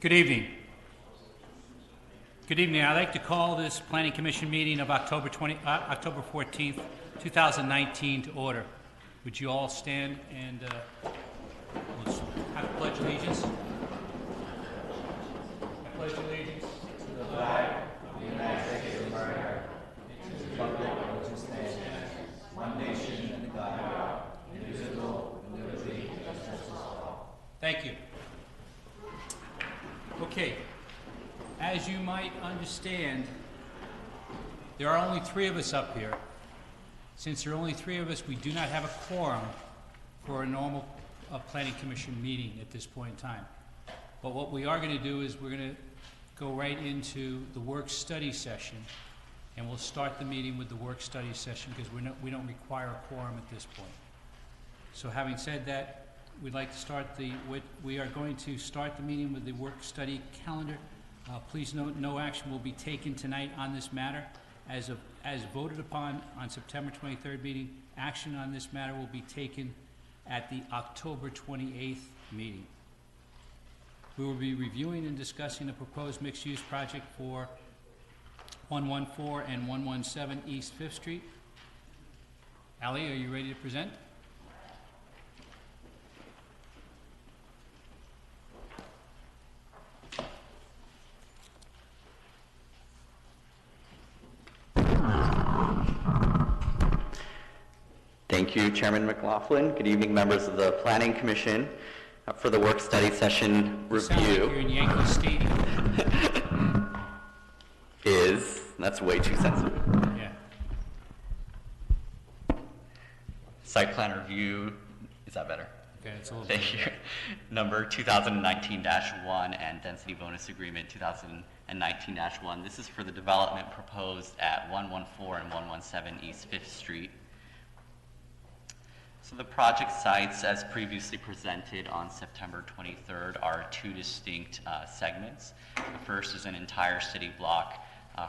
Good evening. Good evening. I'd like to call this Planning Commission meeting of October 14th, 2019 to order. Would you all stand and let's have a pledge allegiance? I pledge allegiance to the flag of the United States of America and to the republic for which it stands, one nation under God, indivisible, with liberty and justice for all. Thank you. Okay. As you might understand, there are only three of us up here. Since there are only three of us, we do not have a quorum for a normal Planning Commission meeting at this point in time. But what we are going to do is we're going to go right into the work study session, and we'll start the meeting with the work study session because we don't require a quorum at this point. So having said that, we'd like to start we are going to start the meeting with the work study calendar. Please note, no action will be taken tonight on this matter. As voted upon on September 23rd meeting, action on this matter will be taken at the October 28th meeting. We will be reviewing and discussing the proposed mixed-use project for 114 and 117 East 5th Street. Ali, are you ready to present? Thank you, Chairman McLaughlin. Good evening, members of the Planning Commission, for the work study session review. Sound like you're in Yankee Stadium. That's way too sensitive. Yeah. Site plan review, is that better? Okay, it's a little Thank you. Number 2019-1 and density bonus agreement 2019-1. This is for the development proposed at 114 and 117 East 5th Street. So the project sites, as previously presented on September 23rd, are two distinct segments. The first is an entire city block,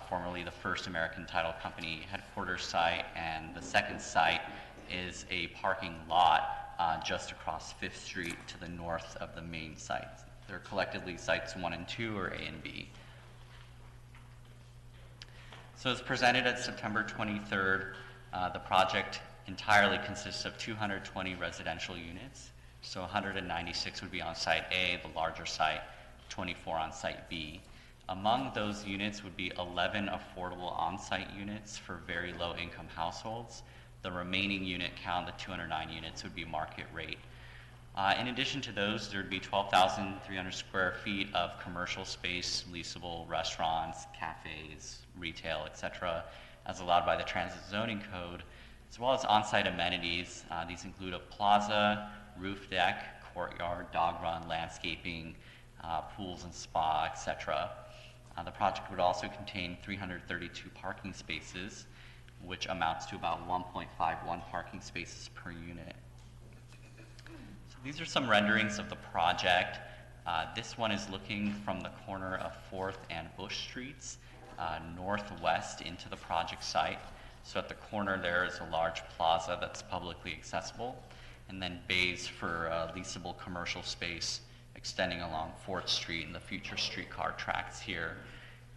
formerly the First American Title Company headquarters site, and the second site is a parking lot just across 5th Street to the north of the main site. They're collectively sites 1 and 2, or A and B. So as presented at September 23rd, the project entirely consists of 220 residential units. So 196 would be on site A, the larger site, 24 on site B. Among those units would be 11 affordable on-site units for very low income households. The remaining unit count, the 209 units, would be market rate. In addition to those, there would be 12,300 square feet of commercial space, leasable restaurants, cafes, retail, etc., as allowed by the Transit Zoning Code, as well as on-site amenities. These include a plaza, roof deck, courtyard, dog run, landscaping, pools and spa, etc. The project would also contain 332 parking spaces, which amounts to about 1.51 parking spaces per unit. So these are some renderings of the project. This one is looking from the corner of 4th and Bush Streets, northwest into the project site. So at the corner there is a large plaza that's publicly accessible, and then bays for leasable commercial space extending along 4th Street and the future streetcar tracks here.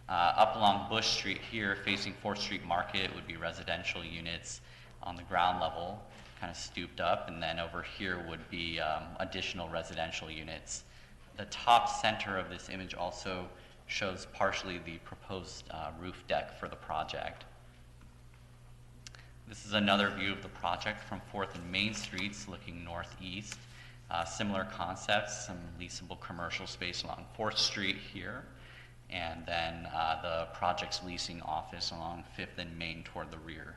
Up along Bush Street here, facing 4th Street Market, would be residential units on the ground level, kind of stooped up, and then over here would be additional residential units. The top center of this image also shows partially the proposed roof deck for the project. This is another view of the project from 4th and Main Streets looking northeast. Similar concepts, some leasable commercial space along 4th Street here, and then the project's leasing office along 5th and Main toward the rear.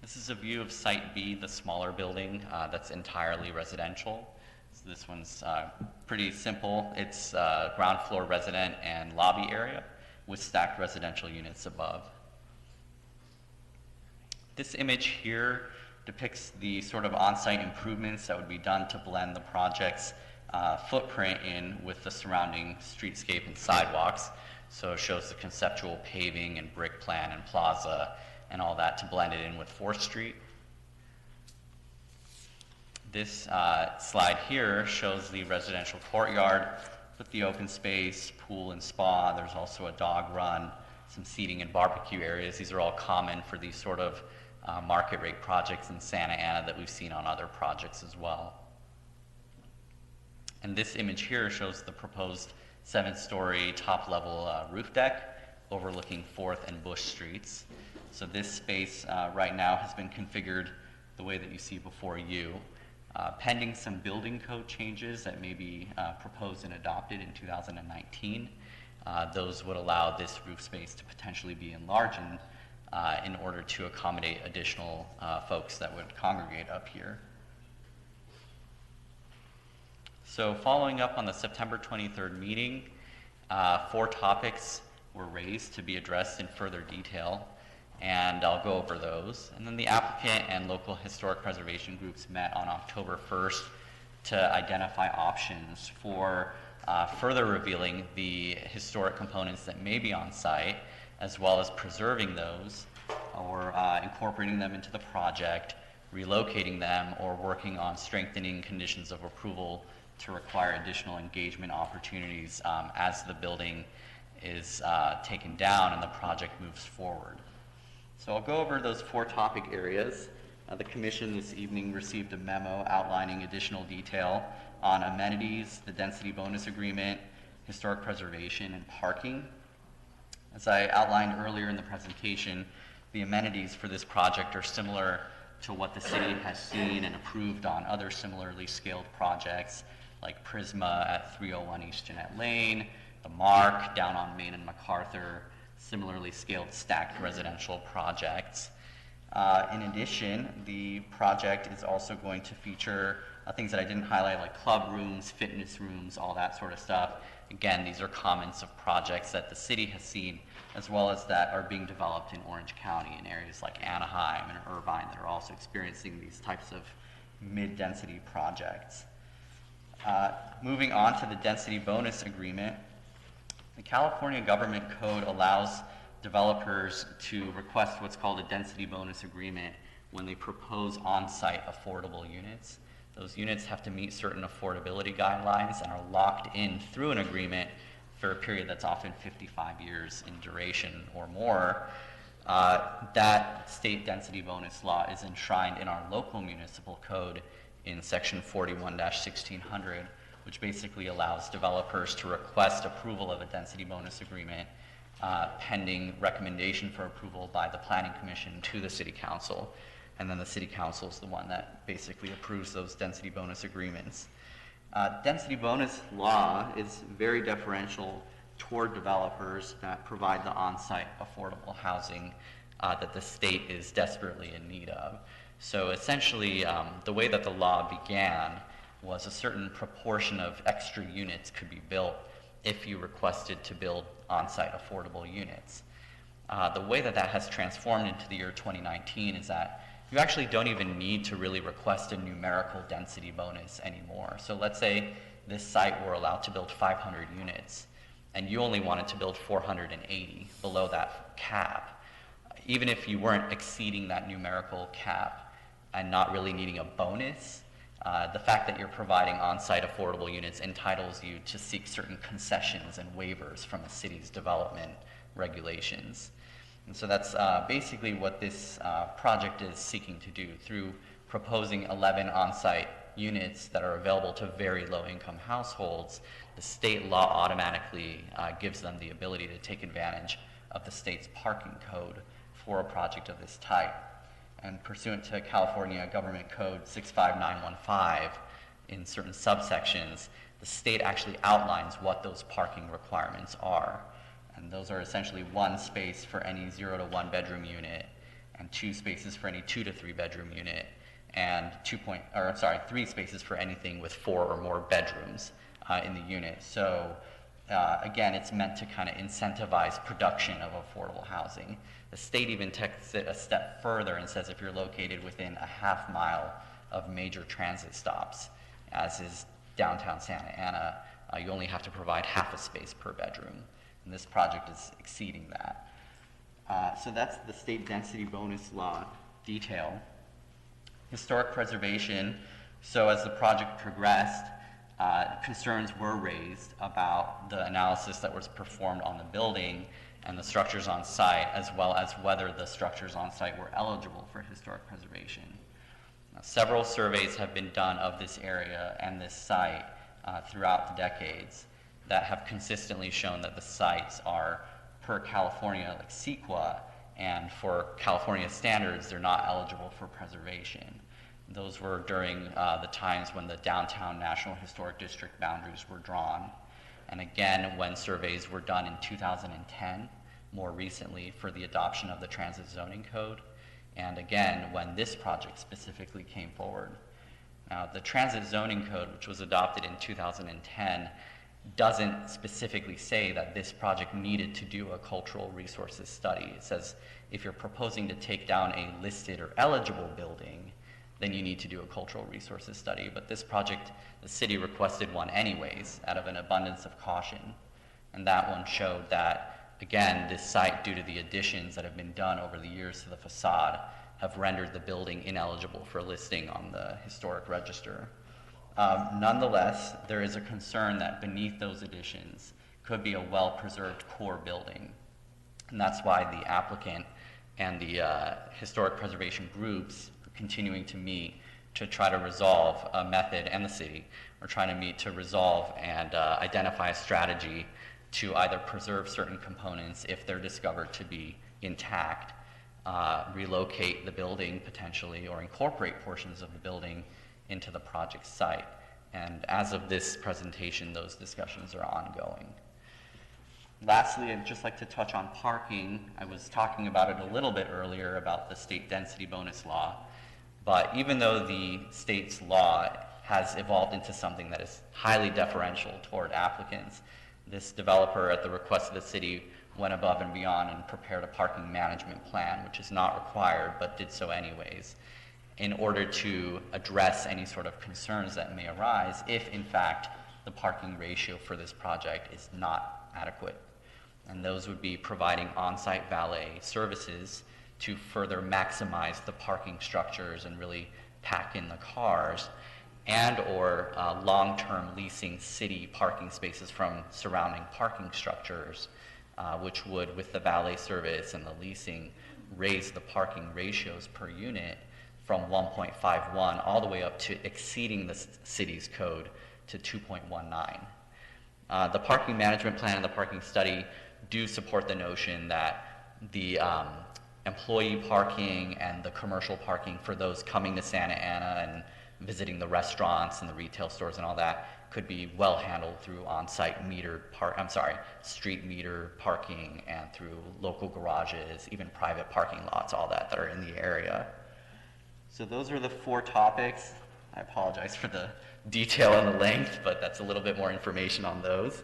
This is a view of Site B, the smaller building that's entirely residential. So this one's pretty simple. It's ground floor resident and lobby area with stacked residential units above. This image here depicts the sort of on-site improvements that would be done to blend the project's footprint in with the surrounding streetscape and sidewalks. So it shows the conceptual paving and brick plan and plaza and all that to blend it in with 4th Street. This slide here shows the residential courtyard with the open space, pool and spa. There's also a dog run, some seating and barbecue areas. These are all common for these sort of market rate projects in Santa Ana that we've seen on other projects as well. And this image here shows the proposed 7-story top-level roof deck overlooking 4th and Bush Streets. So this space right now has been configured the way that you see before you. Pending some building code changes that may be proposed and adopted in 2019, those would allow this roof space to potentially be enlarged in order to accommodate additional folks that would congregate up here. So following up on the September 23rd meeting, 4 topics were raised to be addressed in further detail, and I'll go over those. And then the applicant and local historic preservation groups met on October 1st to identify options for further revealing the historic components that may be on site, as well as preserving those or incorporating them into the project, relocating them, or working on strengthening conditions of approval to require additional engagement opportunities as the building is taken down and the project moves forward. So I'll go over those 4 topic areas. The commission this evening received a memo outlining additional detail on amenities, the density bonus agreement, historic preservation, and parking. As I outlined earlier in the presentation, the amenities for this project are similar to what the city has seen and approved on other similarly scaled projects like Prisma at 301 East Jeanette Lane, the Mark down on Main and MacArthur, similarly scaled stacked residential projects. In addition, the project is also going to feature things that I didn't highlight, like club rooms, fitness rooms, all that sort of stuff. Again, these are comments of projects that the city has seen, as well as that are being developed in Orange County in areas like Anaheim and Irvine that are also experiencing these types of mid-density projects. Moving on to the density bonus agreement, the California Government Code allows developers to request what's called a density bonus agreement when they propose on-site affordable units. Those units have to meet certain affordability guidelines and are locked in through an agreement for a period that's often 55 years in duration or more. That state density bonus law is enshrined in our local municipal code in section 41-1600, which basically allows developers to request approval of a density bonus agreement pending recommendation for approval by the Planning Commission to the City Council. And then the City Council is the one that basically approves those density bonus agreements. Density bonus law is very deferential toward developers that provide the on-site affordable housing that the state is desperately in need of. So essentially, the way that the law began was a certain proportion of extra units could be built if you requested to build on-site affordable units. The way that that has transformed into the year 2019 is that you actually don't even need to really request a numerical density bonus anymore. So let's say this site were allowed to build 500 units, and you only wanted to build 480 below that cap. Even if you weren't exceeding that numerical cap and not really needing a bonus, the fact that you're providing on-site affordable units entitles you to seek certain concessions and waivers from a city's development regulations. And so that's basically what this project is seeking to do through proposing 11 on-site units that are available to very low-income households. The state law automatically gives them the ability to take advantage of the state's parking code for a project of this type. And pursuant to California Government Code 65915, in certain subsections, the state actually outlines what those parking requirements are. And those are essentially 1 space for any 0 to 1 bedroom unit, and 2 spaces for any 2 to 3 bedroom unit, and 3 spaces for anything with 4 or more bedrooms in the unit. So again, it's meant to kind of incentivize production of affordable housing. The state even takes it a step further and says if you're located within a half mile of major transit stops, as is downtown Santa Ana, you only have to provide half a space per bedroom. And this project is exceeding that. So that's the state density bonus law detail. Historic preservation So as the project progressed, concerns were raised about the analysis that was performed on the building and the structures on site, as well as whether the structures on site were eligible for historic preservation. Several surveys have been done of this area and this site throughout the decades that have consistently shown that the sites are, per California, like CEQA, and for California standards, they're not eligible for preservation. Those were during the times when the downtown National Historic District boundaries were drawn. And again, when surveys were done in 2010, more recently for the adoption of the Transit Zoning Code, and again, when this project specifically came forward. Now, the Transit Zoning Code, which was adopted in 2010, doesn't specifically say that this project needed to do a cultural resources study. It says if you're proposing to take down a listed or eligible building, then you need to do a cultural resources study. But this project, the city requested one anyways, out of an abundance of caution. And that one showed that, again, this site, due to the additions that have been done over the years to the facade, have rendered the building ineligible for listing on the historic register. Nonetheless, there is a concern that beneath those additions could be a well-preserved core building. And that's why the applicant and the historic preservation groups are continuing to meet to try to resolve a method, and the city are trying to meet to resolve and identify a strategy to either preserve certain components if they're discovered to be intact, relocate the building potentially, or incorporate portions of the building into the project site. And as of this presentation, those discussions are ongoing. Lastly, I'd just like to touch on parking. I was talking about it a little bit earlier about the state density bonus law, but even though the state's law has evolved into something that is highly deferential toward applicants, this developer, at the request of the city, went above and beyond and prepared a parking management plan, which is not required, but did so anyways, in order to address any sort of concerns that may arise if, in fact, the parking ratio for this project is not adequate. And those would be providing on-site valet services to further maximize the parking structures and really pack in the cars, and or long-term leasing city parking spaces from surrounding parking structures, which would, with the valet service and the leasing, raise the parking ratios per unit from 1.51 all the way up to exceeding the city's code to 2.19. The parking management plan and the parking study do support the notion that the employee parking and the commercial parking for those coming to Santa Ana and visiting the restaurants and the retail stores and all that could be well handled through on-site street meter parking and through local garages, even private parking lots, all that are in the area. So those are the 4 topics. I apologize for the detail and the length, but that's a little bit more information on those.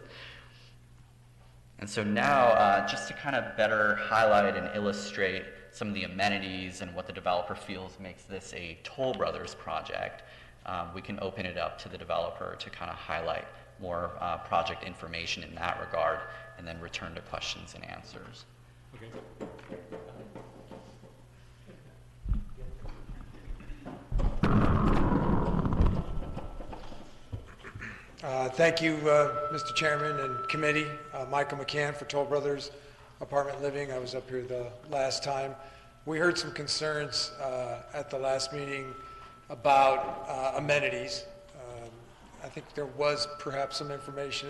And so now, just to kind of better highlight and illustrate some of the amenities and what the developer feels makes this a Toll Brothers project, we can open it up to the developer to kind of highlight more project information in that regard, and then return to questions and answers. Okay. Thank you, Mr. Chairman and committee. Michael McCann for Toll Brothers Apartment Living. I was up here the last time. We heard some concerns at the last meeting about amenities. I think there was perhaps some information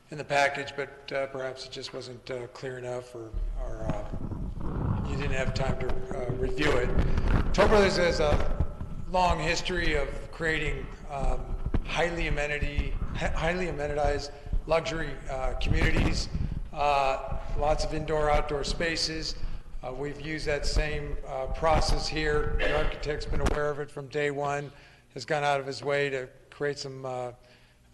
in the package, but perhaps it just wasn't clear enough, or you didn't have time to review it. Toll Brothers has a long history of creating highly amenitized luxury communities, lots of indoor-outdoor spaces. We've used that same process here. The architect's been aware of it from day one, has gone out of his way to create some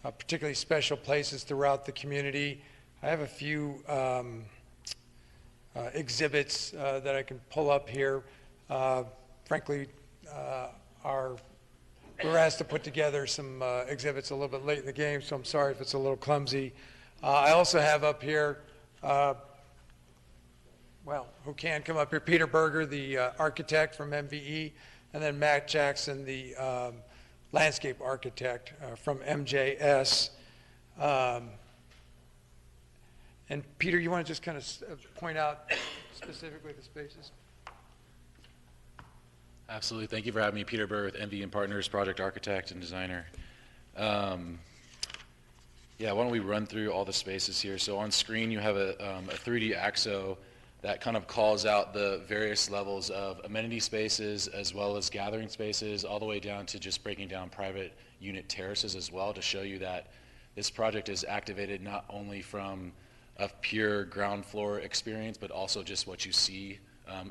particularly special places throughout the community. I have a few exhibits that I can pull up here. Frankly, we were asked to put together some exhibits a little bit late in the game, so I'm sorry if it's a little clumsy. I also have up here, who can come up here? Peter Berger, the architect from MVE, and then Matt Jackson, the landscape architect from MJS. Um, And Peter, you want to just kind of point out specifically the spaces? Absolutely. Thank you for having me. Peter Burr with MV and Partners, project architect and designer. Yeah, why don't we run through all the spaces here. So on screen you have a 3D axo that kind of calls out the various levels of amenity spaces as well as gathering spaces, all the way down to just breaking down private unit terraces as well, to show you that this project is activated not only from a pure ground floor experience, but also just what you see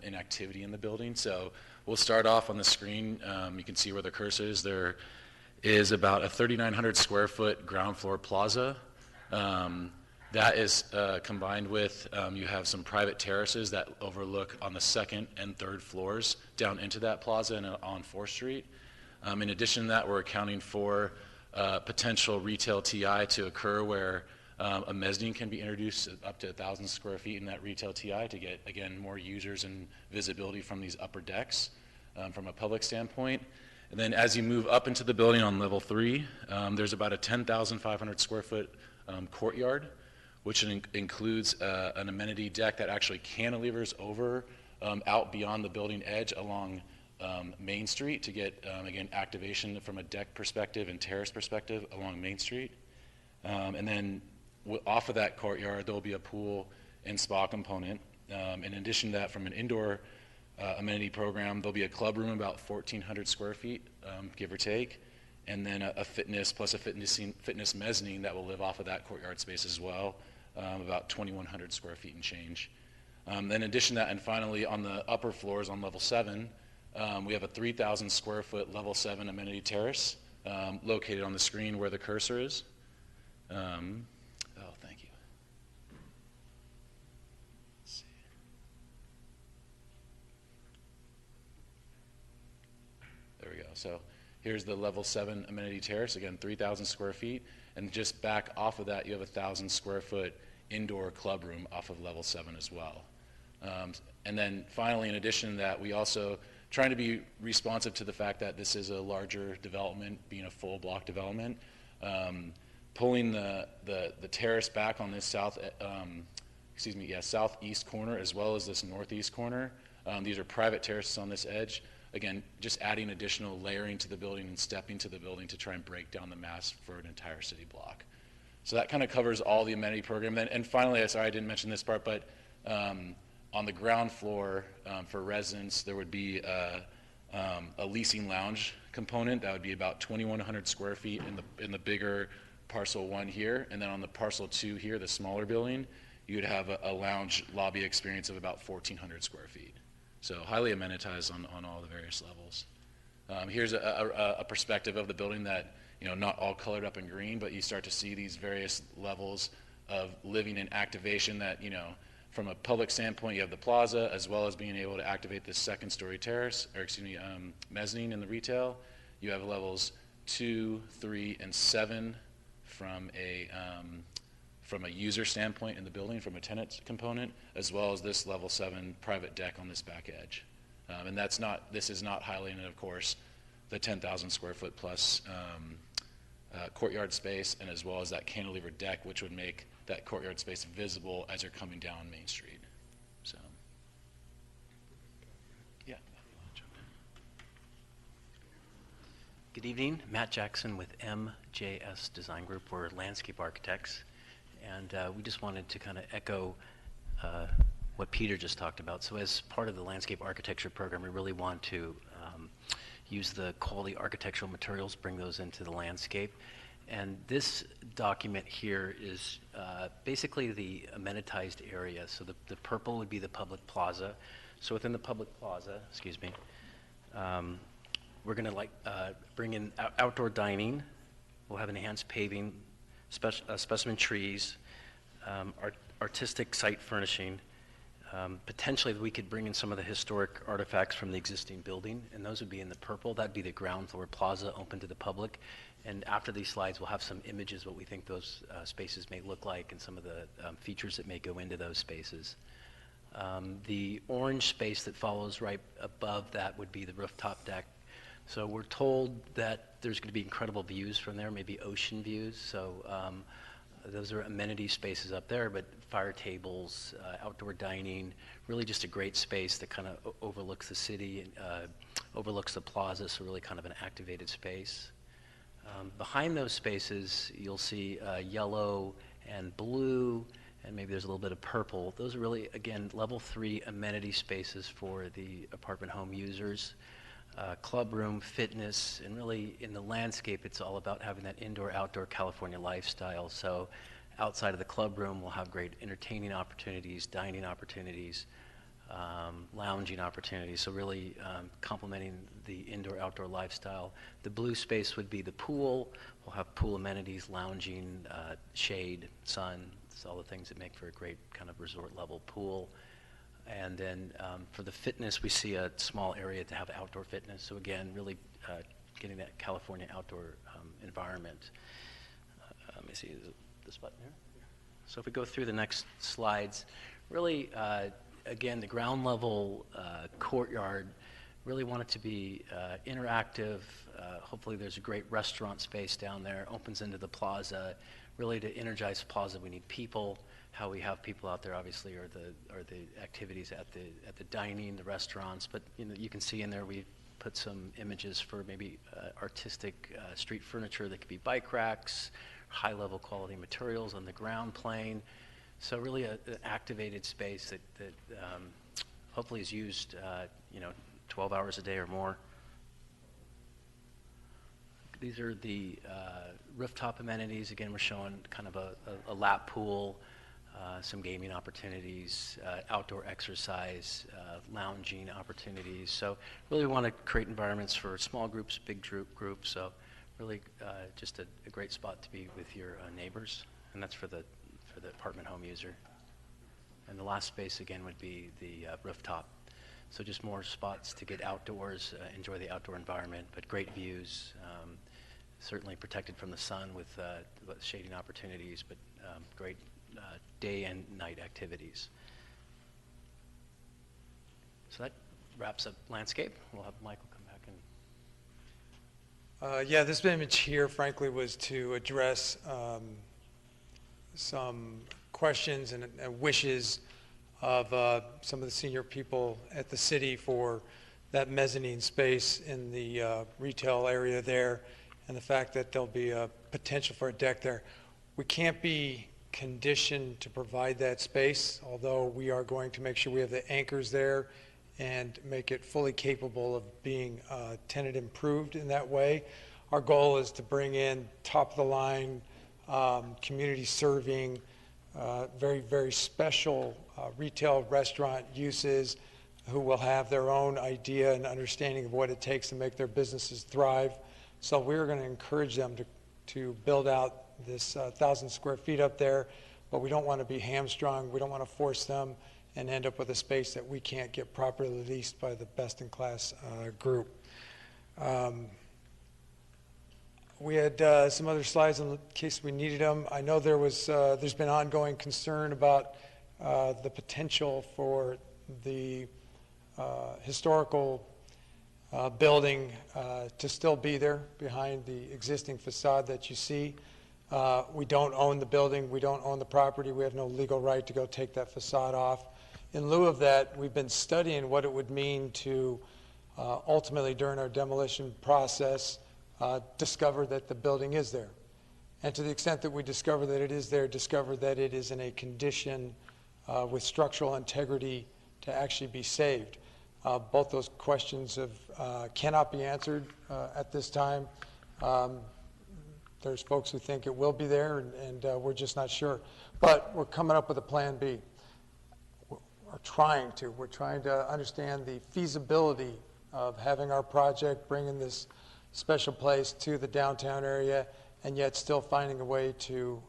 in activity in the building. So we'll start off on the screen. You can see where the cursor is. There is about a 3,900 square foot ground floor plaza. That is combined with, you have some private terraces that overlook on the second and third floors down into that plaza and on 4th Street. In addition to that, we're accounting for potential retail TI to occur where a mezzanine can be introduced up to 1,000 square feet in that retail TI to get, again, more users and visibility from these upper decks from a public standpoint. And then as you move up into the building on level 3, there's about a 10,500 square foot courtyard, which includes an amenity deck that actually cantilevers over out beyond the building edge along Main Street to get, again, activation from a deck perspective and terrace perspective along Main Street. And then off of that courtyard, there'll be a pool and spa component. In addition to that, from an indoor amenity program, there'll be a club room about 1,400 square feet, give or take, and then a fitness plus a fitness mezzanine that will live off of that courtyard space as well, about 2,100 square feet and change. Then in addition to that, and finally on the upper floors on level 7, we have a 3,000 square foot level 7 amenity terrace located on the screen where the cursor is. Oh, thank you. Let's see. There we go. So here's the level 7 amenity terrace, again, 3,000 square feet. And just back off of that, you have a 1,000 square foot indoor club room off of level 7 as well. And then finally, in addition to that, we also trying to be responsive to the fact that this is a larger development, being a full block development. Pulling the terrace back on this southeast corner as well as this northeast corner. These are private terraces on this edge. Again, just adding additional layering to the building and stepping to the building to try and break down the mass for an entire city block. So that kind of covers all the amenity program. And finally, sorry I didn't mention this part, but on the ground floor for residents, there would be a leasing lounge component that would be about 2,100 square feet in the bigger parcel 1 here, and then on the parcel 2 here, the smaller building, you'd have a lounge lobby experience of about 1,400 square feet. So highly amenitized on all the various levels. Here's a perspective of the building that, not all colored up in green, but you start to see these various levels of living and activation that, from a public standpoint, you have the plaza, as well as being able to activate this second story terrace, or mezzanine in the retail. You have levels 2, 3, and 7 from a user standpoint in the building, from a tenant component, as well as this level 7 private deck on this back edge. And this is not highlighting, of course, the 10,000 square foot plus courtyard space, and as well as that cantilever deck, which would make that courtyard space visible as you're coming down Main Street. So, yeah. Good evening, Matt Jackson with MJS Design Group. We're landscape architects, and we just wanted to kind of echo what Peter just talked about. So as part of the landscape architecture program, we really want to use the quality architectural materials, bring those into the landscape. And this document here is basically the amenitized area. So the purple would be the public plaza. So within the public plaza, we're going to bring in outdoor dining. We'll have enhanced paving, specimen trees, artistic site furnishing. Potentially we could bring in some of the historic artifacts from the existing building, and those would be in the purple. That'd be the ground floor plaza open to the public. And after these slides, we'll have some images what we think those spaces may look like and some of the features that may go into those spaces. The orange space that follows right above that would be the rooftop deck. So we're told that there's going to be incredible views from there, maybe ocean views. So those are amenity spaces up there, but fire tables, outdoor dining, really just a great space that kind of overlooks the city, overlooks the plaza, so really kind of an activated space. Behind those spaces, you'll see yellow and blue, and maybe there's a little bit of purple. Those are really, again, level 3 amenity spaces for the apartment home users. Club room, fitness, and really in the landscape, it's all about having that indoor-outdoor California lifestyle. So outside of the club room, we'll have great entertaining opportunities, dining opportunities, lounging opportunities, so really complementing the indoor-outdoor lifestyle. The blue space would be the pool. We'll have pool amenities, lounging, shade, sun. It's all the things that make for a great kind of resort-level pool. And then for the fitness, we see a small area to have outdoor fitness. So again, really getting that California outdoor environment. Let me see this button here. So if we go through the next slides, really, again, the ground level courtyard, really want it to be interactive. Hopefully there's a great restaurant space down there, opens into the plaza. Really to energize the plaza, we need people. How we have people out there, obviously, are the activities at the dining, the restaurants. But you can see in there we put some images for maybe artistic street furniture that could be bike racks, high-level quality materials on the ground plane. So really an activated space that hopefully is used 12 hours a day or more. These are the rooftop amenities. Again, we're showing kind of a lap pool, some gaming opportunities, outdoor exercise, lounging opportunities. So really want to create environments for small groups, big groups. So really just a great spot to be with your neighbors. And that's for the apartment home user. And the last space, again, would be the rooftop. So just more spots to get outdoors, enjoy the outdoor environment, but great views. Certainly protected from the sun with shading opportunities, but great day and night activities. So that wraps up landscape. We'll have Michael come back and... Yeah, this image here, frankly, was to address some questions and wishes of some of the senior people at the city for that mezzanine space in the retail area there, and the fact that there'll be a potential for a deck there. We can't be conditioned to provide that space, although we are going to make sure we have the anchors there and make it fully capable of being tenant improved in that way. Our goal is to bring in top-of-the-line, community serving, very, very special retail restaurant uses who will have their own idea and understanding of what it takes to make their businesses thrive. So we're going to encourage them to build out this 1,000 square feet up there, but we don't want to be hamstrung. We don't want to force them and end up with a space that we can't get properly leased by the best-in-class group. We had some other slides in case we needed them. I know there's been ongoing concern about the potential for the historical building to still be there behind the existing facade that you see. We don't own the building. We don't own the property. We have no legal right to go take that facade off. In lieu of that, we've been studying what it would mean to ultimately, during our demolition process, discover that the building is there. And to the extent that we discover that it is there, discover that it is in a condition with structural integrity to actually be saved. Both those questions cannot be answered at this time. There's folks who think it will be there, and we're just not sure. But we're coming up with a plan B. We're trying to understand the feasibility of having our project, bringing this special place to the downtown area, and yet still finding a way to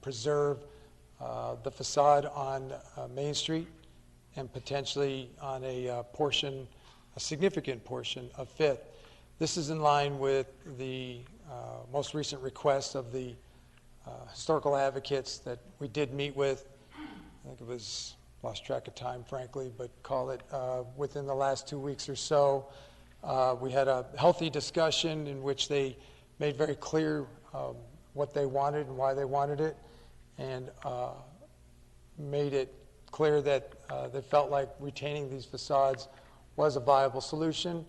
preserve the facade on Main Street and potentially on a significant portion of Fifth. This is in line with the most recent request of the historical advocates that we did meet with. I think it was, lost track of time, frankly, but call it within the last 2 weeks or so. We had a healthy discussion in which they made very clear what they wanted and why they wanted it, and made it clear that they felt like retaining these facades was a viable solution.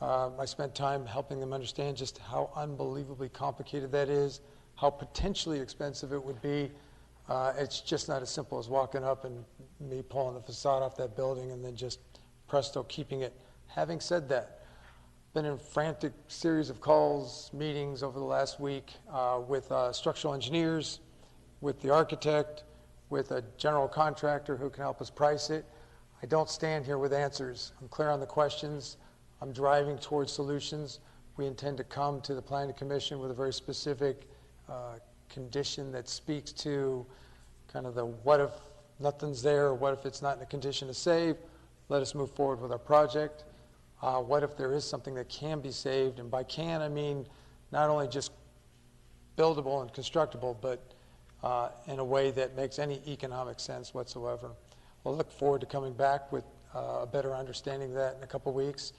I spent time helping them understand just how unbelievably complicated that is, how potentially expensive it would be. It's just not as simple as walking up and me pulling the facade off that building and then just presto keeping it. Having said that, been in a frantic series of calls, meetings over the last week with structural engineers, with the architect, with a general contractor who can help us price it. I don't stand here with answers. I'm clear on the questions. I'm driving towards solutions. We intend to come to the Planning Commission with a very specific condition that speaks to kind of the what if nothing's there, or what if it's not in a condition to save, let us move forward with our project. What if there is something that can be saved? And by can, I mean not only just buildable and constructible, but in a way that makes any economic sense whatsoever. We'll look forward to coming back with a better understanding of that in a couple weeks.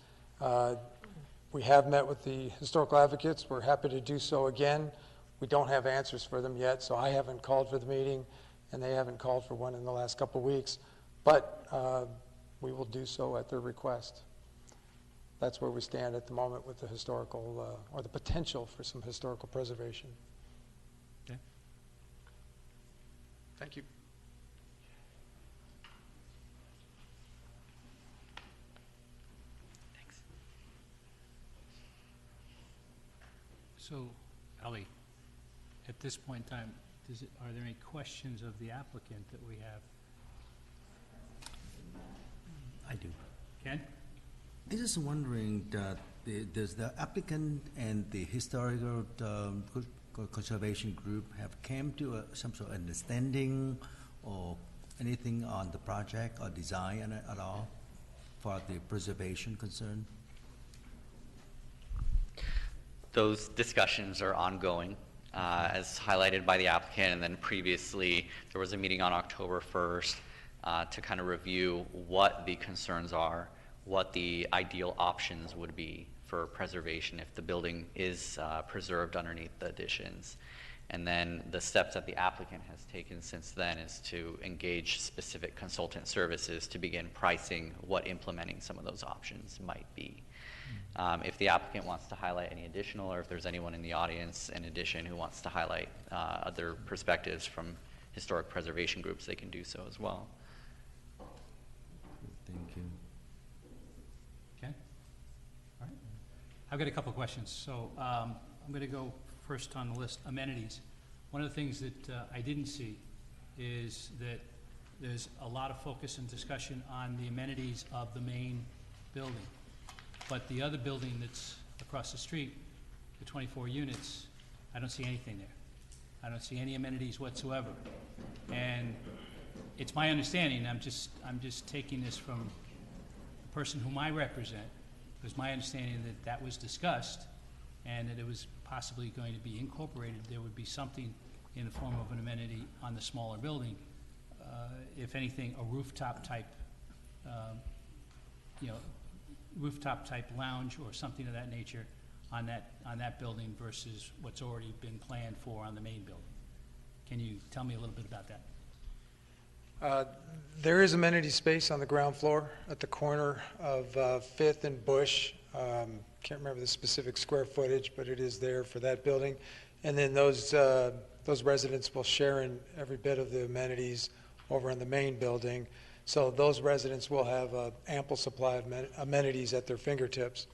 We have met with the historical advocates. We're happy to do so again. We don't have answers for them yet, so I haven't called for the meeting, and they haven't called for one in the last couple weeks. But we will do so at their request. That's where we stand at the moment with the historical, or the potential for some historical preservation. Okay. Thank you. Thanks. So, Ali, at this point in time, are there any questions of the applicant that we have? I do. Ken? I'm just wondering that does the applicant and the historical conservation group have came to some sort of understanding or anything on the project or design at all for the preservation concern? Those discussions are ongoing, as highlighted by the applicant, and then previously there was a meeting on October 1st to kind of review what the concerns are, what the ideal options would be for preservation if the building is preserved underneath the additions. And then the steps that the applicant has taken since then is to engage specific consultant services to begin pricing what implementing some of those options might be. If the applicant wants to highlight any additional, or if there's anyone in the audience in addition who wants to highlight other perspectives from historic preservation groups, they can do so as well. Thank you. Okay. All right. I've got a couple questions. So I'm going to go first on the list, amenities. One of the things that I didn't see is that there's a lot of focus and discussion on the amenities of the main building. But the other building that's across the street, the 24 units, I don't see anything there. I don't see any amenities whatsoever. And it's my understanding, I'm just taking this from the person whom I represent, it was my understanding that that was discussed and that it was possibly going to be incorporated. There would be something in the form of an amenity on the smaller building. If anything, a rooftop type, rooftop type lounge or something of that nature on that building versus what's already been planned for on the main building. Can you tell me a little bit about that? There is amenity space on the ground floor at the corner of Fifth and Bush. Can't remember the specific square footage, but it is there for that building. And then those residents will share in every bit of the amenities over in the main building. So those residents will have an ample supply of amenities at their fingertips.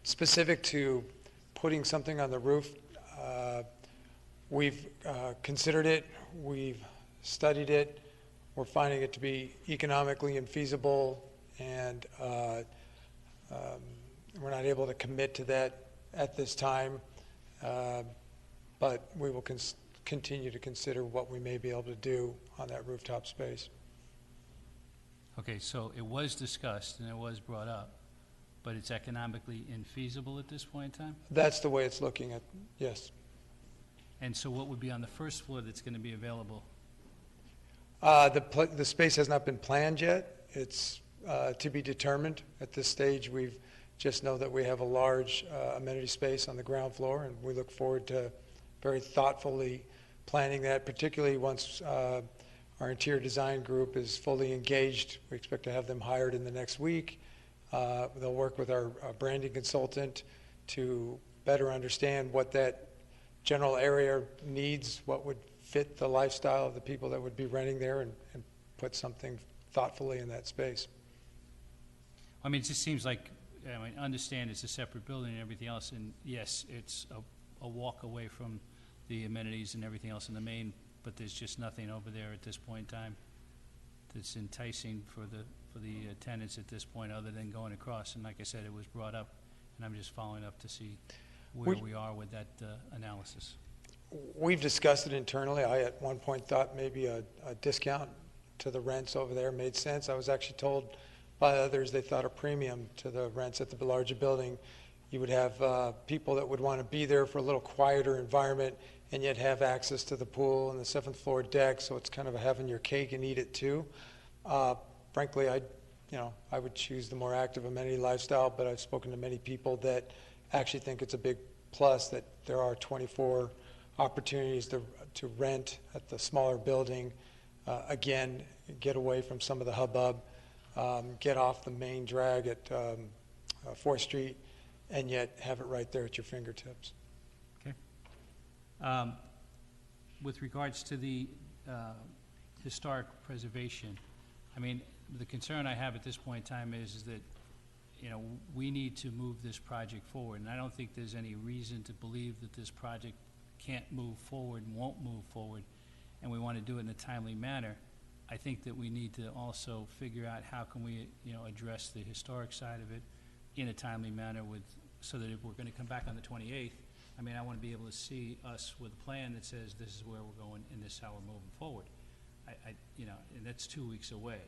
Specific to putting something on the roof, we've considered it, we've studied it, we're finding it to be economically infeasible, and we're not able to commit to that at this time, but we will continue to consider what we may be able to do on that rooftop space. Okay, so it was discussed and it was brought up, but it's economically infeasible at this point in time? That's the way it's looking at, yes. And so what would be on the first floor that's going to be available? The space has not been planned yet. It's to be determined. At this stage, we've Just know that we have a large amenity space on the ground floor, and we look forward to very thoughtfully planning that, particularly once our interior design group is fully engaged. We expect to have them hired in the next week. They'll work with our branding consultant to better understand what that general area needs, what would fit the lifestyle of the people that would be renting there, and put something thoughtfully in that space. I mean, it just seems like, I mean, understand it's a separate building and everything else, and yes, it's a walk away from the amenities and everything else in the main, but there's just nothing over there at this point in time that's enticing for the tenants at this point, other than going across. And like I said, it was brought up, and I'm just following up to see where we are with that analysis. We've discussed it internally. I at one point thought maybe a discount to the rents over there made sense. I was actually told by others they thought a premium to the rents at the larger building. You would have people that would want to be there for a little quieter environment and yet have access to the pool and the 7th floor deck, so it's kind of having your cake and eat it too. Frankly, I would choose the more active amenity lifestyle, but I've spoken to many people that actually think it's a big plus that there are 24 opportunities to rent at the smaller building. Again, get away from some of the hubbub, get off the main drag at 4th Street, and yet have it right there at your fingertips. Okay. With regards to the historic preservation, I mean, the concern I have at this point in time is that, you know, we need to move this project forward, and I don't think there's any reason to believe that this project can't move forward and won't move forward, and we want to do it in a timely manner. I think that we need to also figure out how can we, you know, address the historic side of it in a timely manner so that if we're going to come back on the 28th, I mean, I want to be able to see us with a plan that says this is where we're going and this is how we're moving forward. You know, and that's 2 weeks away.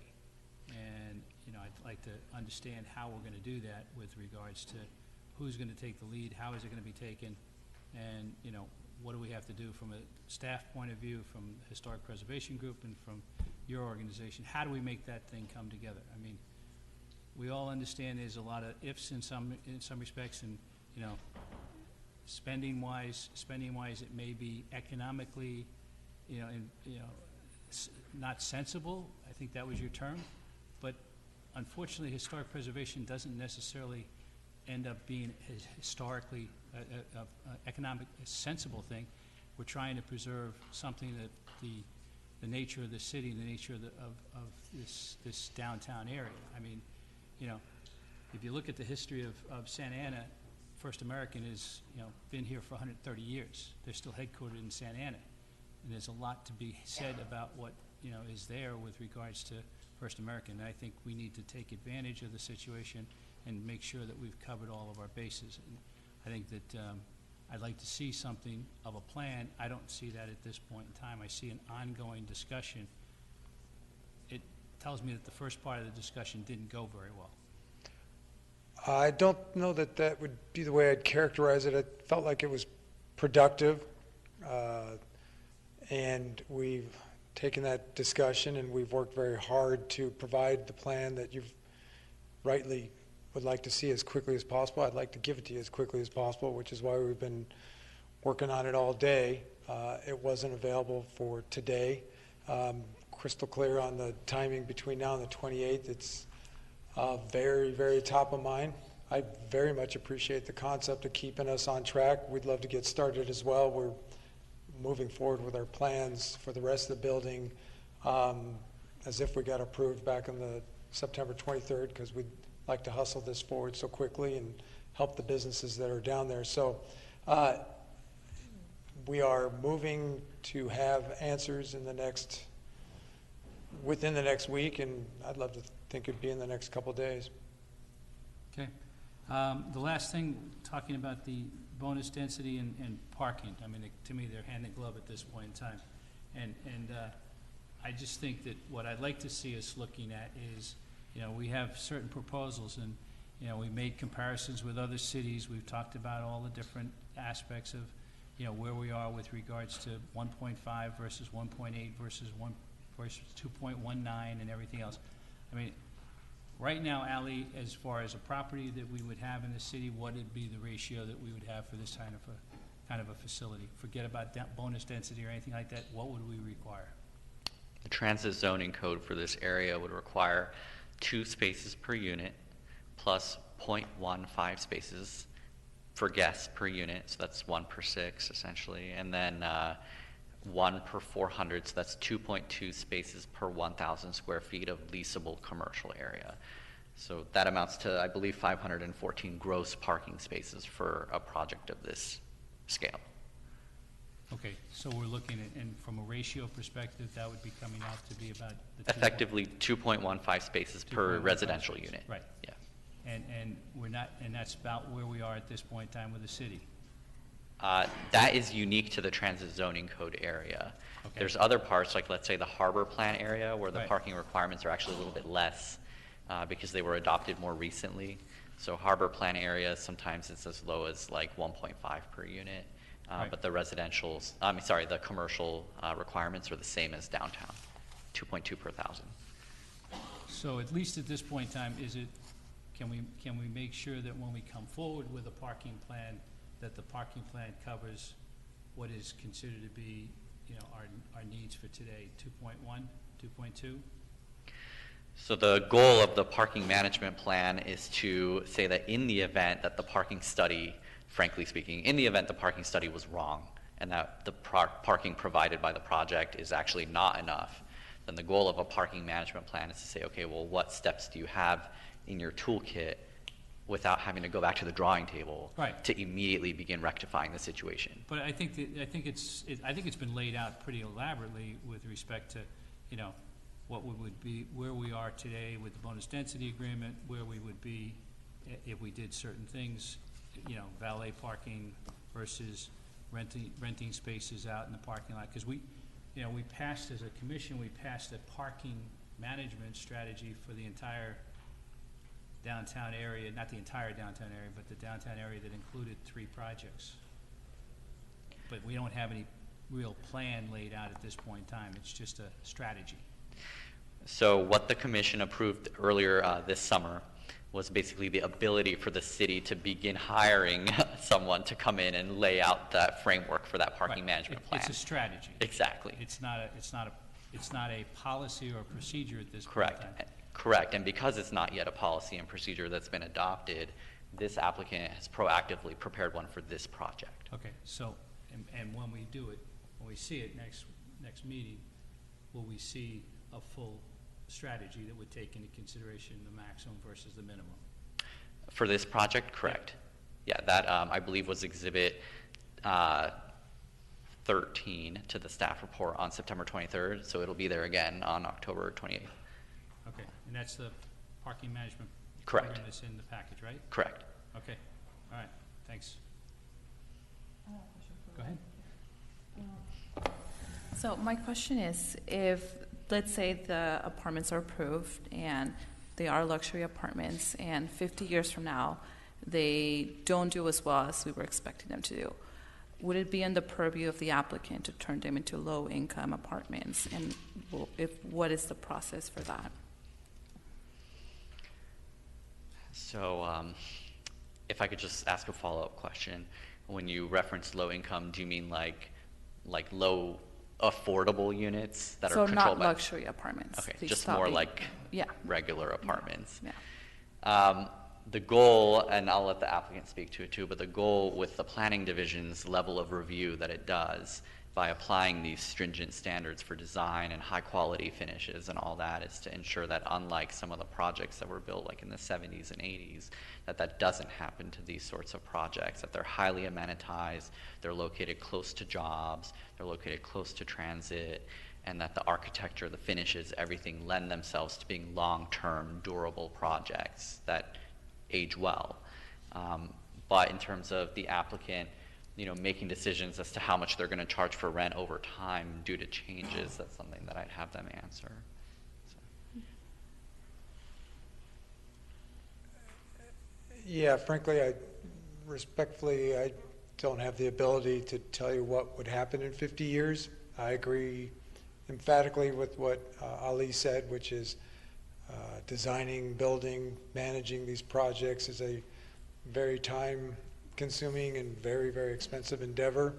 And, you know, I'd like to understand how we're going to do that with regards to who's going to take the lead, how is it going to be taken, and, you know, what do we have to do from a staff point of view, from the Historic Preservation Group, and from your organization? How do we make that thing come together? I mean, we all understand there's a lot of ifs in some respects, and, you know, spending wise, it may be economically, not sensible. I think that was your term. But unfortunately, historic preservation doesn't necessarily end up being historically economic sensible thing. We're trying to preserve something that the nature of the city, the nature of this downtown area. I mean, you know, if you look at the history of Santa Ana, First American has, you know, been here for 130 years. They're still headquartered in Santa Ana, and there's a lot to be said about what, you know, is there with regards to First American. And I think we need to take advantage of the situation and make sure that we've covered all of our bases. And I think that I'd like to see something of a plan. I don't see that at this point in time. I see an ongoing discussion. It tells me that the first part of the discussion didn't go very well. I don't know that that would be the way I'd characterize it. It felt like it was productive, and we've taken that discussion and we've worked very hard to provide the plan that you've rightly would like to see as quickly as possible. I'd like to give it to you as quickly as possible, which is why we've been working on it all day. It wasn't available for today. Crystal clear on the timing between now and the 28th. It's very, very top of mind. I very much appreciate the concept of keeping us on track. We'd love to get started as well. We're moving forward with our plans for the rest of the building as if we got approved back on the September 23rd, because we'd like to hustle this forward so quickly and help the businesses that are down there. So we are moving to have answers within the next week, and I'd love to think it'd be in the next couple of days. Okay. The last thing, talking about the bonus density and parking, I mean, to me, they're hand in glove at this point in time. And I just think that what I'd like to see us looking at is, you know, we have certain proposals, and, you know, we made comparisons with other cities. We've talked about all the different aspects of, you know, where we are with regards to 1.5 versus 1.8 versus 2.19 and everything else. I mean, Right now, Ali, as far as a property that we would have in the city, what would be the ratio that we would have for this kind of a facility? Forget about bonus density or anything like that, what would we require? The transit zoning code for this area would require 2 spaces per unit plus 0.15 spaces for guests per unit, so that's 1 per 6 essentially, and then 1 per 400, so that's 2.2 spaces per 1,000 square feet of leasable commercial area. So that amounts to, I believe, 514 gross parking spaces for a project of this scale. Okay, so we're looking at, and from a ratio perspective, that would be coming out to be about the Effectively 2.15 spaces per 2.15 residential spaces. unit. Right. Yeah. And we're not, and that's about where we are at this point in time with the city. That is unique to the transit zoning code area. Okay. There's other parts, like let's say the harbor plan area, where the Right. parking requirements are actually a little bit less because they were adopted more recently. So harbor plan area, sometimes it's as low as like 1.5 per unit. Right. But the the commercial requirements are the same as downtown, 2.2 per 1,000. So at least at this point in time, can we make sure that when we come forward with a parking plan, that the parking plan covers what is considered to be, our needs for today, 2.1, 2.2? So the goal of the parking management plan is to say that in the event that the parking study, frankly speaking, in the event the parking study was wrong and that the parking provided by the project is actually not enough, then the goal of a parking management plan is to say, okay, well, what steps do you have in your toolkit without having to go back to the drawing table Right. to immediately begin rectifying the situation? But I think it's been laid out pretty elaborately with respect to, what we would be, where we are today with the bonus density agreement, where we would be if we did certain things, valet parking versus renting spaces out in the parking lot. Because we passed, as a commission, we passed a parking management strategy for the entire downtown area, not the entire downtown area, but the downtown area that included 3 projects. But we don't have any real plan laid out at this point in time. It's just a strategy. So what the commission approved earlier this summer was basically the ability for the city to begin hiring someone to come in and lay out that framework for that parking Right. management plan. It's a strategy. Exactly. It's not a policy or procedure at this point Correct. in time. Correct. And because it's not yet a policy and procedure that's been adopted, this applicant has proactively prepared one for this project. Okay, so, and when we do it, when we see it next meeting, will we see a full strategy that would take into consideration the maximum versus the minimum? For this project, correct. Yeah, that I believe was Exhibit 13 to the staff report on September 23rd, so it'll be there again on October 28th. Okay, and that's the parking management Correct. program that's in the package, right? Correct. Okay, all right, thanks. Go ahead. So my question is, if, let's say the apartments are approved and they are luxury apartments and 50 years from now, they don't do as well as we were expecting them to do, would it be in the purview of the applicant to turn them into low-income apartments? And what is the process for that? So if I could just ask a follow-up question. When you reference low income, do you mean like low affordable units that So are controlled not by? luxury apartments. Okay, Please just stop more being- like Yeah, regular apartments. yeah. The goal, and I'll let the applicant speak to it too, but the goal with the planning division's level of review that it does by applying these stringent standards for design and high quality finishes and all that is to ensure that unlike some of the projects that were built like in the 70s and 80s, that doesn't happen to these sorts of projects, that they're highly amenitized, they're located close to jobs, they're located close to transit, and that the architecture, the finishes, everything lend themselves to being long-term, durable projects that age well. But in terms of the applicant, making decisions as to how much they're going to charge for rent over time due to changes, that's something that I'd have them answer. Yeah, frankly, I don't have the ability to tell you what would happen in 50 years. I agree emphatically with what Ali said, which is Designing, building, managing these projects is a very time-consuming and very, very expensive endeavor.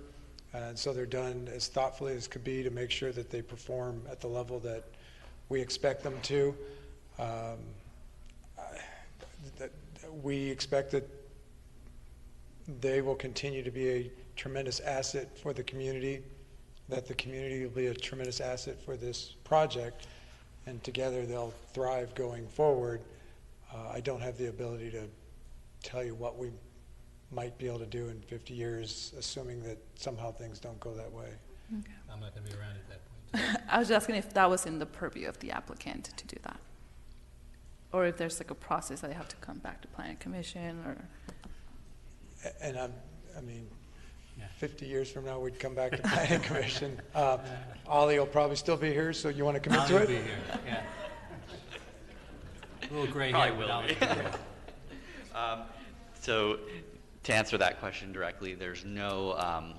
And so they're done as thoughtfully as could be to make sure that they perform at the level that we expect them to. We expect that they will continue to be a tremendous asset for the community, that the community will be a tremendous asset for this project, and together they'll thrive going forward. I don't have the ability to tell you what we might be able to do in 50 years, assuming that somehow things don't go that way. Okay. I'm not going to be around at that point. I was just asking if that was in the purview of the applicant to do that. Or if there's like a process that they have to come back to planning commission or. And I mean, Yeah. 50 years from now, we'd come back to planning commission. Ollie will probably still be here, so you want to commit to I'll it? be here, yeah. A little gray Probably hair, but will I'll be. be here. So to answer that question directly, there's no,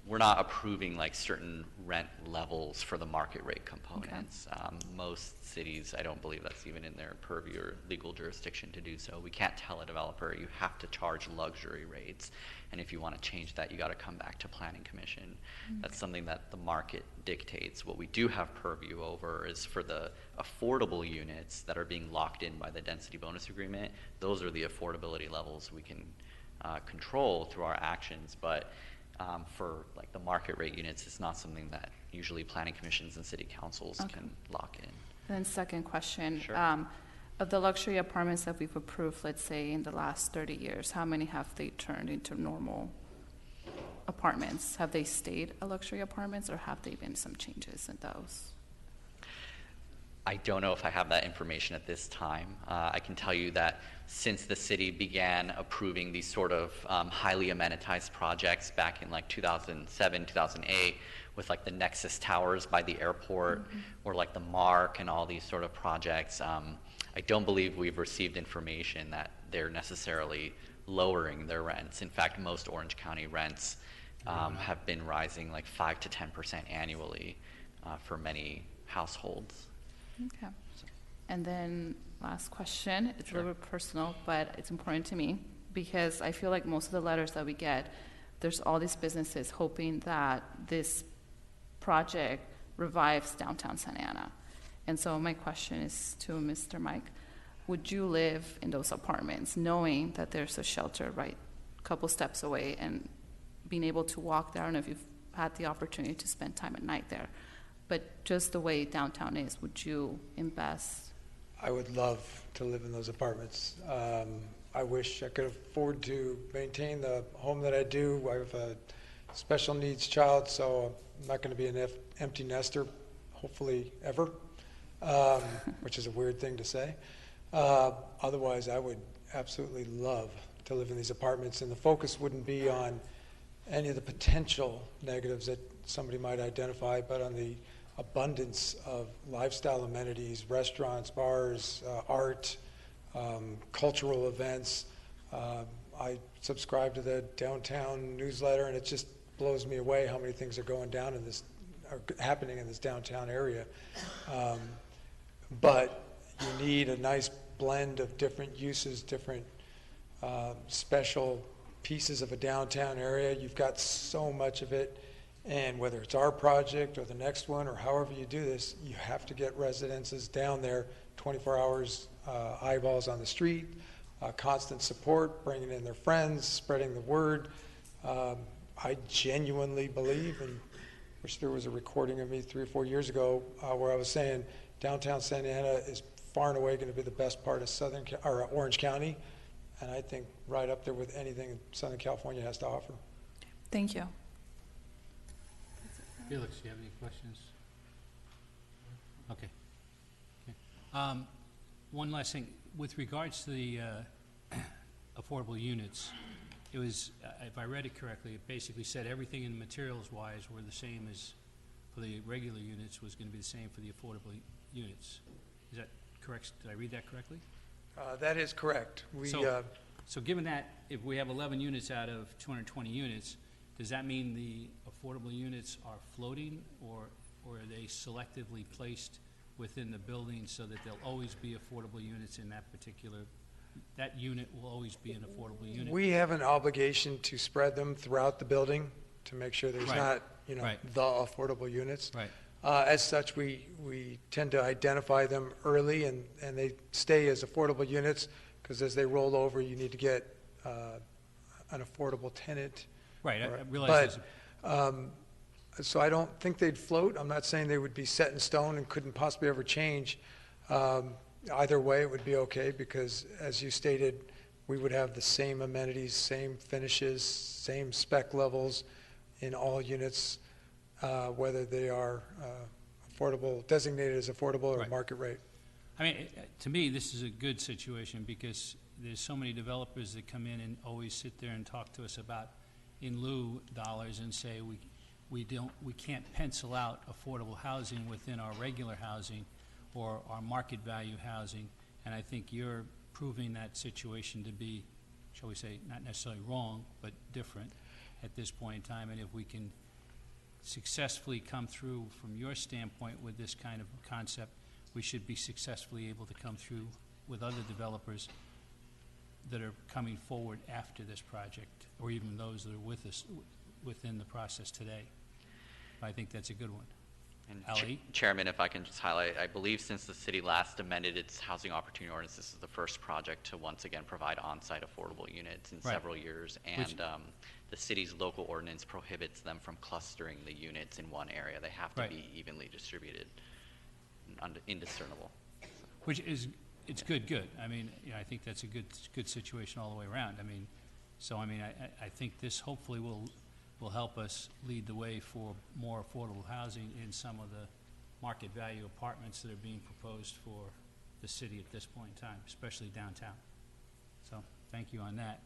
we're not approving like certain rent levels for the market rate components. Most cities, I don't believe that's even in their purview or legal jurisdiction to do so. We can't tell a developer, you have to charge luxury rates. And if you want to change that, you got to come back to planning commission. That's something that the market dictates. What we do have purview over is for the affordable units that are being locked in by the density bonus agreement. Those are the affordability levels we can control through our actions. But for like the market rate units, it's not something that usually planning commissions and city councils can lock in. Then second question. Sure. Of the luxury apartments that we've approved, let's say in the last 30 years, how many have they turned into normal apartments? Have they stayed luxury apartments or have there been some changes in those? I don't know if I have that information at this time. I can tell you that since the city began approving these sort of highly amenitized projects back in like 2007, 2008, with like the Nexus Towers by the airport, or like the Mark and all these sort of projects, I don't believe we've received information that they're necessarily lowering their rents. In fact, most Orange County rents have been rising like 5 to 10% annually for many households. Okay. And then last question, it's a little bit personal, but it's important to me because I feel like most of the letters that we get, there's all these businesses hoping that this project revives downtown Santa Ana. And so my question is to Mr. Mike, would you live in those apartments knowing that there's a shelter right a couple steps away and being able to walk there? I don't know if you've had the opportunity to spend time at night there, but just the way downtown is, would you invest? I would love to live in those apartments. I wish I could afford to maintain the home that I do. I have a special needs child, so I'm not going to be an empty nester, hopefully ever, which is a weird thing to say. Otherwise, I would absolutely love to live in these apartments, and the focus wouldn't be on any of the potential negatives that somebody might identify, but on the abundance of lifestyle amenities, restaurants, bars, art, cultural events. I subscribe to the downtown newsletter, and it just blows me away how many things are going down in this, are happening in this downtown area. But you need a nice blend of different uses, different special pieces of a downtown area. You've got so much of it, and whether it's our project or the next one or however you do this, you have to get residences down there 24 hours, eyeballs on the street, constant support, bringing in their friends, spreading the word. I genuinely believe, and wish there was a recording of me 3 or 4 years ago where I was saying downtown Santa Ana is far and away going to be the best part of Orange County, and I think right up there with anything Southern California has to offer. Thank you. Felix, do you have any questions? Okay. One last thing. With regards to the affordable units, it was, if I read it correctly, it basically said everything in materials-wise were the same as for the regular units was going to be the same for the affordable units. Is that correct? Did I read that correctly? That is correct. So given that, if we have 11 units out of 220 units, does that mean the affordable units are floating, or are they selectively placed within the building so that there'll always be affordable units in that particular, that unit will always be an affordable unit? We have an obligation to spread them throughout the building to make sure there's Right. not, Right. the affordable units. Right. As such, we tend to identify them early, and they stay as affordable units, because as they roll over, you need to get an affordable tenant. Right, I Right. realize But, there's, So I don't think they'd float. I'm not saying they would be set in stone and couldn't possibly ever change. Either way, it would be okay, because as you stated, we would have the same amenities, same finishes, same spec levels in all units, whether they are affordable, designated as affordable or Right. market rate. I mean, to me, this is a good situation because there's so many developers that come in and always sit there and talk to us about in lieu dollars and say we can't pencil out affordable housing within our regular housing or our market value housing. And I think you're proving that situation to be, shall we say, not necessarily wrong, but different at this point in time. And if we can successfully come through from your standpoint with this kind of concept, we should be successfully able to come through with other developers that are coming forward after this project, or even those that are with us within the process today. I think that's a good one. And Ali? Chairman, if I can just highlight, I believe since the city last amended its housing opportunity ordinance, this is the first project to once again provide on-site affordable units in Right. several years. Which- And the city's local ordinance prohibits them from clustering the units in one area. They have to Right. be evenly distributed, and indiscernible. Which is, it's good. I mean, I think that's a good situation all the way around. I mean, so, I mean, I think this hopefully will help us lead the way for more affordable housing in some of the market value apartments that are being proposed for the city at this point in time, especially downtown. So, thank you on that.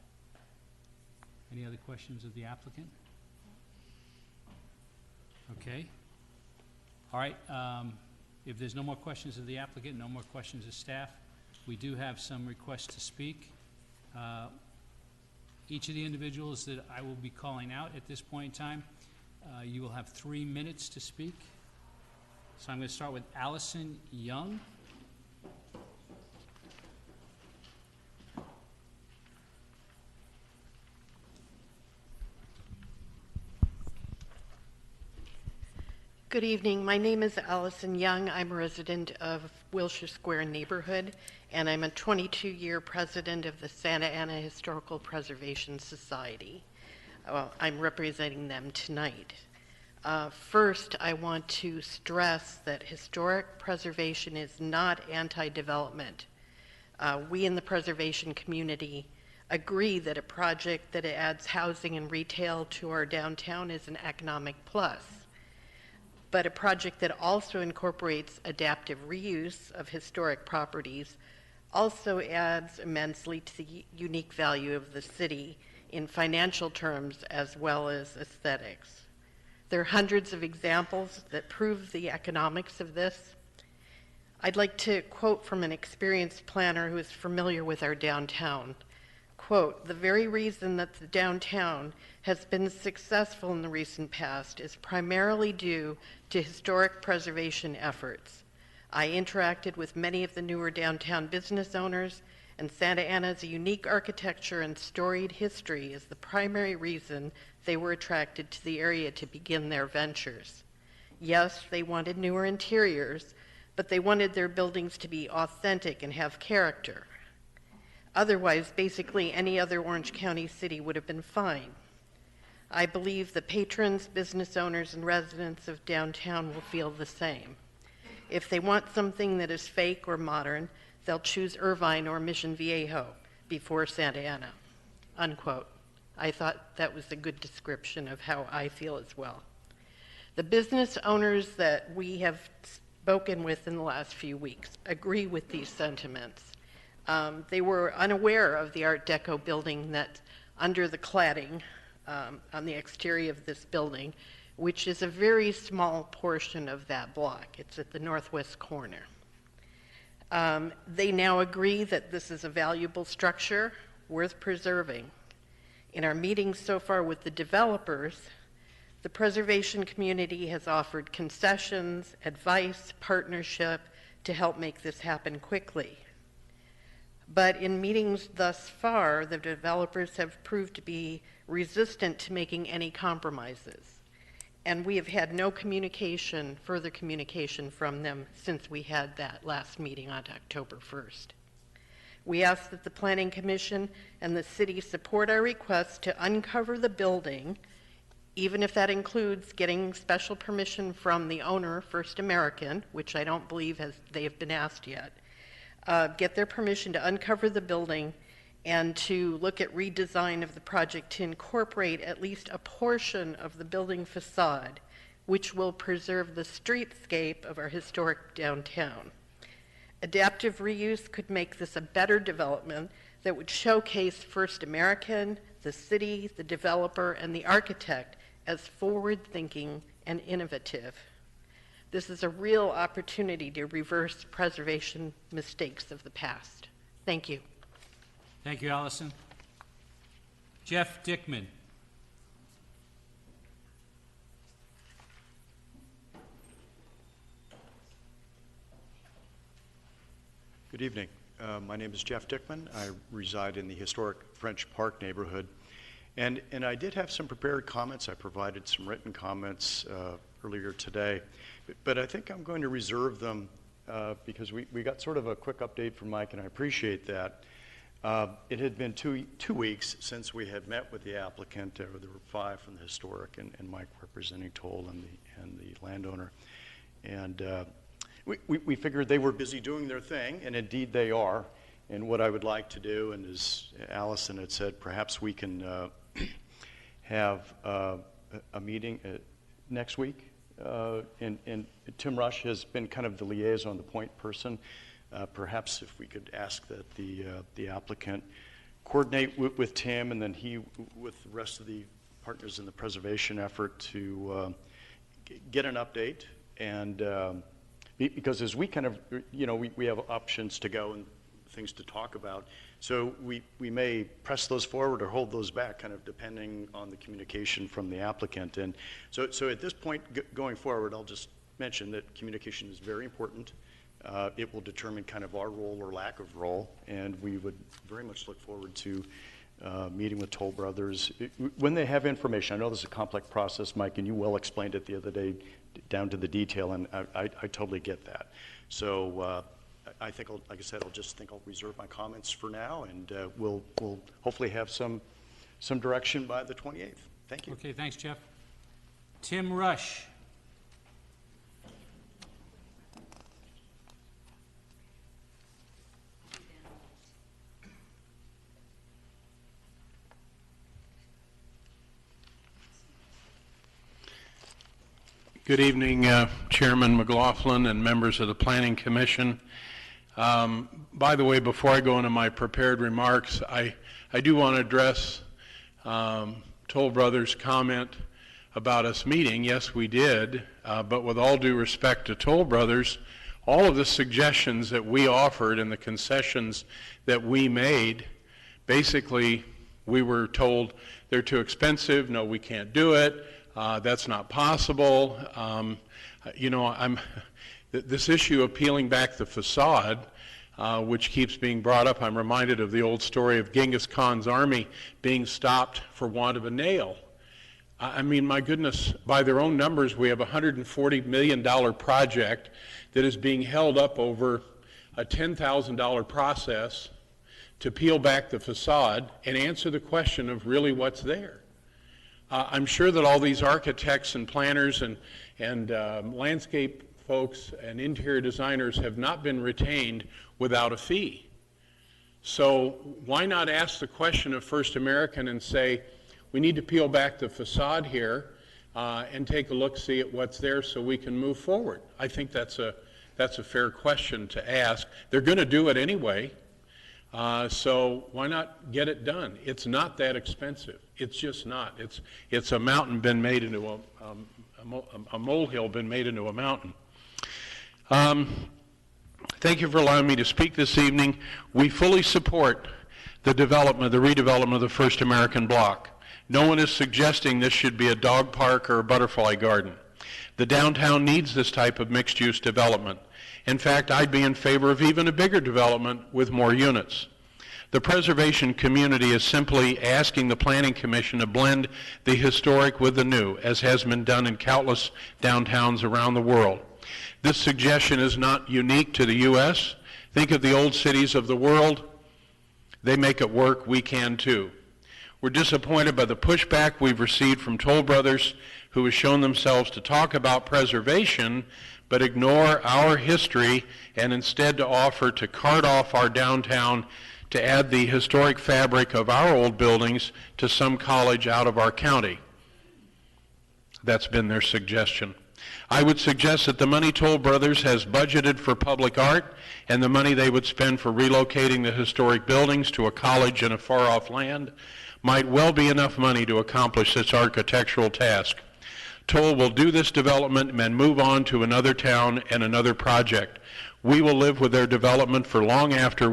Any other questions of the applicant? Okay. All right, if there's no more questions of the applicant, no more questions of staff, we do have some requests to speak. Each of the individuals that I will be calling out at this point in time, you will have 3 minutes to speak. So I'm going to start with Allison Young. Good evening. My name is Allison Young. I'm a resident of Wilshire Square neighborhood, and I'm a 22-year president of the Santa Ana Historical Preservation Society. I'm representing them tonight. First, I want to stress that historic preservation is not anti-development. We in the preservation community agree that a project that adds housing and retail to our downtown is an economic plus. But a project that also incorporates adaptive reuse of historic properties also adds immensely to the unique value of the city in financial terms as well as aesthetics. There are hundreds of examples that prove the economics of this. I'd like to quote from an experienced planner who is familiar with our downtown. Quote, "The very reason that the downtown has been successful in the recent past is primarily due to historic preservation efforts. I interacted with many of the newer downtown business owners, and Santa Ana's unique architecture and storied history is the primary reason they were attracted to the area to begin their ventures. Yes, they wanted newer interiors, but they wanted their buildings to be authentic and have character. Otherwise, basically any other Orange County city would have been fine. I believe the patrons, business owners, and residents of downtown will feel the same. If they want something that is fake or modern, they'll choose Irvine or Mission Viejo before Santa Ana," unquote. I thought that was a good description of how I feel as well. The business owners that we have spoken with in the last few weeks agree with these sentiments. They were unaware of the Art Deco building that's under the cladding on the exterior of this building, which is a very small portion of that block. It's at the northwest corner. They now agree that this is a valuable structure worth preserving. In our meetings so far with the developers, the preservation community has offered concessions, advice, partnership, to help make this happen quickly. But in meetings thus far, the developers have proved to be resistant to making any compromises. And we have had no communication, further communication from them since we had that last meeting on October 1st. We ask that the Planning Commission and the city support our request to uncover the building, even if that includes getting special permission from the owner, First American, which I don't believe they have been asked yet. Get their permission to uncover the building and to look at redesign of the project to incorporate at least a portion of the building facade, which will preserve the streetscape of our historic downtown. Adaptive reuse could make this a better development that would showcase First American, the city, the developer, and the architect as forward-thinking and innovative. This is a real opportunity to reverse preservation mistakes of the past. Thank you. Thank you, Allison. Jeff Dickman. Good evening. My name is Jeff Dickman. I reside in the historic French Park neighborhood. And I did have some prepared comments. I provided some written comments earlier today. But I think I'm going to reserve them because we got sort of a quick update from Mike, and I appreciate that. It had been two weeks since we had met with the applicant. There were 5 from the historic, and Mike representing Toll and the landowner. And we figured they were busy doing their thing, and indeed they are. And what I would like to do, and as Allison had said, perhaps we can have a meeting next week. And Tim Rush has been kind of the liaison, the point person. Perhaps if we could ask that the applicant coordinate with Tim, and then he with the rest of the partners in the preservation effort to get an update. And because as we kind of, we have options to go and things to talk about. So we may press those forward or hold those back, kind of depending on the communication from the applicant. And so at this point going forward, I'll just mention that communication is very important. It will determine kind of our role or lack of role, and we would very much look forward to meeting with Toll Brothers when they have information. I know this is a complex process, Mike, and you well explained it the other day down to the detail, and I totally get that. So I think, like I said, I'll reserve my comments for now, and we'll hopefully have some direction by the 28th. Thank you. Okay, thanks, Jeff. Tim Rush. Good evening, Chairman McLaughlin and members of the Planning Commission. By the way, before I go into my prepared remarks, I do want to address Toll Brothers' comment about us meeting. Yes, we did, but with all due respect to Toll Brothers, all of the suggestions that we offered and the concessions that we made, basically we were told they're too expensive, no, we can't do it. That's not possible. This issue of peeling back the facade, which keeps being brought up, I'm reminded of the old story of Genghis Khan's army being stopped for want of a nail. I mean, my goodness, by their own numbers, we have a $140 million project that is being held up over a $10,000 process to peel back the facade and answer the question of really what's there. I'm sure that all these architects and planners and landscape folks and interior designers have not been retained without a fee. So why not ask the question of First American and say, we need to peel back the facade here and take a look, see at what's there so we can move forward. I think that's a fair question to ask. They're going to do it anyway. So why not get it done? It's not that expensive. It's just not. It's a mountain been made into a molehill been made into a mountain. Thank you for allowing me to speak this evening. We fully support the redevelopment of the First American Block. No one is suggesting this should be a dog park or a butterfly garden. The downtown needs this type of mixed-use development. In fact, I'd be in favor of even a bigger development with more units. The preservation community is simply asking the Planning Commission to blend the historic with the new, as has been done in countless downtowns around the world. This suggestion is not unique to the U.S. Think of the old cities of the world. They make it work. We can too. We're disappointed by the pushback we've received from Toll Brothers, who has shown themselves to talk about preservation but ignore our history and instead to offer to cart off our downtown to add the historic fabric of our old buildings to some college out of our county. That's been their suggestion. I would suggest that the money Toll Brothers has budgeted for public art and the money they would spend for relocating the historic buildings to a college in a far-off land might well be enough money to accomplish this architectural task. Toll will do this development and move on to another town and another project. We will live with their development for long after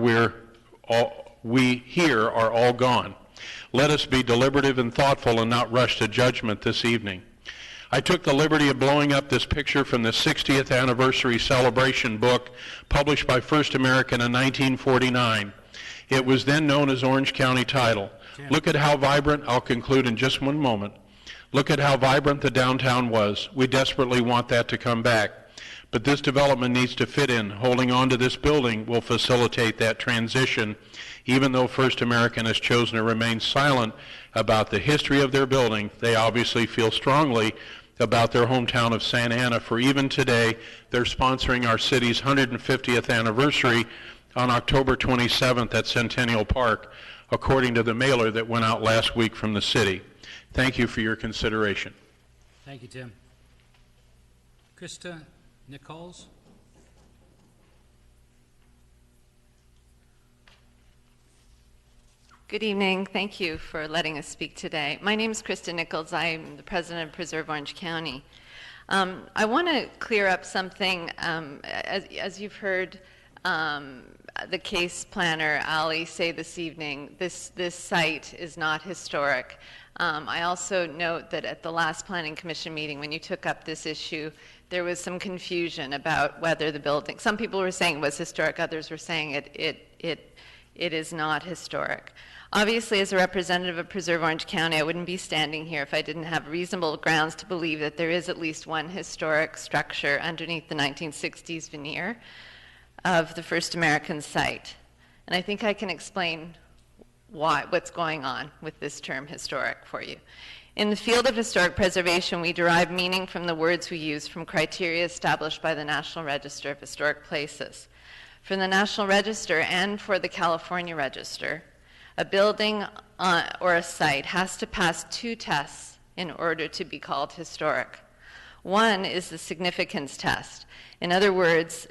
we here are all gone. Let us be deliberative and thoughtful and not rush to judgment this evening. I took the liberty of blowing up this picture from the 60th anniversary celebration book published by First American in 1949. It was then known as Orange County Title. Look at how vibrant, I'll conclude in just one moment. Look at how vibrant the downtown was. We desperately want that to come back. But this development needs to fit in. Holding on to this building will facilitate that transition, even though First American has chosen to remain silent about the history of their building. They obviously feel strongly about their hometown of Santa Ana, for even today, they're sponsoring our city's 150th anniversary on October 27th at Centennial Park, according to the mailer that went out last week from the city. Thank you for your consideration. Thank you, Tim. Krista Nichols? Good evening. Thank you for letting us speak today. My name is Krista Nichols. I'm the president of Preserve Orange County. I want to clear up something. As you've heard the case planner, Ali, say this evening, this site is not historic. I also note that at the last Planning Commission meeting, when you took up this issue, there was some confusion about whether the building, some people were saying it was historic, others were saying it is not historic. Obviously, as a representative of Preserve Orange County, I wouldn't be standing here if I didn't have reasonable grounds to believe that there is at least one historic structure underneath the 1960s veneer of the First American site. And I think I can explain what's going on with this term historic for you. In the field of historic preservation, we derive meaning from the words we use from criteria established by the National Register of Historic Places. For the National Register and for the California Register, a building or a site has to pass two tests in order to be called historic. One is the significance test. In other words,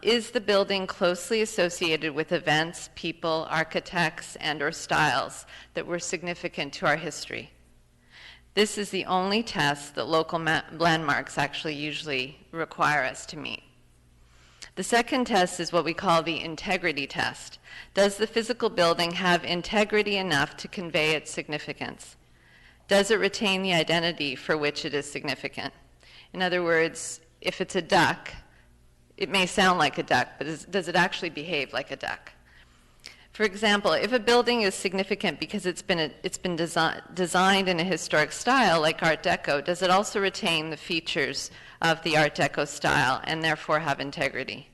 is the building closely associated with events, people, architects, and/or styles that were significant to our history? This is the only test that local landmarks actually usually require us to meet. The second test is what we call the integrity test. Does the physical building have integrity enough to convey its significance? Does it retain the identity for which it is significant? In other words, if it's a duck, it may sound like a duck, but does it actually behave like a duck? For example, if a building is significant because it's been designed in a historic style like Art Deco, does it also retain the features of the Art Deco style and therefore have integrity?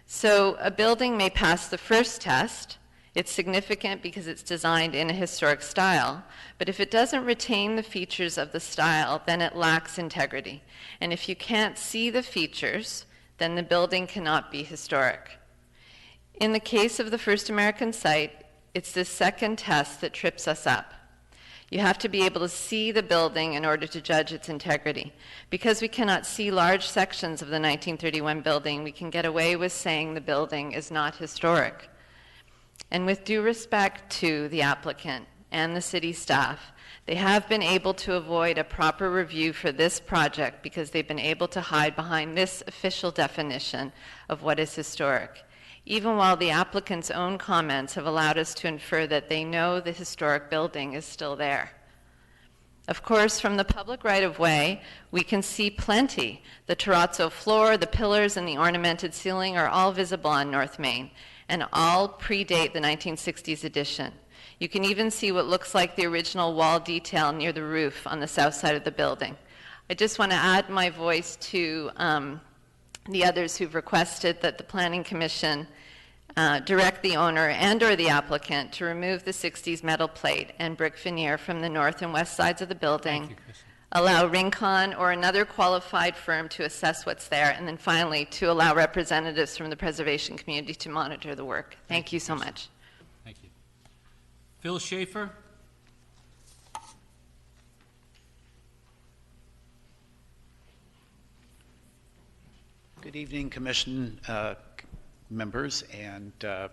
So a building may pass the first test. It's significant because it's designed in a historic style, but if it doesn't retain the features of the style, then it lacks integrity. And if you can't see the features, then the building cannot be historic. In the case of the First American site, it's this second test that trips us up. You have to be able to see the building in order to judge its integrity. Because we cannot see large sections of the 1931 building, we can get away with saying the building is not historic. And with due respect to the applicant and the city staff, they have been able to avoid a proper review for this project because they've been able to hide behind this official definition of what is historic, even while the applicant's own comments have allowed us to infer that they know the historic building is still there. Of course, from the public right-of-way, we can see plenty. The terrazzo floor, the pillars, and the ornamented ceiling are all visible on North Main, and all predate the 1960s addition. You can even see what looks like the original wall detail near the roof on the south side of the building. I just want to add my voice to the others who've requested that the Planning Commission direct the owner and or the applicant to remove the 60s metal plate and brick veneer from the north and west sides of the building, Thank you, Kristen. allow Rincon or another qualified firm to assess what's there, and then finally to allow representatives from the preservation community to monitor the work. Thank you so much. Thank you. Phil Schaefer? Good evening, Commission members, and to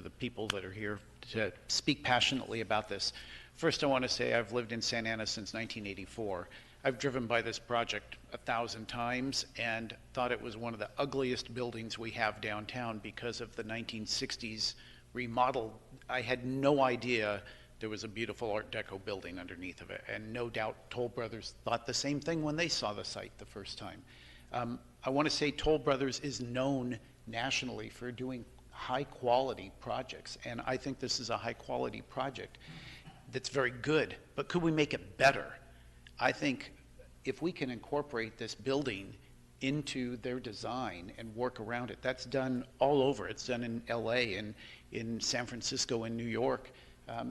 the people that are here to speak passionately about this. First, I want to say I've lived in Santa Ana since 1984. I've driven by this project 1,000 times and thought it was one of the ugliest buildings we have downtown because of the 1960s remodel. I had no idea there was a beautiful Art Deco building underneath of it, and no doubt Toll Brothers thought the same thing when they saw the site the first time. I want to say Toll Brothers is known nationally for doing high-quality projects, and I think this is a high-quality project that's very good, but could we make it better? I think if we can incorporate this building into their design and work around it, that's done all over. It's done in LA and in San Francisco and New York,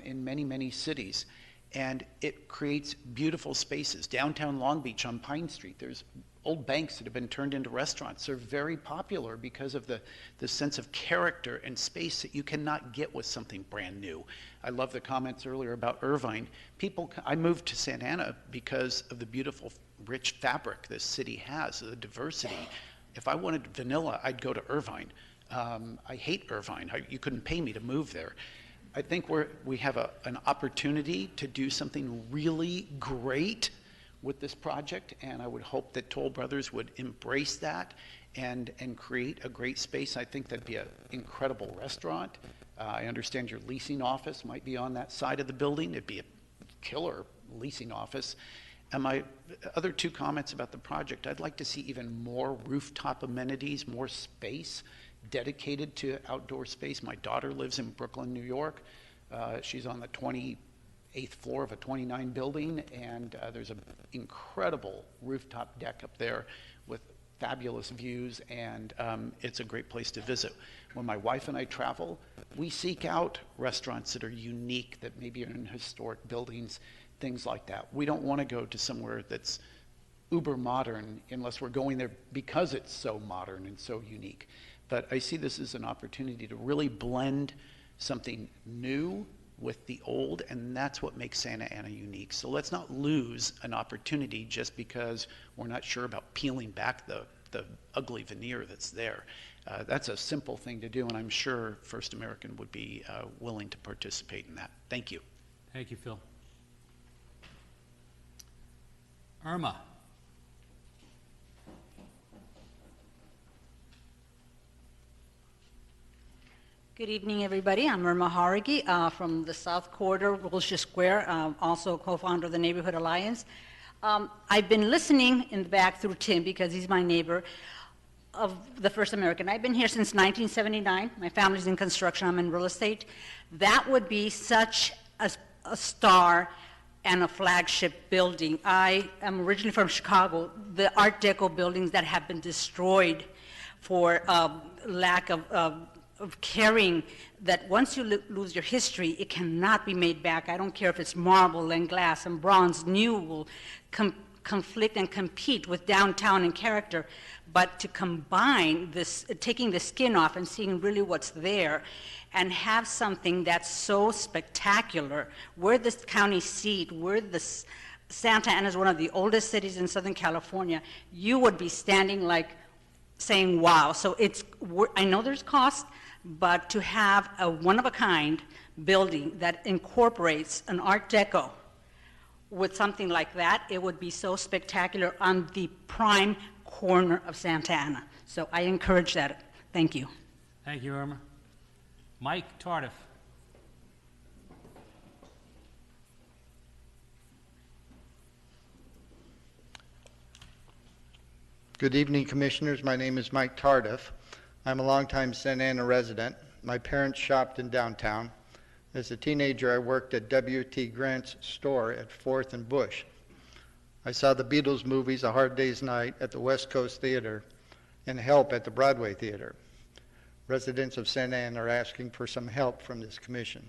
in many, many cities. And it creates beautiful spaces. Downtown Long Beach on Pine Street, there's old banks that have been turned into restaurants. They're very popular because of the sense of character and space that you cannot get with something brand new. I love the comments earlier about Irvine. I moved to Santa Ana because of the beautiful, rich fabric this city has, the diversity. If I wanted vanilla, I'd go to Irvine. I hate Irvine. You couldn't pay me to move there. I think we have an opportunity to do something really great with this project, and I would hope that Toll Brothers would embrace that and create a great space. I think that'd be an incredible restaurant. I understand your leasing office might be on that side of the building. It'd be a killer leasing office. And my other two comments about the project, I'd like to see even more rooftop amenities, more space dedicated to outdoor space. My daughter lives in Brooklyn, New York. She's on the 28th floor of a 29 building, and there's an incredible rooftop deck up there with fabulous views, and it's a great place to visit. When my wife and I travel, we seek out restaurants that are unique, that maybe are in historic buildings, things like that. We don't want to go to somewhere that's uber modern unless we're going there because it's so modern and so unique. But I see this as an opportunity to really blend something new with the old, and that's what makes Santa Ana unique. So let's not lose an opportunity just because we're not sure about peeling back the ugly veneer that's there. That's a simple thing to do, and I'm sure First American would be willing to participate in that. Thank you. Thank you, Phil. Irma. Good evening, everybody. I'm Irma Haragi from the South Corridor, Wilshire Square, also co-founder of the Neighborhood Alliance. I've been listening in the back through Tim, because he's my neighbor, of the First American. I've been here since 1979. My family's in construction. I'm in real estate. That would be such a star and a flagship building. I am originally from Chicago. The Art Deco buildings that have been destroyed for lack of caring, that once you lose your history, it cannot be made back. I don't care if it's marble and glass and bronze. New will conflict and compete with downtown and character. But to combine this, taking the skin off and seeing really what's there, and have something that's so spectacular. We're the county seat. Santa Ana is one of the oldest cities in Southern California. You would be standing like saying, wow. So I know there's cost, but to have a one-of-a-kind building that incorporates an Art Deco with something like that, it would be so spectacular on the prime corner of Santa Ana. So I encourage that. Thank you. Thank you, Irma. Mike Tardif. Good evening, Commissioners. My name is Mike Tardif. I'm a longtime Santa Ana resident. My parents shopped in downtown. As a teenager, I worked at W.T. Grant's store at 4th and Bush. I saw the Beatles movies A Hard Day's Night at the West Coast Theater and Help at the Broadway Theater. Residents of Santa Ana are asking for some help from this commission.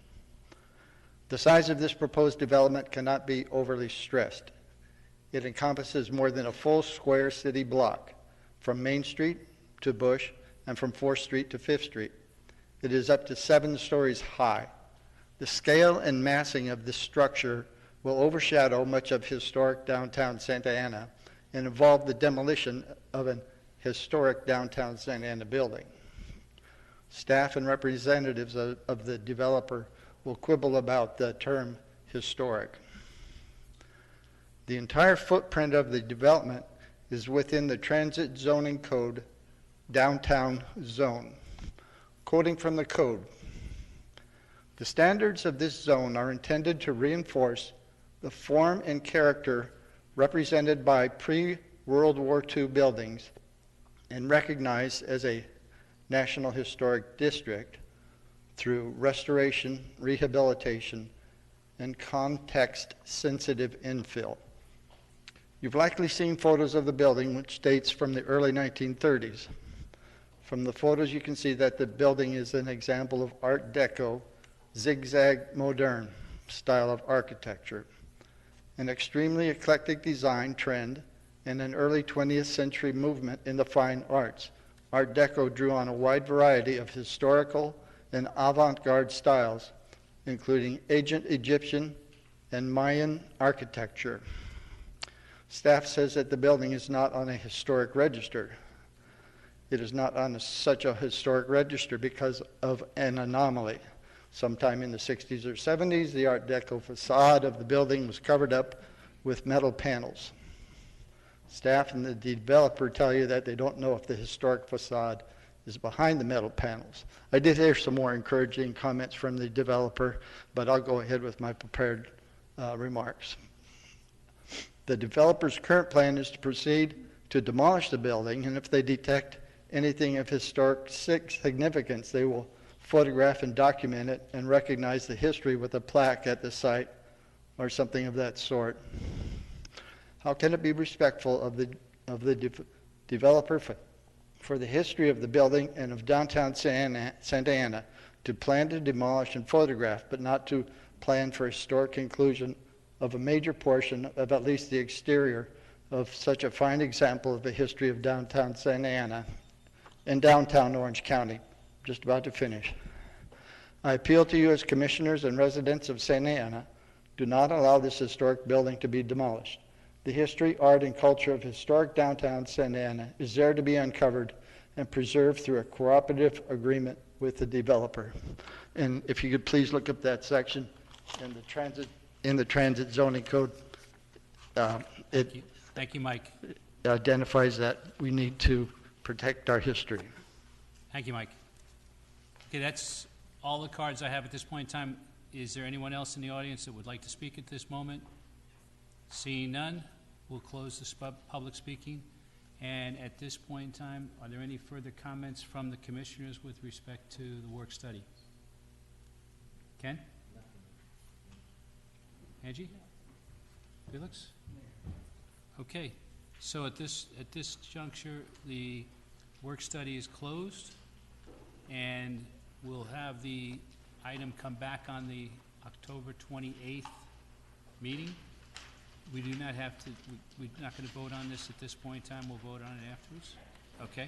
The size of this proposed development cannot be overly stressed. It encompasses more than a full square city block, from Main Street to Bush and from 4th Street to 5th Street. It is up to 7 stories high. The scale and massing of this structure will overshadow much of historic downtown Santa Ana and involve the demolition of an historic downtown Santa Ana building. Staff and representatives of the developer will quibble about the term historic. The entire footprint of the development is within the Transit Zoning Code downtown zone. Quoting from the code, the standards of this zone are intended to reinforce the form and character represented by pre-World War II buildings and recognized as a National Historic District through restoration, rehabilitation, and context-sensitive infill. You've likely seen photos of the building, which dates from the early 1930s. From the photos, you can see that the building is an example of Art Deco, zigzag modern style of architecture, an extremely eclectic design trend, and an early 20th century movement in the fine arts. Art Deco drew on a wide variety of historical and avant-garde styles, including ancient Egyptian and Mayan architecture. Staff says that the building is not on a historic register. It is not on such a historic register because of an anomaly. Sometime in the 60s or 70s, the Art Deco facade of the building was covered up with metal panels. Staff and the developer tell you that they don't know if the historic facade is behind the metal panels. I did hear some more encouraging comments from the developer, but I'll go ahead with my prepared remarks. The developer's current plan is to proceed to demolish the building, and if they detect anything of historic significance, they will photograph and document it and recognize the history with a plaque at the site or something of that sort. How can it be respectful of the developer for the history of the building and of downtown Santa Ana to plan to demolish and photograph, but not to plan for historic conclusion of a major portion of at least the exterior of such a fine example of the history of downtown Santa Ana and downtown Orange County? Just about to finish. I appeal to you as commissioners and residents of Santa Ana, do not allow this historic building to be demolished. The history, art, and culture of historic downtown Santa Ana is there to be uncovered and preserved through a cooperative agreement with the developer. And if you could please look up that section in the transit zoning code. Thank you, Mike. Identifies that we need to protect our history. Thank you, Mike. Okay, that's all the cards I have at this point in time. Is there anyone else in the audience that would like to speak at this moment? Seeing none, we'll close this public speaking. And at this point in time, are there any further comments from the commissioners with respect to the work study? Ken? Angie? Felix? Okay, so at this juncture, the work study is closed, and we'll have the item come back on the October 28th meeting. We do not have to, we're not going to vote on this at this point in time. We'll vote on it afterwards. Okay?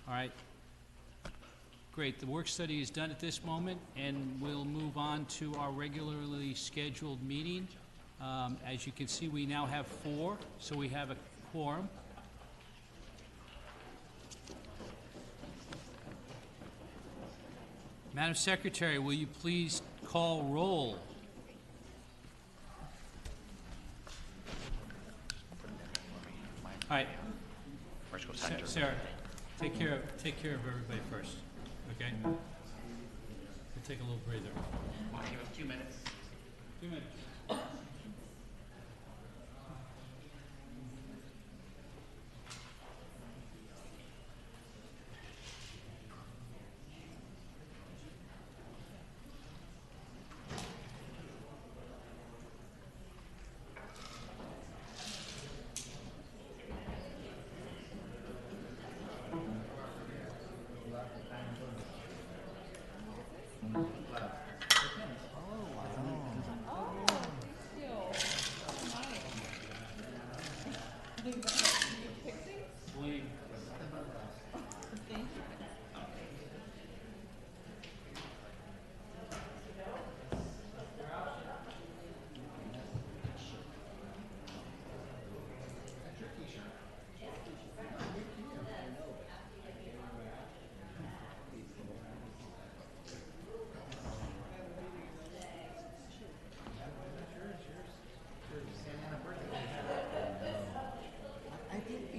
All right. Great. The work study is done at this moment, and we'll move on to our regularly scheduled meeting. As you can see, we now have 4, so we have a quorum. Madam Secretary, will you please call roll? All right. Sarah, take care of everybody first, okay? We'll take a little breather. Want to give us 2 minutes? 2 minutes.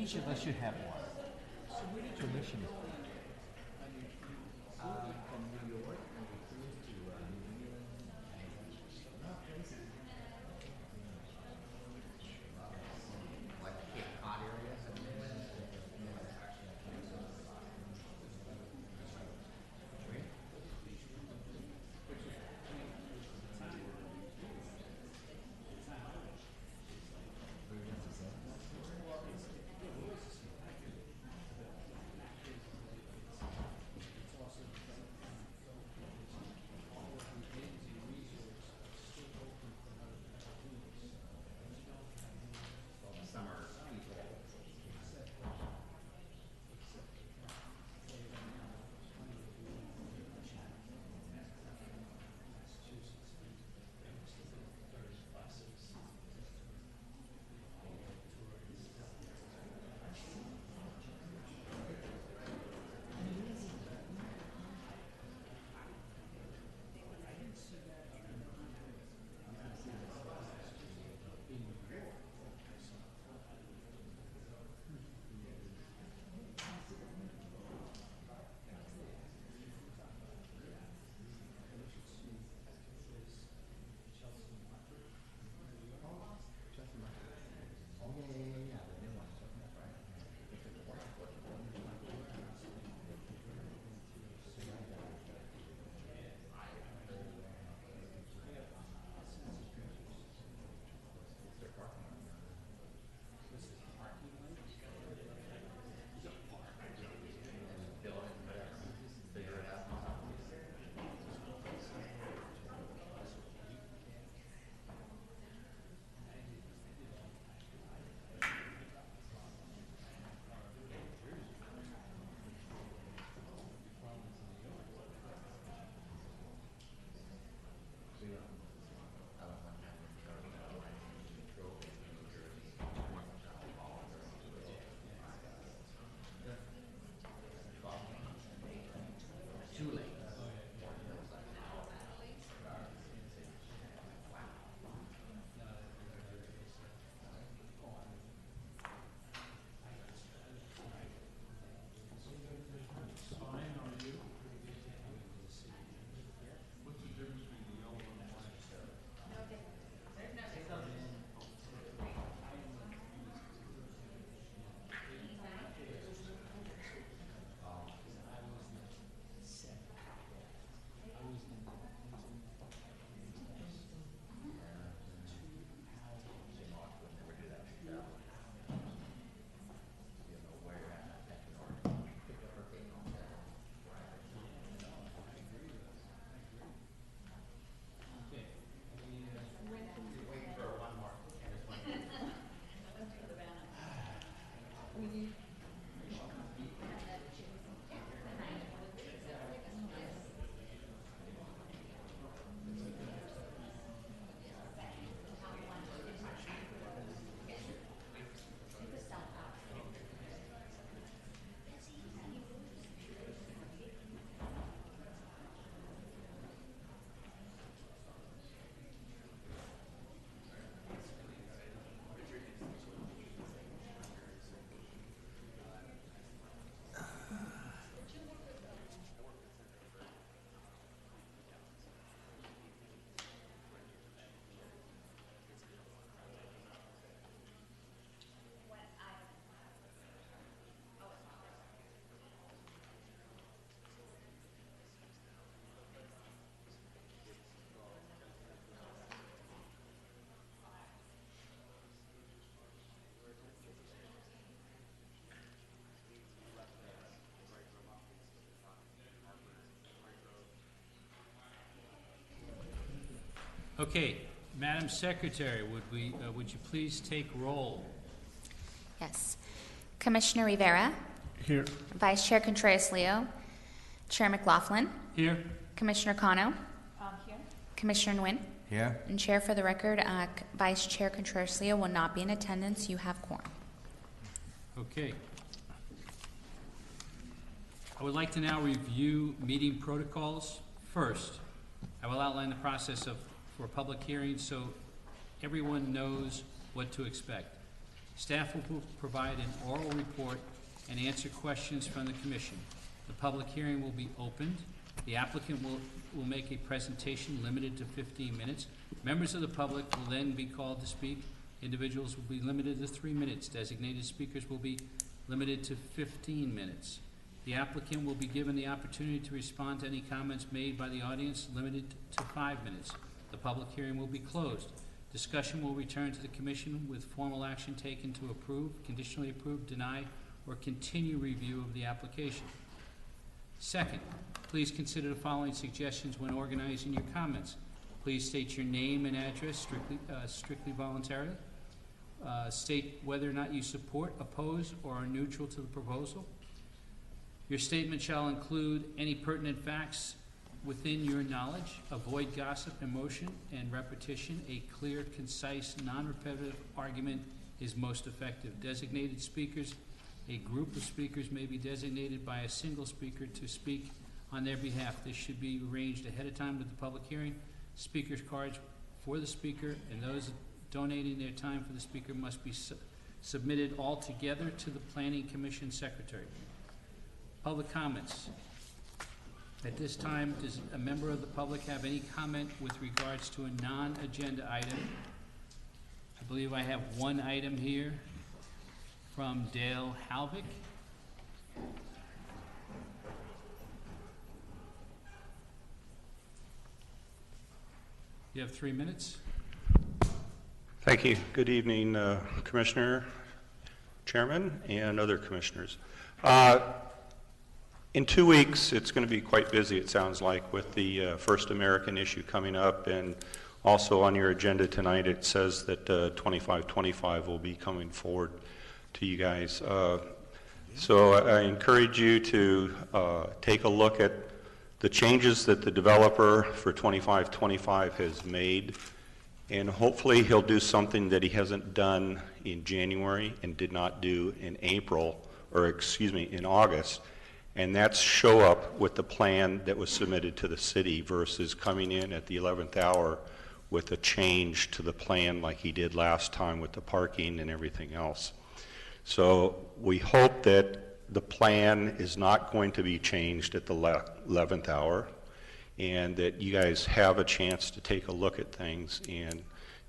each of us should have one. Permission. Okay, Madam Secretary, would you please take roll? Yes. Commissioner Rivera. Here. Vice Chair Contreras-Leo. Chair McLaughlin. Here. Commissioner Cano. Here. Commissioner Nguyen. Here. And Chair, for the record, Vice Chair Contreras-Leo will not be in attendance. You have quorum. Okay. I would like to now review meeting protocols. First, I will outline the process for public hearings so everyone knows what to expect. Staff will provide an oral report and answer questions from the commission. The public hearing will be opened. The applicant will make a presentation limited to 15 minutes. Members of the public will then be called to speak. Individuals will be limited to 3 minutes. Designated speakers will be limited to 15 minutes. The applicant will be given the opportunity to respond to any comments made by the audience, limited to 5 minutes. The public hearing will be closed. Discussion will return to the commission with formal action taken to approve, conditionally approve, deny, or continue review of the application. Second, please consider the following suggestions when organizing your comments. Please state your name and address strictly voluntarily. State whether or not you support, oppose, or are neutral to the proposal. Your statement shall include any pertinent facts within your knowledge. Avoid gossip, emotion, and repetition. A clear, concise, non-repetitive argument is most effective. Designated speakers. A group of speakers may be designated by a single speaker to speak on their behalf. This should be arranged ahead of time with the public hearing. Speaker's cards for the speaker and those donating their time for the speaker must be submitted all together to the Planning Commission Secretary. Public comments. At this time, does a member of the public have any comment with regards to a non-agenda item? I believe I have one item here from Dale Halvick. You have 3 minutes. Thank you. Good evening, Commissioner, Chairman, and other commissioners. In 2 weeks, it's going to be quite busy, it sounds like, with the First American issue coming up, and also on your agenda tonight it says that 2525 will be coming forward to you guys. So I encourage you to take a look at the changes that the developer for 2525 has made, and hopefully he'll do something that he hasn't done in January and did not do in in August, and that's show up with the plan that was submitted to the city versus coming in at the 11th hour with a change to the plan like he did last time with the parking and everything else. So we hope that the plan is not going to be changed at the 11th hour, and that you guys have a chance to take a look at things and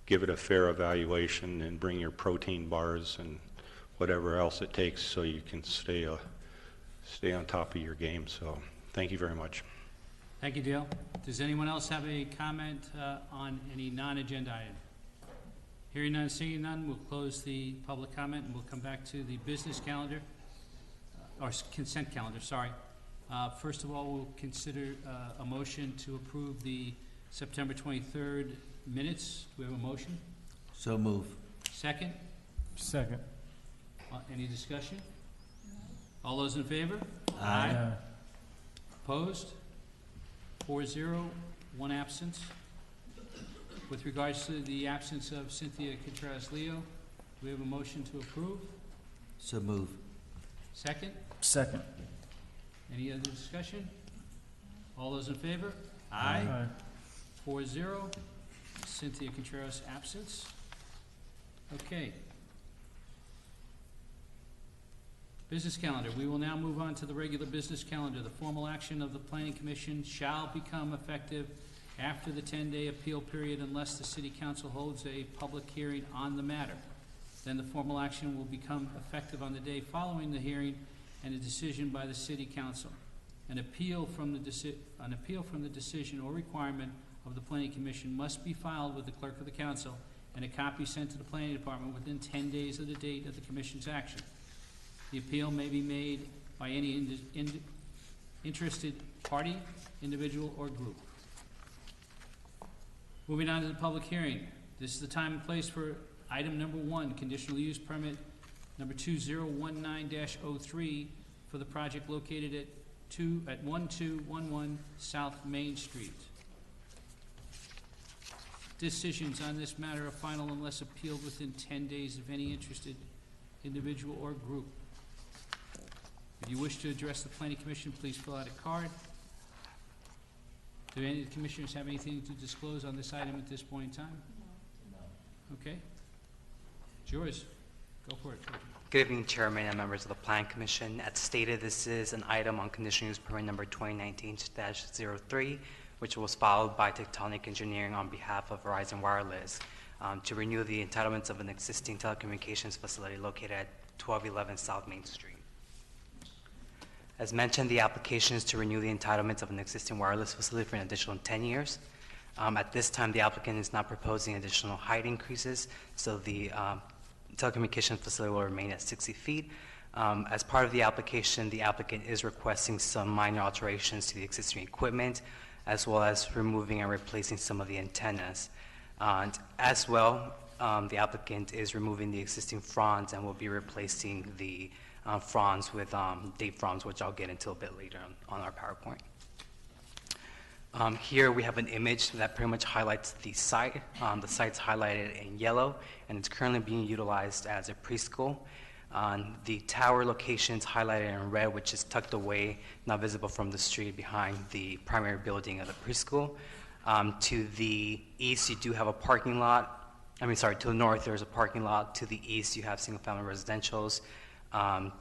give it a fair evaluation and bring your protein bars and whatever else it takes so you can stay on top of your game. So thank you very much. Thank you, Dale. Does anyone else have a comment on any non-agenda item? Hearing none, seeing none, we'll close the public comment and we'll come back to the business calendar, or consent calendar, sorry. First of all, we'll consider a motion to approve the September 23rd minutes. Do we have a motion? So move. Second? Second. Any discussion? All those in favor? Aye. Opposed? 4-0, one absence. With regards to the absence of Cynthia Contreras-Leo, do we have a motion to approve? So move. Second? Second. Any other discussion? All those in favor? Aye. 4-0. Cynthia Contreras absence. Okay. Business calendar. We will now move on to the regular business calendar. The formal action of the Planning Commission shall become effective after the 10-day appeal period unless the City Council holds a public hearing on the matter. Then the formal action will become effective on the day following the hearing and a decision by the City Council. An appeal from the decision or requirement of the Planning Commission must be filed with the Clerk of the Council and a copy sent to the Planning Department within 10 days of the date of the Commission's action. The appeal may be made by any interested party, individual, or group. Moving on to the public hearing. This is the time and place for item number 1, conditional use permit number 2019-03 for the project located at 1211 South Main Street. Decisions on this matter are final unless appealed within 10 days of any interested individual or group. If you wish to address the Planning Commission, please fill out a card. Do any of the commissioners have anything to disclose on this item at this point in time? No. Okay. It's yours. Go for it. Good evening, Chairman and members of the Plan Commission. As stated, this is an item on conditional use permit number 2019-03, which was filed by Tectonic Engineering on behalf of Verizon Wireless to renew the entitlements of an existing telecommunications facility located at 1211 South Main Street. As mentioned, the application is to renew the entitlements of an existing wireless facility for an additional 10 years. At this time, the applicant is not proposing additional height increases, so the telecommunications facility will remain at 60 feet. As part of the applicant is requesting some minor alterations to the existing equipment, as well as removing and replacing some of the antennas. And as well, the applicant is removing the existing fronds and will be replacing the fronds with date fronds, which I'll get into a bit later on our PowerPoint. Here we have an image that pretty much highlights the site. The site's highlighted in yellow, and it's currently being utilized as a preschool. The tower location's highlighted in red, which is tucked away, not visible from the street, behind the primary building of the preschool. To the east, you do have a parking lot. To the north, there's a parking lot. To the east, you have single-family residentials.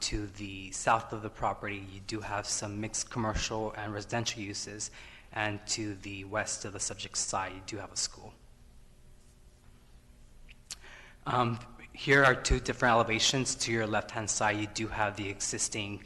To the south of the property, you do have some mixed commercial and residential uses. And to the west of the subject site, you do have a school. Here are two different elevations. To your left-hand side, you do have the existing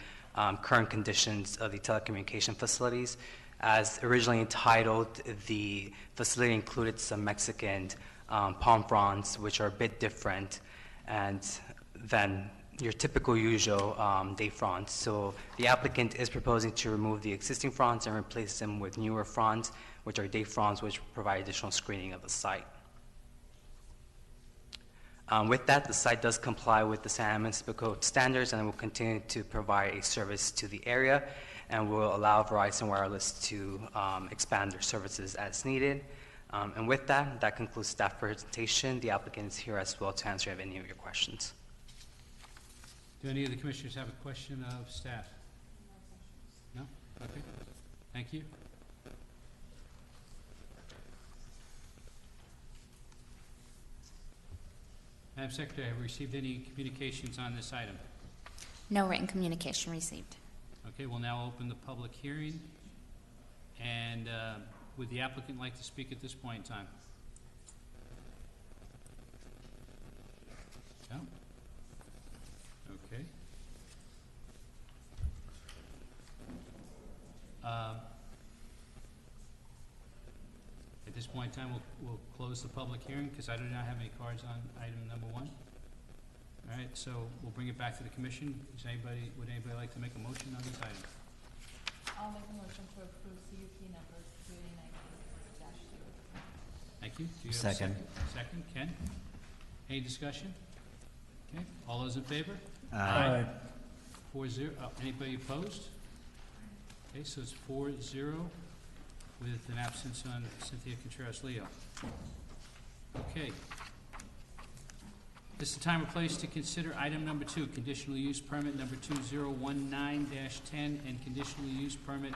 current conditions of the telecommunication facilities. As originally entitled, the facility included some Mexican palm fronds, which are a bit different than your typical usual date fronds. So the applicant is proposing to remove the existing fronds and replace them with newer fronds, which are date fronds, which provide additional screening of the site. With that, the site does comply with the Santa Ana Municipal Code standards and will continue to provide a service to the area and will allow Verizon Wireless to expand their services as needed. And with that, that concludes staff presentation. The applicant is here as well to answer any of your questions. Do any of the commissioners have a question of staff? No? Okay. Thank you. Madam Secretary, have we received any communications on this item? No written communication received. Okay, we'll now open the public hearing. And would the applicant like to speak at this point in time? No? Okay. At this point in time, we'll close the public hearing because I do not have any cards on item number 1. All right, so we'll bring it back to the commission. Would anybody like to make a motion on this item? I'll make a motion to approve CUP number 319-2. Thank you. Do you have Second. A second, Ken? Any discussion? Okay, all those in favor? Aye. 4-0. Anybody opposed? Okay, so it's 4-0 with an absence on Cynthia Contreras-Leo. Okay. This is the time and place to consider item number 2, conditional use permit number 2019-10 and conditional use permit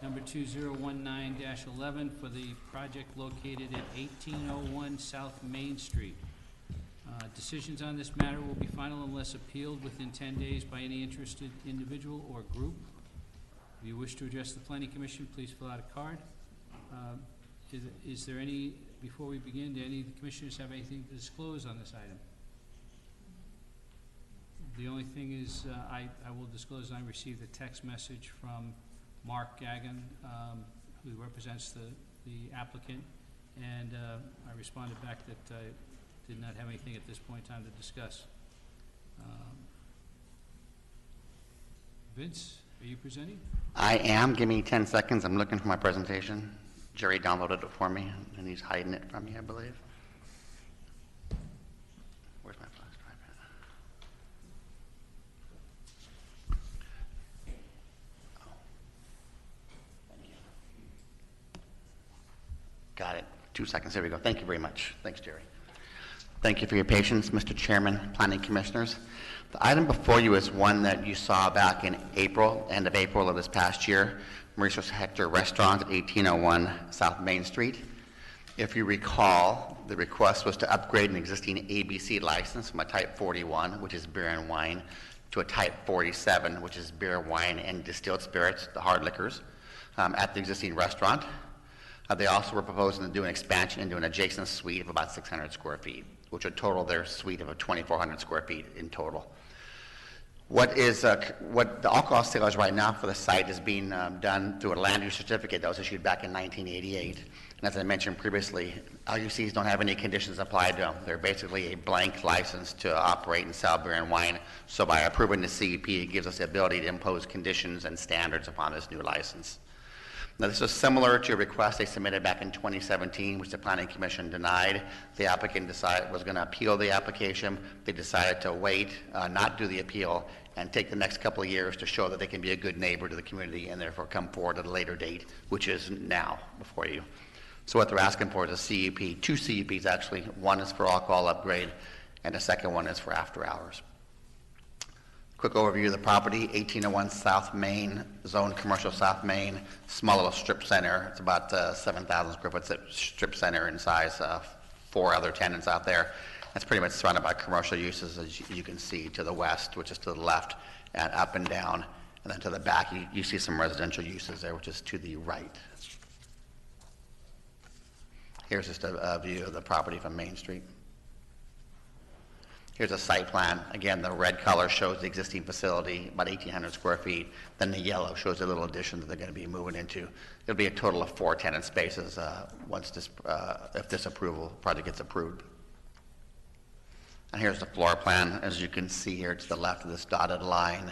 number 2019-11 for the project located at 1801 South Main Street. Decisions on this matter will be final unless appealed within 10 days by any interested individual or group. If you wish to address the Planning Commission, please fill out a card. Is there any, before we begin, do any of the commissioners have anything to disclose on this item? The only thing is, I will disclose I received a text message from Mark Gagan, who represents the applicant, and I responded back that I did not have anything at this point in time to discuss. Vince, are you presenting? I am. Give me 10 seconds. I'm looking for my presentation. Jerry downloaded it for me, and he's hiding it from me, I believe. Where's my flash drive at? Oh. Thank you. Got it. 2 seconds. There we go. Thank you very much. Thanks, Jerry. Thank you for your patience, Mr. Chairman, Planning Commissioners. The item before you is one that you saw back in April, end of April of this past year, Mauricio Hector Restaurant at 1801 South Main Street. If you recall, the request was to upgrade an existing ABC license from a Type 41, which is beer and wine, to a Type 47, which is beer, wine, and distilled spirits, the hard liquors, at the existing restaurant. They also were proposing to do an expansion into an adjacent suite of about 600 square feet, which would total their suite of 2,400 square feet in total. What the alcohol sales right now for the site is being done through a land use certificate that was issued back in 1988. And as I mentioned previously, LUCs don't have any conditions applied to them. They're basically a blank license to operate and sell beer and wine. So by approving the CUP, it gives us the ability to impose conditions and standards upon this new license. Now, this was similar to a request they submitted back in 2017, which the Planning Commission denied. The applicant was going to appeal the application. They decided to wait, not do the appeal, and take the next couple of years to show that they can be a good neighbor to the community and therefore come forward at a later date, which is now before you. So what they're asking for is a CUP, 2 CUPs actually. One is for alcohol upgrade, and the second one is for after hours. Quick overview of the property: 1801 South Main, zone commercial South Main, small little strip center. It's about 7,000 square foot strip center in size, 4 other tenants out there. That's pretty much surrounded by commercial uses, as you can see to the west, which is to the left, and up and down. And then to the back, you see some residential uses there, which is to the right. Here's just a view of the property from Main Street. Here's a site plan. Again, the red color shows the existing facility, about 1,800 square feet. Then the yellow shows a little addition that they're going to be moving into. It'll be a total of 4 tenant spaces once this, if this project gets approved. And here's the floor plan. As you can see here to the left of this dotted line,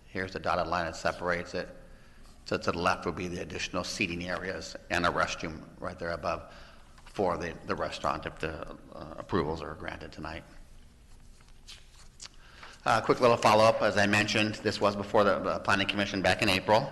here's the dotted line that separates it. So to the left would be the additional seating areas and a restroom right there above for the restaurant if the approvals are granted tonight. Quick little follow-up. As I mentioned, this was before the Planning Commission back in April,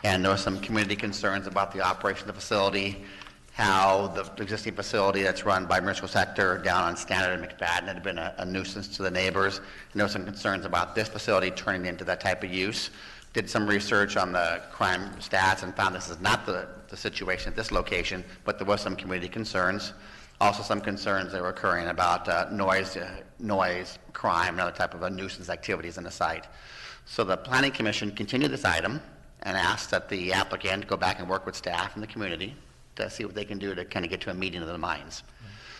and there were some community concerns about the operation of the facility, how the existing facility that's run by Municipal Sector down on Standard and McFadden had been a nuisance to the neighbors, and there were some concerns about this facility turning into that type of use. Did some research on the crime stats and found this is not the situation at this location, but there was some community concerns. Also some concerns that were occurring about noise, crime, and other type of nuisance activities in the site. So the Planning Commission continued this item and asked that the applicant go back and work with staff and the community to see what they can do to kind of get to a meeting of the minds.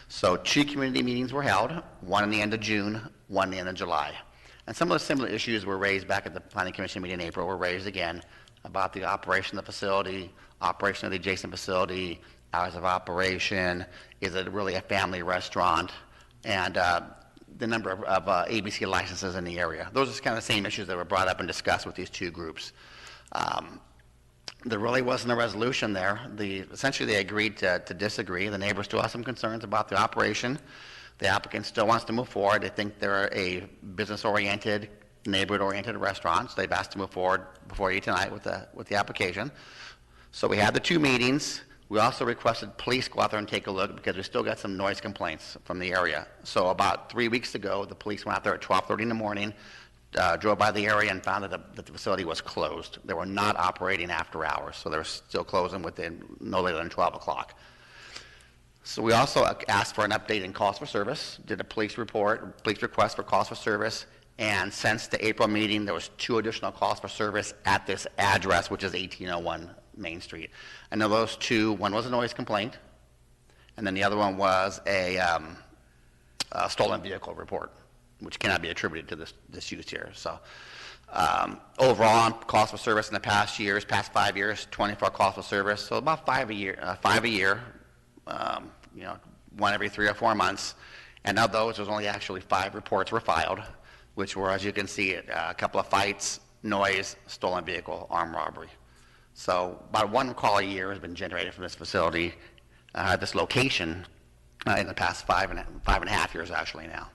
So 2 community meetings were held, one in the end of June, one in the end of July. And some of the similar issues were raised back at the Planning Commission meeting in April, were raised again about the operation of the facility, operation of the adjacent facility, hours of operation, is it really a family restaurant, and the number of ABC licenses in the area. Those are kind of the same issues that were brought up and discussed with these 2 groups. There really wasn't a resolution there. Essentially, they agreed to disagree. The neighbors still have some concerns about the operation. The applicant still wants to move forward. They think they're a business-oriented, neighborhood-oriented restaurant, so they've asked to move forward before you tonight with the application. So we had the 2 meetings. We also requested police go out there and take a look because we still got some noise complaints from the area. So about 3 weeks ago, the police went out there at 12:30 in the morning, drove by the area and found that the facility was closed. They were not operating after hours, so they were still closing within no later than 12 o'clock. So we also asked for an update in calls for service, did a police request for calls for service, and since the April meeting, there was 2 additional calls for service at this address, which is 1801 Main Street. And of those 2, one was a noise complaint, and then the other one was a stolen vehicle report, which cannot be attributed to this use here. So overall, calls for service in the past 5 years, 24 calls for service, so about 5 a year, one every 3 or 4 months. And of those, there's only actually 5 reports were filed, which were, as you can see, a couple of fights, noise, stolen vehicle, armed robbery. So about 1 call a year has been generated from this facility, this location, in the past 5.5 years actually now.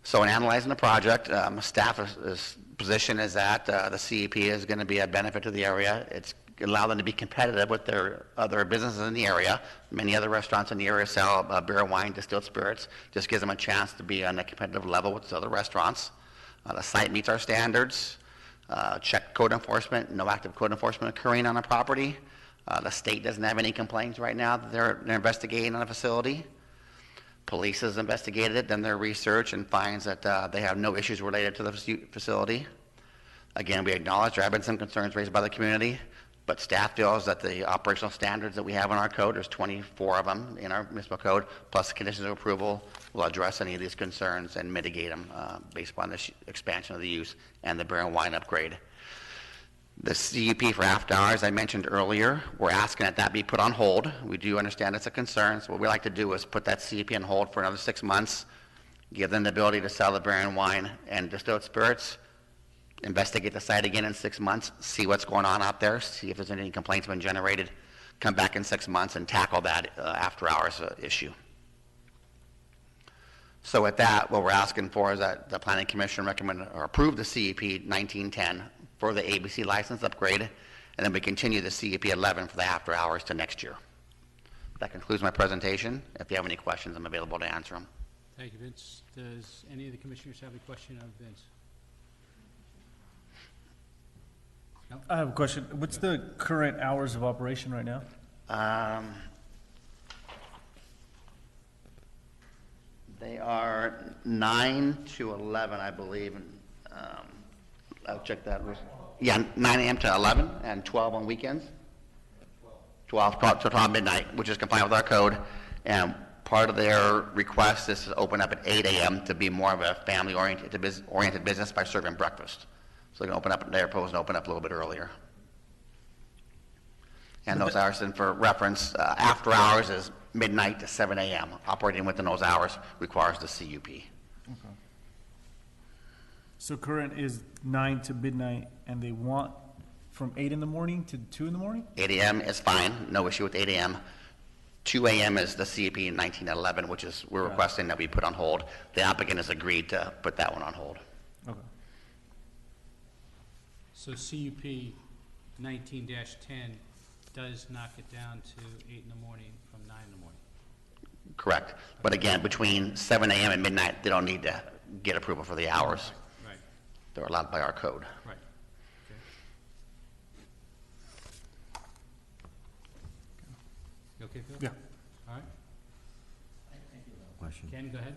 So in analyzing the project, staff's position is that the CEP is going to be a benefit to the area. It's allow them to be competitive with their other businesses in the area. Many other restaurants in the area sell beer, wine, distilled spirits. Just gives them a chance to be on a competitive level with other restaurants. The site meets our standards. Check code enforcement, no active code enforcement occurring on the property. The state doesn't have any complaints right now that they're investigating on the facility. Police has investigated it, done their research, and finds that they have no issues related to the facility. Again, we acknowledge there have been some concerns raised by the community, but staff feels that the operational standards that we have in our code, there's 24 of them in our municipal code, plus conditions of approval, will address any of these concerns and mitigate them based upon the expansion of the use and the beer and wine upgrade. The CUP for after hours I mentioned earlier, we're asking that be put on hold. We do understand it's a concern, so what we like to do is put that CUP on hold for another 6 months, give them the ability to sell the beer and wine and distilled spirits, investigate the site again in 6 months, see what's going on out there, see if there's any complaints been generated, come back in 6 months and tackle that after hours issue. So with that, what we're asking for is that the Planning Commission recommend or approve the CUP 1910 for the ABC license upgrade, and then we continue the CUP 11 for the after hours to next year. That concludes my presentation. If you have any questions, I'm available to answer them. Thank you, Vince. Does any of the commissioners have a question of Vince? No? I have a question. What's the current hours of operation right now? They are 9 to 11, I believe. And, I'll check that. Yeah, 9 a.m. to 11 and 12 on weekends. 12 to 12 midnight, which is compliant with our code. And part of their request is to open up at 8 a.m. to be more of a family-oriented business by serving breakfast. So they can open up, they're proposing to open up a little bit earlier. And those hours, and for reference, after hours is midnight to 7 a.m. Operating within those hours requires the CUP. Okay. So current is 9 to midnight, and they want from 8 in the morning to 2 in the morning? 8 a.m. is fine, no issue with 8 a.m. 2 a.m. is the CUP in 1911, which is, we're requesting that we put on hold. The applicant has agreed to put that one on hold. Okay. So CUP 19-10 does knock it down to 8 in the morning from 9 in the morning. Correct. But again, between 7 a.m. and midnight, they don't need to get approval for the hours. Right. They're allowed by our code. Right. Okay. You okay, Phil? Yeah. All right. Question. Ken, go ahead.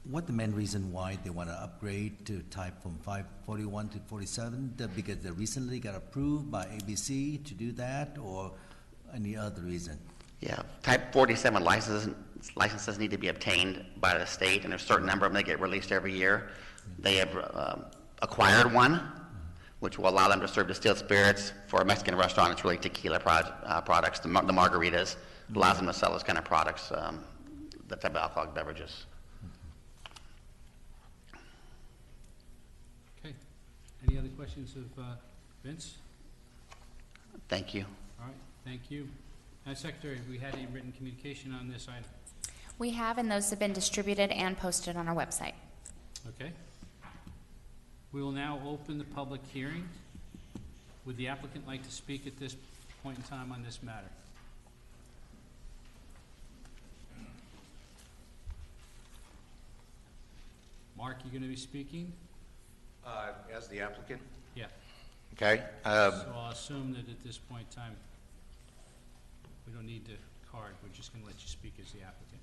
What the main reason why they want to upgrade to type from 541 to 47? Because they recently got approved by ABC to do that, or any other reason? Yeah, type 47 licenses need to be obtained by the state, and there's a certain number of them that get released every year. They have acquired one, which will allow them to serve distilled spirits. For a Mexican restaurant, it's really tequila products, the margaritas. Allows them to sell those kind of products, the type of alcoholic beverages. Okay. Any other questions of Vince? Thank you. All right. Thank you. Secretary, have we had any written communication on this item? We have, and those have been distributed and posted on our website. Okay. We will now open the public hearing. Would the applicant like to speak at this point in time on this matter? Mark, you going to be speaking? As the applicant? Yeah. Okay. So I'll assume that at this point in time, we don't need the card. We're just going to let you speak as the applicant.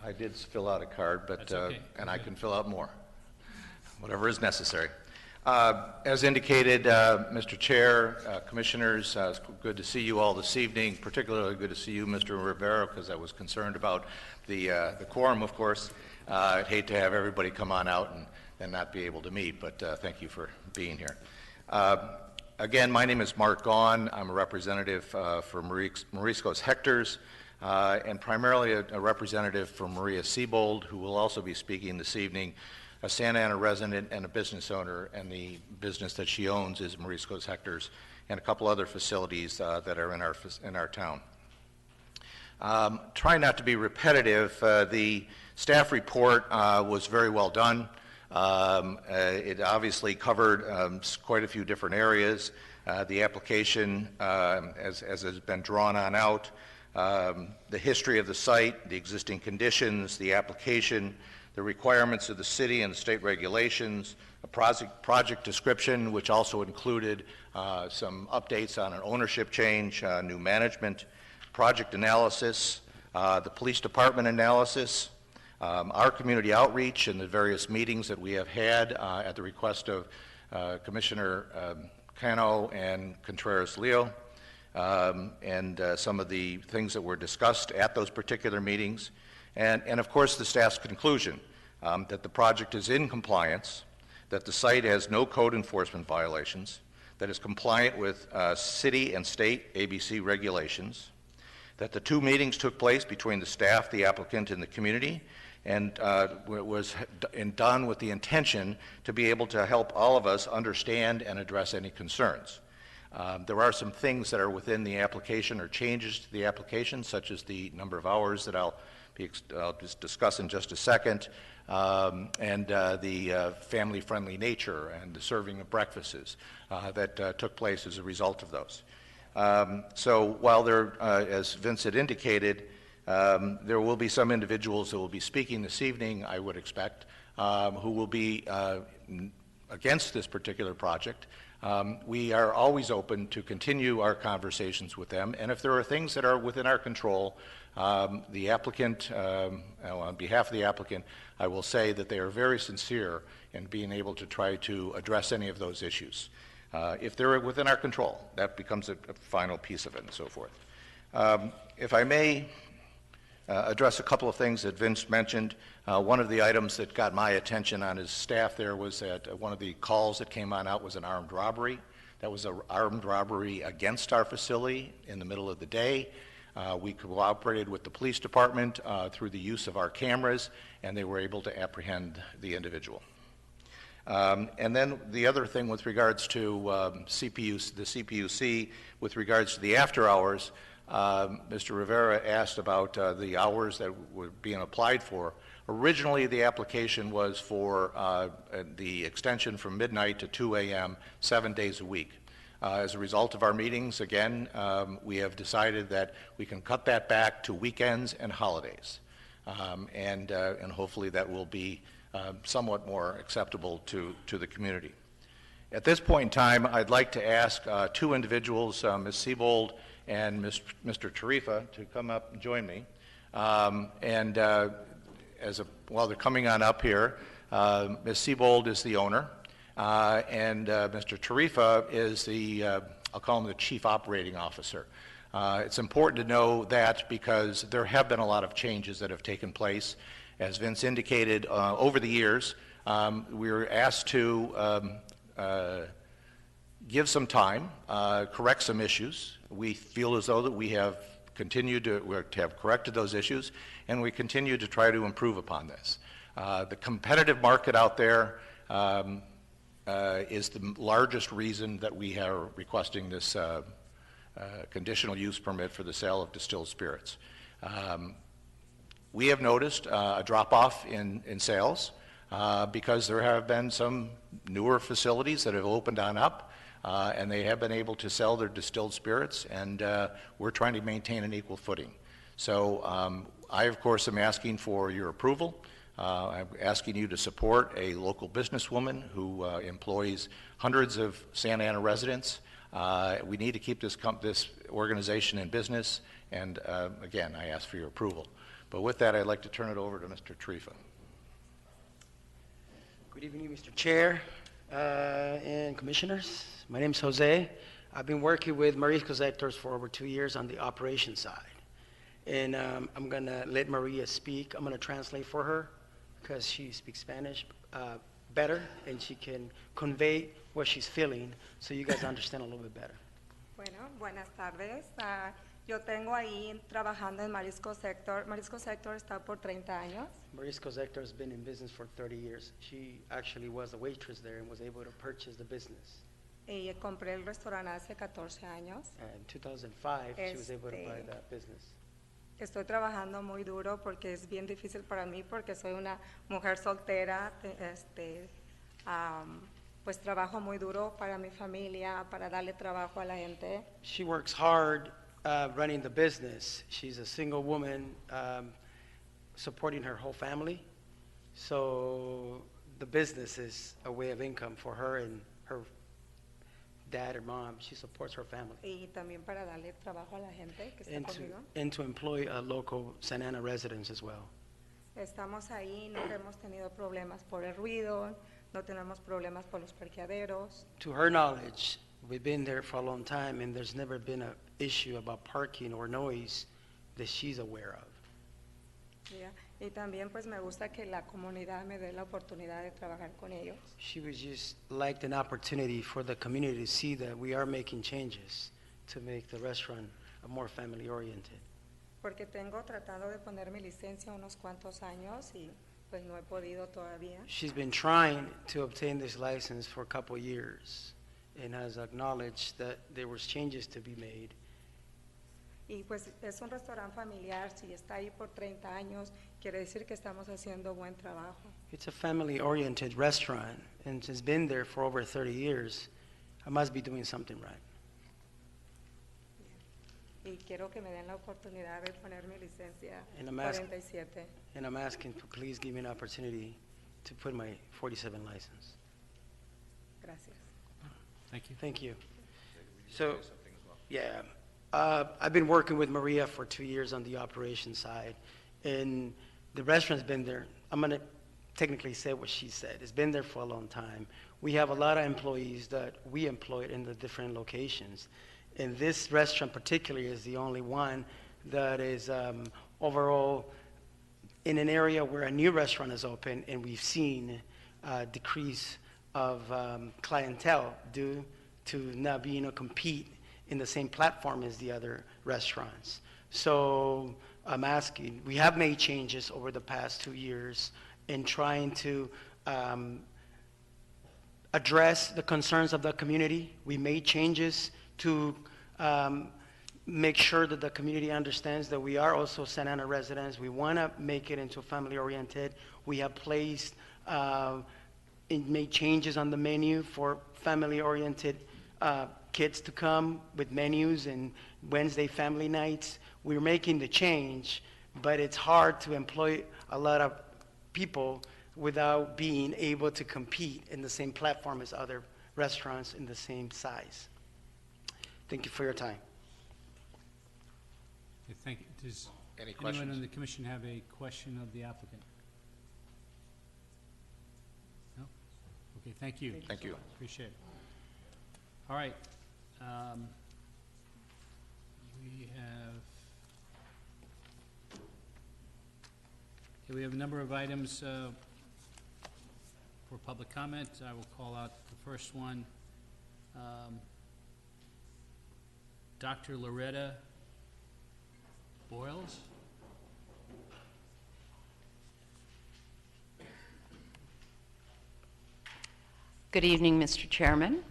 I did fill out a card, but That's okay. and I can fill out more, whatever is necessary. As indicated, Mr. Chair, Commissioners, it's good to see you all this evening. Particularly good to see you, Mr. Rivera, because I was concerned about the quorum, of course. I'd hate to have everybody come on out and not be able to meet, but thank you for being here. Again, my name is Mark Gaughan. I'm a representative for Morisco's Hectors, and primarily a representative for Maria Siebold, who will also be speaking this evening, a Santa Ana resident and a business owner, and the business that she owns is Morisco's Hectors, and a couple other facilities that are in our town. Trying not to be repetitive, the staff report was very well done. It obviously covered quite a few different areas. The application, as has been drawn on out, the history of the site, the existing conditions, the application, the requirements of the city and state regulations, a project description, which also included some updates on an ownership change, new management, project analysis, the police department analysis, our community outreach and the various meetings that we have had at the request of Commissioner Cano and Contreras-Leo, and some of the things that were discussed at those particular meetings, and of course the staff's conclusion that the project is in compliance, that the site has no code enforcement violations, that is compliant with city and state ABC regulations, that the two meetings took place between the staff, the applicant, and the community, and was done with the intention to be able to help all of us understand and address any concerns. There are some things that are within the application or changes to the application, such as the number of hours that I'll just discuss in just a second, and the family-friendly nature and the serving of breakfasts that took place as a result of those. So while there, as Vince had indicated, there will be some individuals that will be speaking this evening, I would expect, who will be against this particular project. We are always open to continue our conversations with them, and if there are things that are within our control, the applicant, on behalf of the applicant, I will say that they are very sincere in being able to try to address any of those issues. If they're within our control, that becomes a final piece of it and so forth. If I may address a couple of things that Vince mentioned. One of the items that got my attention on his staff there was that one of the calls that came on out was an armed robbery. That was an armed robbery against our facility in the middle of the day. We cooperated with the police department through the use of our cameras, and they were able to apprehend the individual. And then the other thing with regards to the CPUC, with regards to the after hours, Mr. Rivera asked about the hours that were being applied for. Originally, the application was for the extension from midnight to 2 a.m., 7 days a week. As a result of our meetings, again, we have decided that we can cut that back to weekends and holidays. And hopefully that will be somewhat more acceptable to the community. At this point in time, I'd like to ask two individuals, Ms. Siebold and Mr. Tarifa, to come up and join me. While they're coming on up here, Ms. Siebold is the owner, and Mr. Tarifa is the, I'll call him the Chief Operating Officer. It's important to know that because there have been a lot of changes that have taken place. As Vince indicated, over the years, we were asked to give some time, correct some issues. We feel as though that we have continued to have corrected those issues, and we continue to try to improve upon this. The competitive market out there is the largest reason that we are requesting this conditional use permit for the sale of distilled spirits. We have noticed a drop-off in sales because there have been some newer facilities that have opened on up, and they have been able to sell their distilled spirits, and we're trying to maintain an equal footing. So I, of course, am asking for your approval. I'm asking you to support a local businesswoman who employs hundreds of Santa Ana residents. We need to keep this organization in business, and again, I ask for your approval. But with that, I'd like to turn it over to Mr. Tarifa. Good evening, Mr. Chair and Commissioners. My name is Jose. I've been working with Mariscos Hectors for over 2 years on the operation side. And I'm going to let Maria speak. I'm going to translate for her because she speaks Spanish better, and she can convey what she's feeling so you guys understand a little bit better. Bueno, buenas tardes. Yo tengo ahí trabajando en Mariscos Hector. Mariscos Hector está por 30 años. Mariscos Hector has been in business for 30 years. She actually was a waitress there and was able to purchase the business. Y compré el restaurante hace 14 años. In 2005, she was able to buy that business. Estoy trabajando muy duro porque es bien difícil para mí porque soy una mujer soltera. Pues trabajo muy duro para mi familia, para darle trabajo a la gente. She works hard running the business. She's a single woman supporting her whole family. So the business is a way of income for her and her dad or mom. She supports her family. Y también para darle trabajo a la gente que está conmigo. And to employ local Santa Ana residents as well. Estamos ahí, no hemos tenido problemas por el ruido, no tenemos problemas por los parqueaderos. To her knowledge, we've been there for a long time, and there's never been an issue about parking or noise that she's aware of. ¿Ya? Y también pues me gusta que la comunidad me dé la oportunidad de trabajar con ellos. She was just liked an opportunity for the community to see that we are making changes to make the restaurant more family oriented. Porque tengo tratando de poner mi licencia unos cuantos años y pues no he podido todavía. She's been trying to obtain this license for a couple of years and has acknowledged that there was changes to be made. Y pues es un restaurante familiar, si está ahí por 30 años, quiere decir que estamos haciendo buen trabajo. It's a family-oriented restaurant, and it's been there for over 30 years. I must be doing something right. Y quiero que me den la oportunidad de poner mi licencia And I'm 47. And I'm asking to please give me an opportunity to put my 47 license. Gracias. Thank you. Thank you. So, yeah, I've been working with Maria for 2 years on the operations side, and the restaurant's been there. I'm going to technically say what she said. It's been there for a long time. We have a lot of employees that we employed in the different locations, and this restaurant particularly is the only one that is overall in an area where a new restaurant is open, and we've seen a decrease of clientele due to not being able to compete in the same platform as the other restaurants. So I'm asking, we have made changes over the past 2 years in trying to address the concerns of the community. We made changes to make sure that the community understands that we are also Santa Ana residents. We want to make it into family-oriented. We have placed and made changes on the menu for family-oriented kids to come with menus and Wednesday family nights. We're making the change, but it's hard to employ a lot of people without being able to compete in the same platform as other restaurants in the same size. Thank you for your time. Okay, thank you. Does Any anyone questions? on the commission have a question of the applicant? No? Okay, thank you. Thank you. Appreciate it. All right. We have a number of items for public comment. I will call out the first one. Dr. Loretta Boyles. Good evening, Mr. Chairman,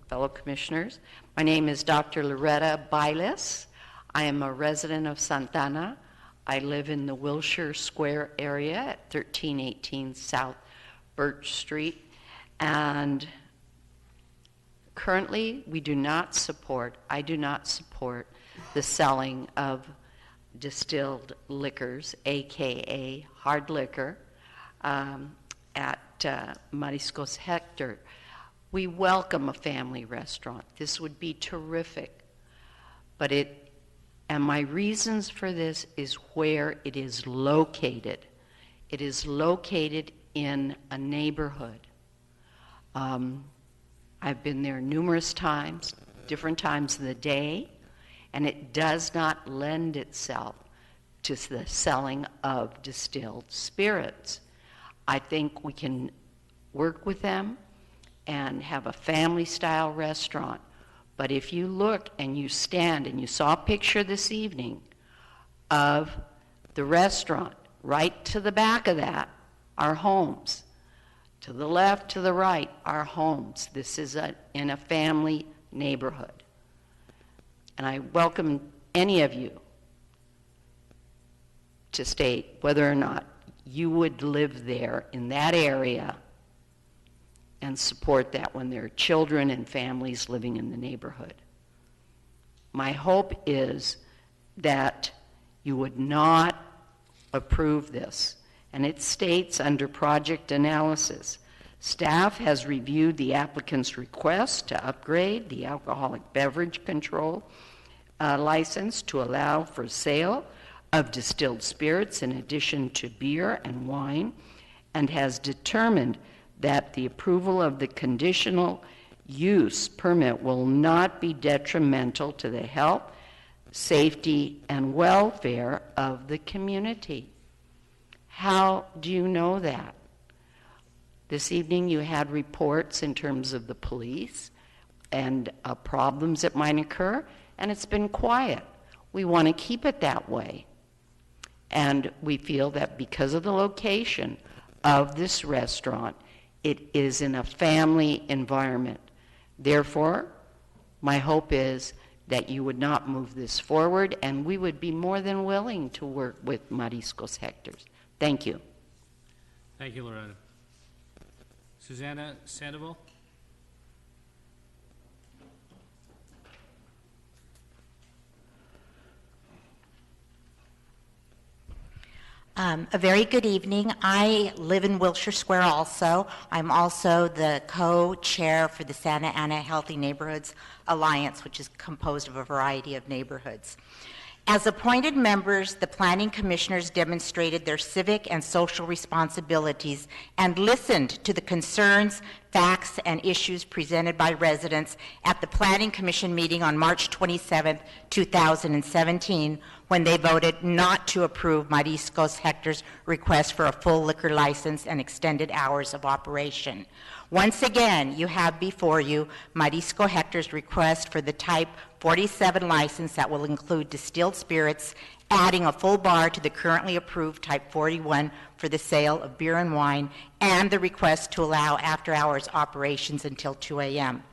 fellow commissioners. My name is Dr. Loretta Bailes. I am a resident of Santa Ana. I live in the Wilshire Square area at 1318 South Birch Street. And currently, I do not support the selling of distilled liquors, AKA hard liquor, at Mariscos Hector. We welcome a family restaurant. This would be terrific. And my reasons for this is where it is located. It is located in a neighborhood. I've been there numerous times, different times of the day, and it does not lend itself to the selling of distilled spirits. I think we can work with them and have a family-style restaurant. But if you look and you stand, and you saw a picture this evening of the restaurant, right to the back of that are homes. To the left, to the right are homes. This is in a family neighborhood. And I welcome any of you to state whether or not you would live there in that area and support that when there are children and families living in the neighborhood. My hope is that you would not approve this And it states under project analysis, staff has reviewed the applicant's request to upgrade the alcoholic beverage control license to allow for sale of distilled spirits in addition to beer and wine, and has determined that the approval of the conditional use permit will not be detrimental to the health, safety, and welfare of the community. How do you know that? This evening you had reports in terms of the police and problems that might occur, and it's been quiet. We want to keep it that way. And we feel that because of the location of this restaurant, it is in a family environment. Therefore, my hope is that you would not move this forward, and we would be more than willing to work with Mariscos Hector's. Thank you. Thank you, Loretta. Susanna Sandoval? A very good evening. I live in Wilshire Square also. I'm also the co-chair for the Santa Ana Healthy Neighborhoods Alliance, which is composed of a variety of neighborhoods. As appointed members, the planning commissioners demonstrated their civic and social responsibilities and listened to the concerns, facts, and issues presented by residents at the Planning Commission meeting on March 27, 2017, when they voted not to approve Mariscos Hector's request for a full liquor license and extended hours of operation. Once again, you have before you Mariscos Hector's request for the Type 47 license that will include distilled spirits, adding a full bar to the currently approved Type 41 for the sale of beer and wine, and the request to allow after-hours operations until 2 a.m.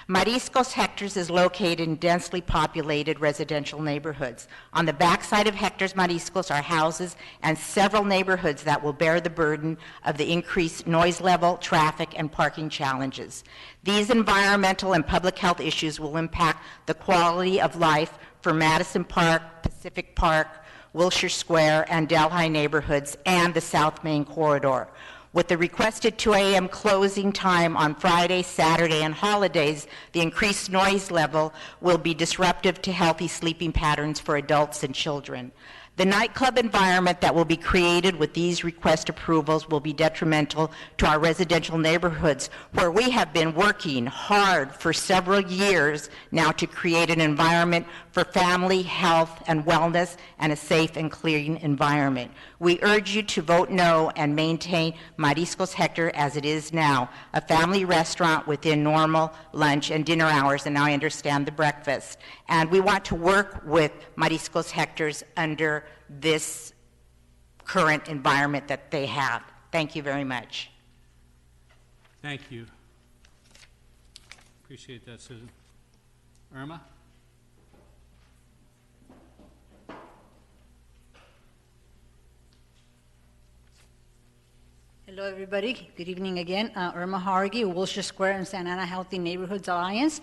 Mariscos Hector's is located in densely populated residential neighborhoods. On the backside of Hector's Mariscos are houses and several neighborhoods that will bear the burden of the increased noise level, traffic, and parking challenges. These environmental and public health issues will impact the quality of life for Madison Park, Pacific Park, Wilshire Square, and Delhi neighborhoods, and the South Main corridor. With the requested 2 a.m. closing time on Friday, Saturday, and holidays, the increased noise level will be disruptive to healthy sleeping patterns for adults and children. The nightclub environment that will be created with these request approvals will be detrimental to our residential neighborhoods, where we have been working hard for several years now to create an environment for family, health, and wellness, and a safe and clean environment. We urge you to vote no and maintain Mariscos Hector as it is now, a family restaurant within normal lunch and dinner hours, and now I understand the breakfast. And we want to work with Mariscos Hector's under this current environment that they have. Thank you very much. Thank you. Appreciate that, Susan. Irma? Hello, everybody. Good evening again. Irma Hargi, Wilshire Square and Santa Ana Healthy Neighborhoods Alliance.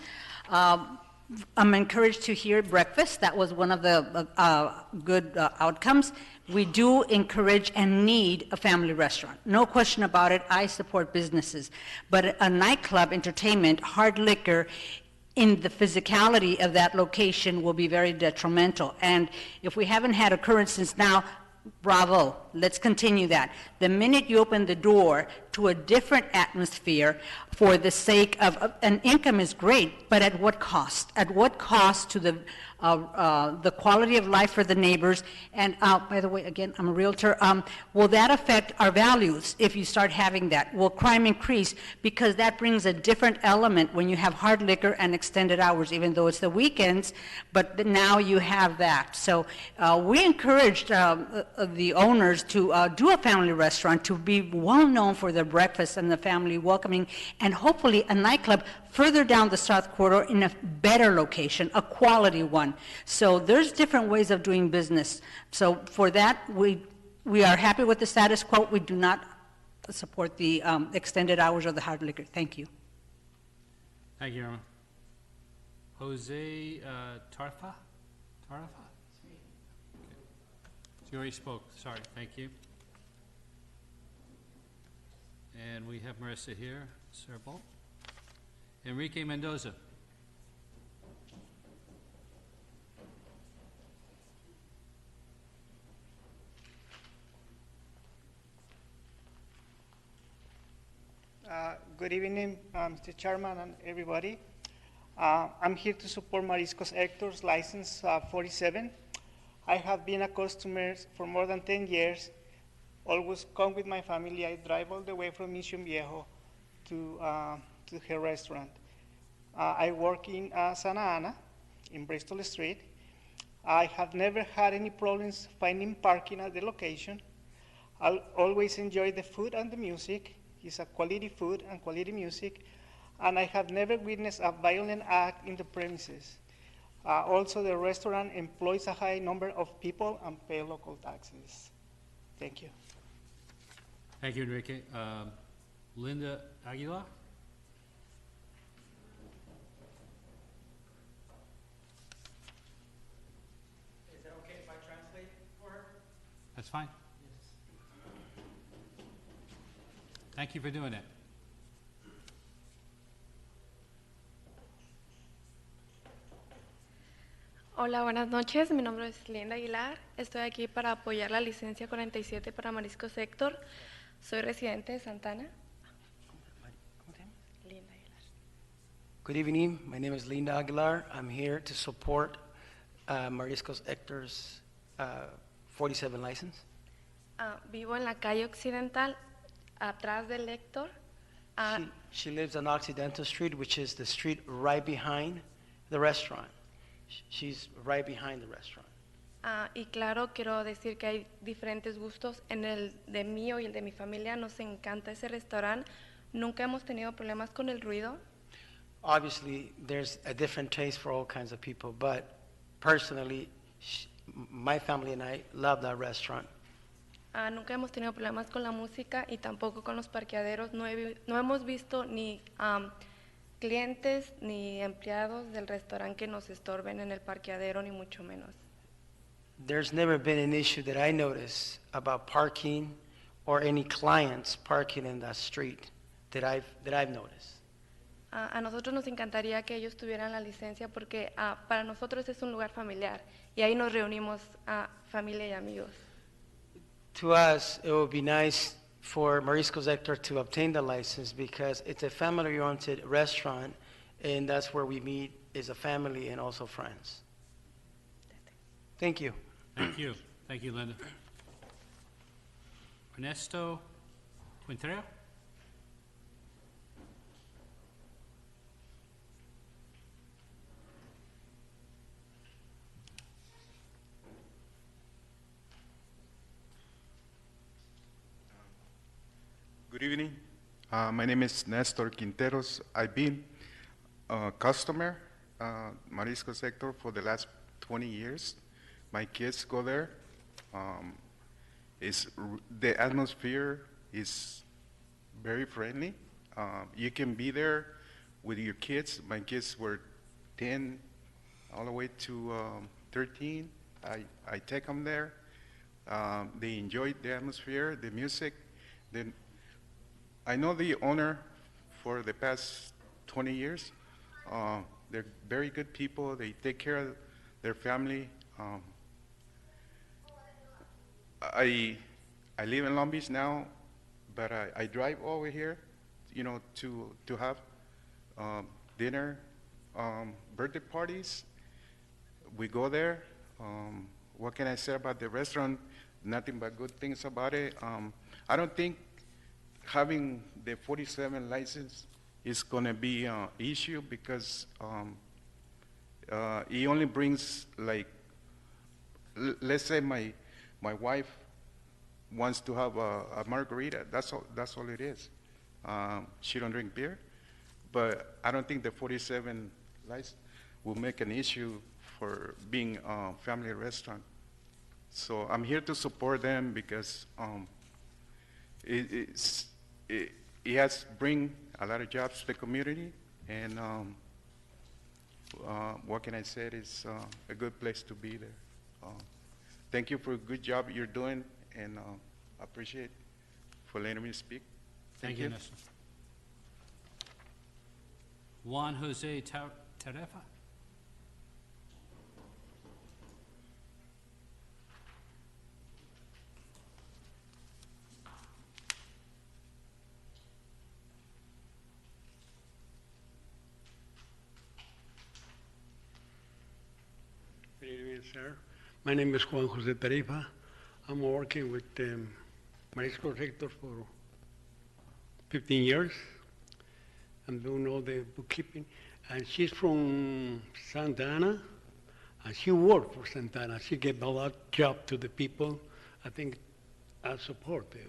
I'm encouraged to hear breakfast. That was one of the good outcomes. We do encourage and need a family restaurant. No question about it. I support businesses. But a nightclub, entertainment, hard liquor, in the physicality of that location will be very detrimental. And if we haven't had occurrences now, bravo, let's continue that. The minute you open the door to a different atmosphere for the sake of, and income is great, but at what cost? At what cost to the quality of life for the neighbors? And by the way, again, I'm a realtor. Will that affect our values if you start having that? Will crime increase? Because that brings a different element when you have hard liquor and extended hours, even though it's the weekends, but now you have that. So we encouraged the owners to do a family restaurant, to be well known for their breakfast and the family welcoming, and hopefully a nightclub further down the South Corridor in a better location, a quality one. So there's different ways of doing business. So for that, we are happy with the status quo. We do not support the extended hours of the hard liquor. Thank you. Thank you, Irma. Jose Tarfa? Okay. You already spoke. Sorry. Thank you. And we have Marissa here, Sarah Bolt. Enrique Mendoza. Good evening, Mr. Chairman and everybody. I'm here to support Mariscos Hector's license 47. I have been a customer for more than 10 years. Always come with my family. I drive all the way from Mission Viejo to her restaurant. I work in Santa Ana, in Bristol Street. I have never had any problems finding parking at the location. I always enjoy the food and the music. It's a quality food and quality music, and I have never witnessed a violent act in the premises. Also, the restaurant employs a high number of people and pay local taxes. Thank you. Thank you, Enrique. Linda Aguilar? Is that okay if I translate for her? That's fine. Thank you for doing it. Hola, buenas noches. Mi nombre es Linda Aguilar. Estoy aquí para apoyar la licencia 47 para Mariscos Héctor. Soy residente de Santana. Linda Aguilar. Good evening. My name is Linda Aguilar. I'm here to support Mariscos Hector's 47 license. Vivo en la calle Occidental, atrás del Héctor. She lives on Occidental Street, which is the street right behind the restaurant. She's right behind the restaurant. Y claro, quiero decir que hay diferentes gustos. En el de mío y el de mi familia nos encanta ese restaurante. Nunca hemos tenido problemas con el ruido. Obviously, there's a different taste for all kinds of people, but personally, my family and I love that restaurant. Nunca hemos tenido problemas con la música y tampoco con los parqueaderos. No hemos visto ni clientes ni empleados del restaurante que nos estorben en el parqueadero, ni mucho menos. There's never been an issue that I notice about parking or any clients parking in that street that I've noticed. A nosotros nos encantaría que ellos tuvieran la licencia porque para nosotros es un lugar familiar y ahí nos reunimos familia y amigos. To us, it would be nice for Mariscos Hector to obtain the license because it's a family-oriented restaurant, and that's where we meet as a family and also friends. Thank you. Thank you. Thank you, Linda. Ernesto Quintero? Good evening. My name is Nestor Quinteros. I've been a customer, Mariscos Hector, for the last 20 years. My kids go there. The atmosphere is very friendly. You can be there with your kids. My kids were 10 all the way to 13. I take them there. They enjoy the atmosphere, the music. Then I know the owner for the past 20 years. They're very good people. They take care of their family. I live in Long Beach now, but I drive over here, to have dinner, birthday parties. We go there. What can I say about the restaurant? Nothing but good things about it. I don't think having the 47 license is going to be an issue because it only brings, like, let's say my wife wants to have a margarita. That's all it is. She don't drink beer, but I don't think the 47 license will make an issue for being a family restaurant. So I'm here to support them because it has bring a lot of jobs to the community, and what can I say? It's a good place to be there. Thank you for a good job you're doing, and I appreciate for letting me speak. Thank you, Ernesto. Juan Jose Tarefa. Good evening, sir. My name is Juan Jose Tarifa. I'm working with Marisco Sector for 15 years. I'm doing all the bookkeeping. And she's from Santa Ana, and she worked for Santa Ana. She gave a lot of job to the people. I think I support the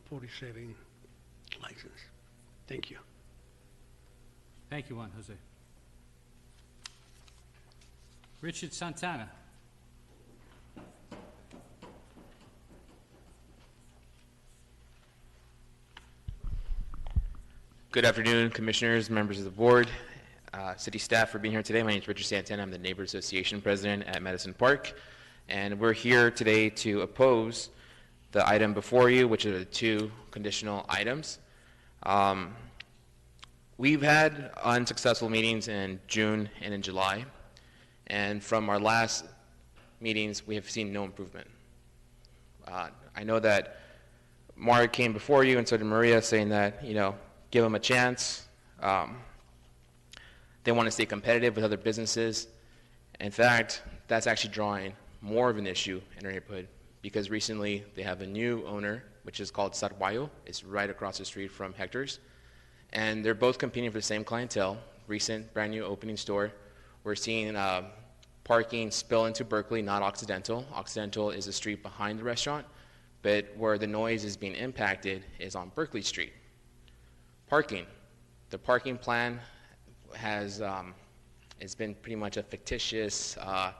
47 license. Thank you. Thank you, Juan Jose. Richard Santana. Good afternoon, commissioners, members of the board, city staff for being here today. My name is Richard Santana. I'm the Neighbor Association president at Medicine Park, and we're here today to oppose the item before you, which are the two conditional items. We've had unsuccessful meetings in June and in July, and from our last meetings, we have seen no improvement. I know that Mark came before you, and so did Maria, saying that, give them a chance. They want to stay competitive with other businesses. In fact, that's actually drawing more of an issue in our neighborhood because recently they have a new owner, which is called Sarguayo. It's right across the street from Hector's. And they're both competing for the same clientele, recent brand new opening store. We're seeing parking spill into Berkeley, not Occidental. Occidental is the street behind the restaurant, but where the noise is being impacted is on Berkeley Street. Parking. The parking plan has it's been pretty much a fictitious, I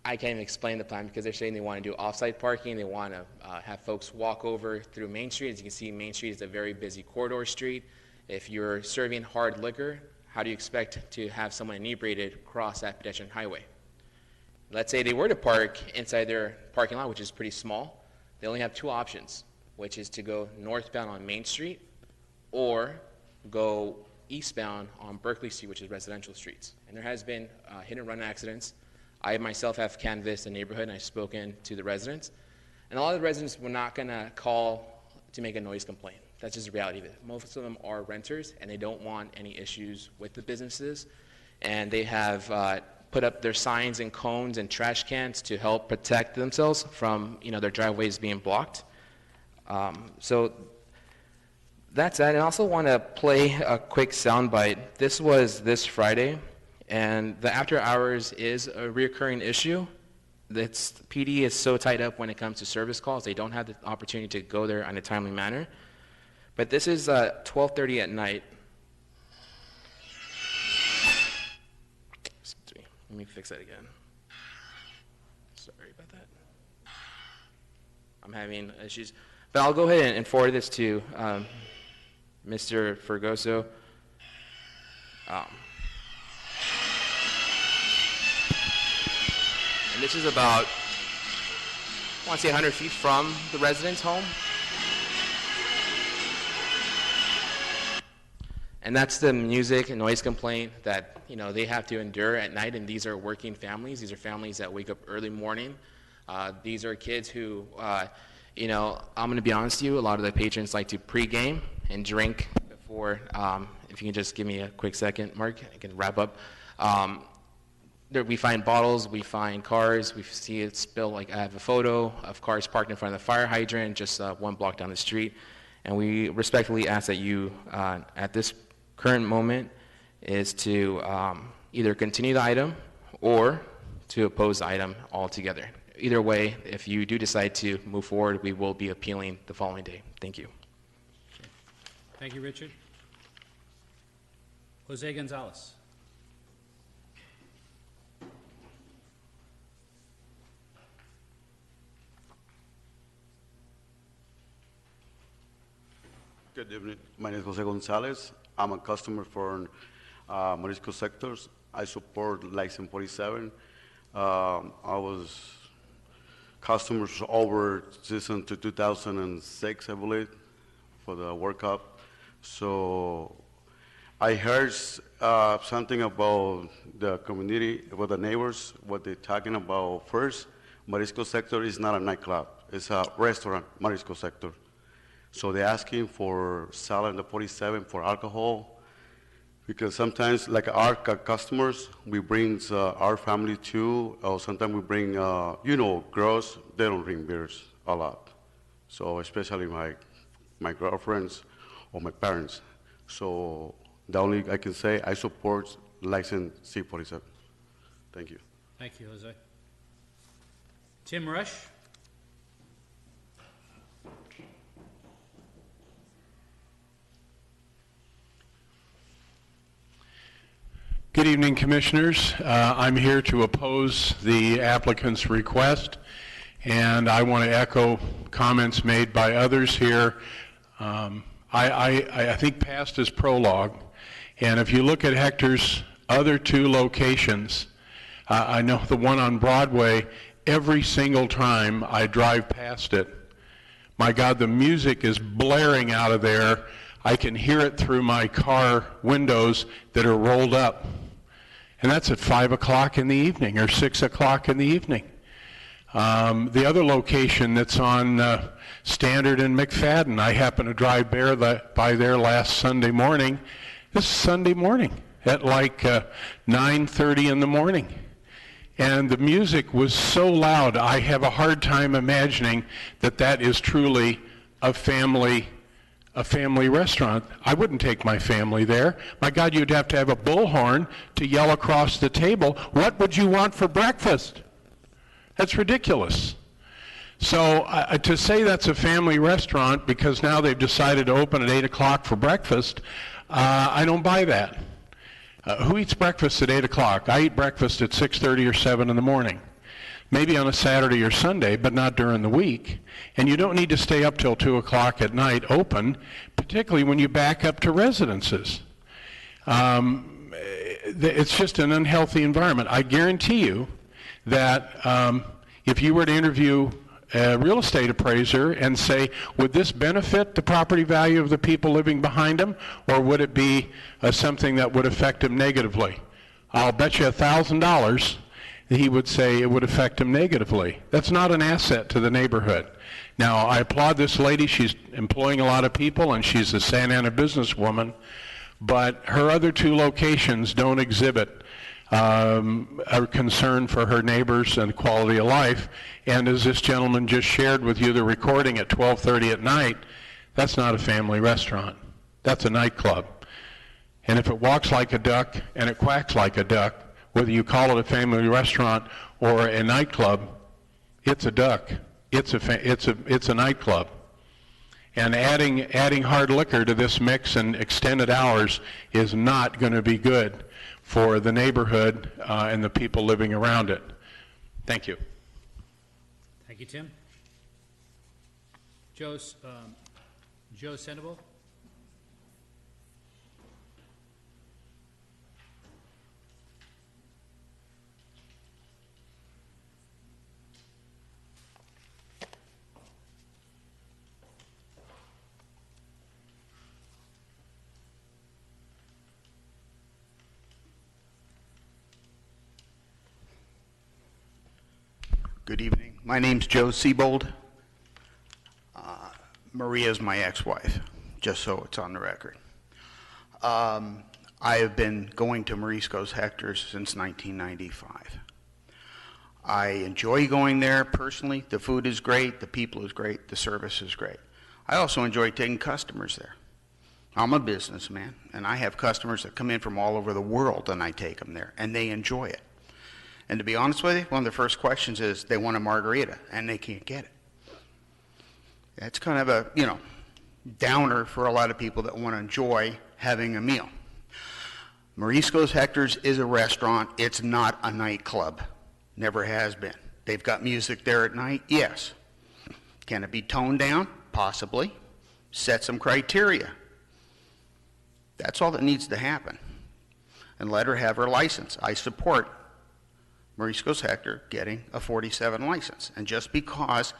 can't even explain the plan because they're saying they want to do off-site parking. They want to have folks walk over through Main Street. As you can see, Main Street is a very busy corridor street. If you're serving hard liquor, how do you expect to have someone inebriated cross that pedestrian highway? Let's say they were to park inside their parking lot, which is pretty small. They only have two options, which is to go northbound on Main Street or go eastbound on Berkeley Street, which is residential streets. And there has been hit and run accidents. I myself have canvassed the neighborhood and I've spoken to the residents. And a lot of the residents were not going to call to make a noise complaint. That's just the reality of it. Most of them are renters and they don't want any issues with the businesses. And they have put up their signs and cones and trash cans to help protect themselves from their driveways being blocked. So that's that. And I also want to play a quick soundbite. This was this Friday, and the after hours is a reoccurring issue. PD is so tied up when it comes to service calls, they don't have the opportunity to go there in a timely manner. But this is 12:30 at night. Let me fix that again. Sorry about that. I'm having issues. But I'll go ahead and forward this to Mr. Fergoso. And this is about, I want to say 100 feet from the resident's home. And that's the music and noise complaint that they have to endure at night. And these are working families. These are families that wake up early morning. These are kids who, I'm going to be honest with you. A lot of the patrons like to pregame and drink before. If you can just give me a quick second, Mark, I can wrap up. We find bottles, we find cars, we see it spill. Like I have a photo of cars parked in front of the fire hydrant, just 1 block down the street. And we respectfully ask that you, at this current moment, is to either continue the item or to oppose the item altogether. Either way, if you do decide to move forward, we will be appealing the following day. Thank you. Thank you, Richard. Jose Gonzalez. Good evening. My name is Jose Gonzalez. I'm a customer for Marisco Sectors. I support License 47. I was customers over since 2006, I believe. for the World Cup. So I heard something about the community, about the neighbors, what they're talking about first. Marisco Sector is not a nightclub. It's a restaurant, Marisco Sector. So they're asking for salad in the 47 for alcohol, because sometimes, like our customers, we bring our family too, or sometimes we bring, girls, they don't drink beers a lot. So especially my girlfriends or my parents. So the only I can say, I support license C47. Thank you. Thank you, Jose. Tim Rush? Good evening, Commissioners. I'm here to oppose the applicant's request, and I want to echo comments made by others here. I think past is prologue, and if you look at Hector's other two locations, I know the one on Broadway, every single time I drive past it, my God, the music is blaring out of there. I can hear it through my car windows that are rolled up. And that's at 5 o'clock in the evening or 6 o'clock in the evening. The other location that's on Standard and McFadden, I happened to drive by there last Sunday morning. This is Sunday morning at like 9:30 in the morning. And the music was so loud, I have a hard time imagining that that is truly a family restaurant. I wouldn't take my family there. My God, you'd have to have a bullhorn to yell across the table, "What would you want for breakfast?" That's ridiculous. So to say that's a family restaurant because now they've decided to open at 8 o'clock for breakfast, I don't buy that. Who eats breakfast at 8 o'clock? I eat breakfast at 6:30 or 7 in the morning. Maybe on a Saturday or Sunday, but not during the week. And you don't need to stay up till 2 o'clock at night open, particularly when you back up to residences. It's just an unhealthy environment. I guarantee you that if you were to interview a real estate appraiser and say, would this benefit the property value of the people living behind them, or would it be something that would affect them negatively? I'll bet you $1,000 he would say it would affect him negatively. That's not an asset to the neighborhood. Now, I applaud this lady. She's employing a lot of people, and she's a Santa Ana businesswoman, but her other two locations don't exhibit a concern for her neighbors and quality of life. And as this gentleman just shared with you, the recording at 12:30 at night, that's not a family restaurant. That's a nightclub. And if it walks like a duck and it quacks like a duck, whether you call it a family restaurant or a nightclub, it's a duck. It's a nightclub. And adding hard liquor to this mix and extended hours is not going to be good for the neighborhood and the people living around it. Thank you. Thank you, Tim. Joe Senable? Good evening. My name's Joe Siebold. Maria's my ex-wife, just so it's on the record. I have been going to Marisco's Hector's since 1995. I enjoy going there personally. The food is great, the people is great, the service is great. I also enjoy taking customers there. I'm a businessman, and I have customers that come in from all over the world, and I take them there, and they enjoy it. And to be honest with you, one of the first questions is they want a margarita, and they can't get it. It's kind of a, downer for a lot of people that want to enjoy having a meal. Marisco's Hector's is a restaurant. It's not a nightclub. Never has been. They've got music there at night? Yes. Can it be toned down? Possibly. Set some criteria. That's all that needs to happen. And let her have her license. I support Marisco's Hector getting a 47 license. And just because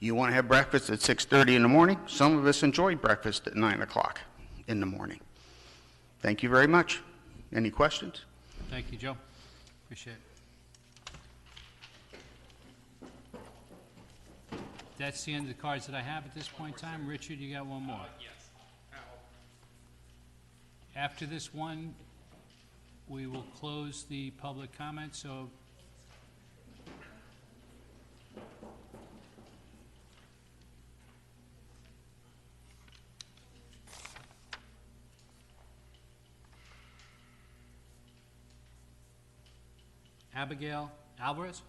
You want to have breakfast at 6:30 in the morning? Some of us enjoy breakfast at 9 o'clock in the morning. Thank you very much. Any questions? Thank you, Joe. Appreciate it. That's the end of the cards that I have at this point in time. Richard, you got one more? Yes. After this one, we will close the public comment, so Abigail Alvarez?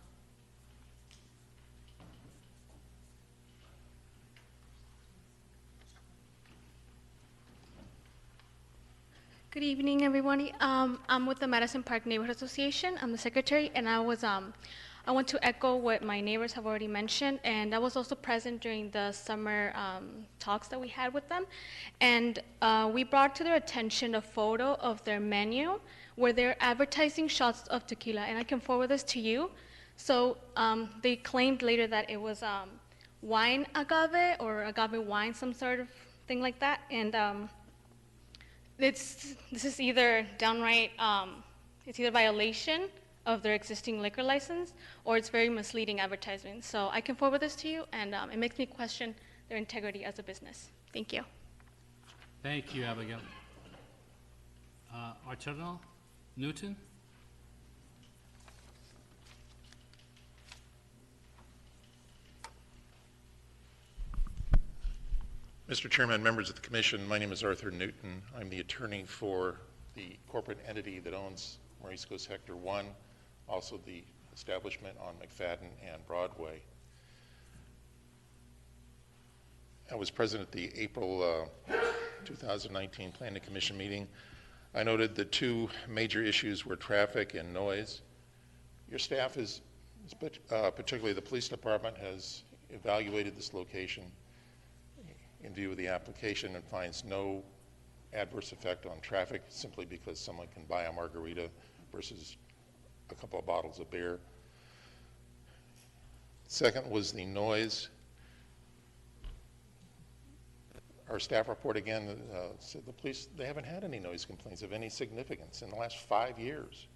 Good evening, everybody. I'm with the Madison Park Neighborhood Association. I'm the secretary, and I want to echo what my neighbors have already mentioned, and I was also present during the summer talks that we had with them, and we brought to their attention a photo of their menu where they're advertising shots of tequila, and I can forward this to you. So they claimed later that it was wine agave or agave wine, some sort of thing like that, and this is either downright, it's either violation of their existing liquor license, or it's very misleading advertisement. So I can forward this to you, and it makes me question their integrity as a business. Thank you. Thank you, Abigail. Arturo Newton? Mr. Chairman, members of the Commission, my name is Arthur Newton. I'm the attorney for the corporate entity that owns Morisco's Hector 1, also the establishment on McFadden and Broadway. I was present at the April 2019 Planning Commission meeting. I noted the two major issues were traffic and noise. Your staff is, particularly the police department, has evaluated this location in view of the application and finds no adverse effect on traffic simply because someone can buy a margarita versus a couple of bottles of beer. Second was the noise. Our staff report again said the police, they haven't had any noise complaints of any significance in the last 5 years.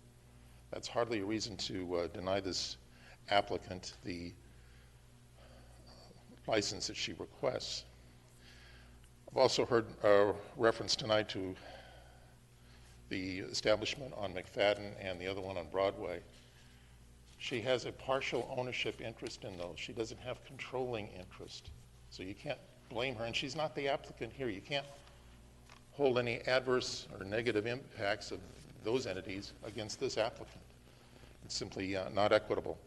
That's hardly a reason to deny this applicant the license that she requests. I've also heard reference tonight to the establishment on McFadden and the other one on Broadway. She has a partial ownership interest in those. She doesn't have controlling interest. So you can't blame her, and she's not the applicant here. You can't hold any adverse or negative impacts of those entities against this applicant. It's simply not equitable.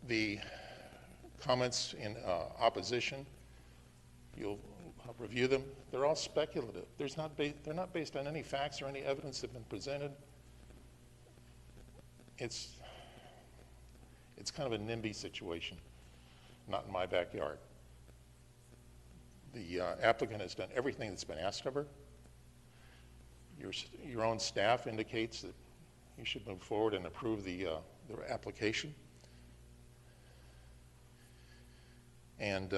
The comments in opposition, you'll review them. They're all speculative. They're not based on any facts or any evidence that have been presented. It's kind of a NIMBY situation, not in my backyard. The applicant has done everything that's been asked of her. Your own staff indicates that you should move forward and approve the application. And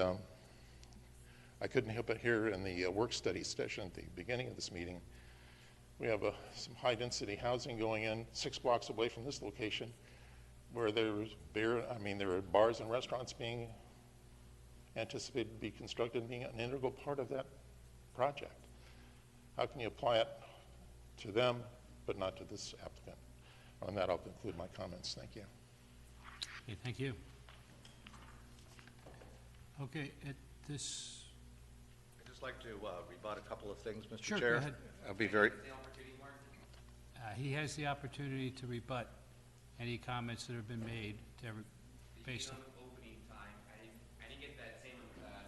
I couldn't help but hear in the work study session at the beginning of this meeting, we have some high-density housing going in 6 blocks away from this location where there are bars and restaurants being anticipated to be constructed and being an integral part of that project. How can you apply it to them but not to this applicant? On that, I'll conclude my comments. Thank you. Okay, thank you. Okay, at this... I'd just like to rebut a couple of things, Mr. Sure, Chair. go ahead. I'll be very... He has the opportunity to rebut any comments that have been made based on... Opening time, I didn't get that same amount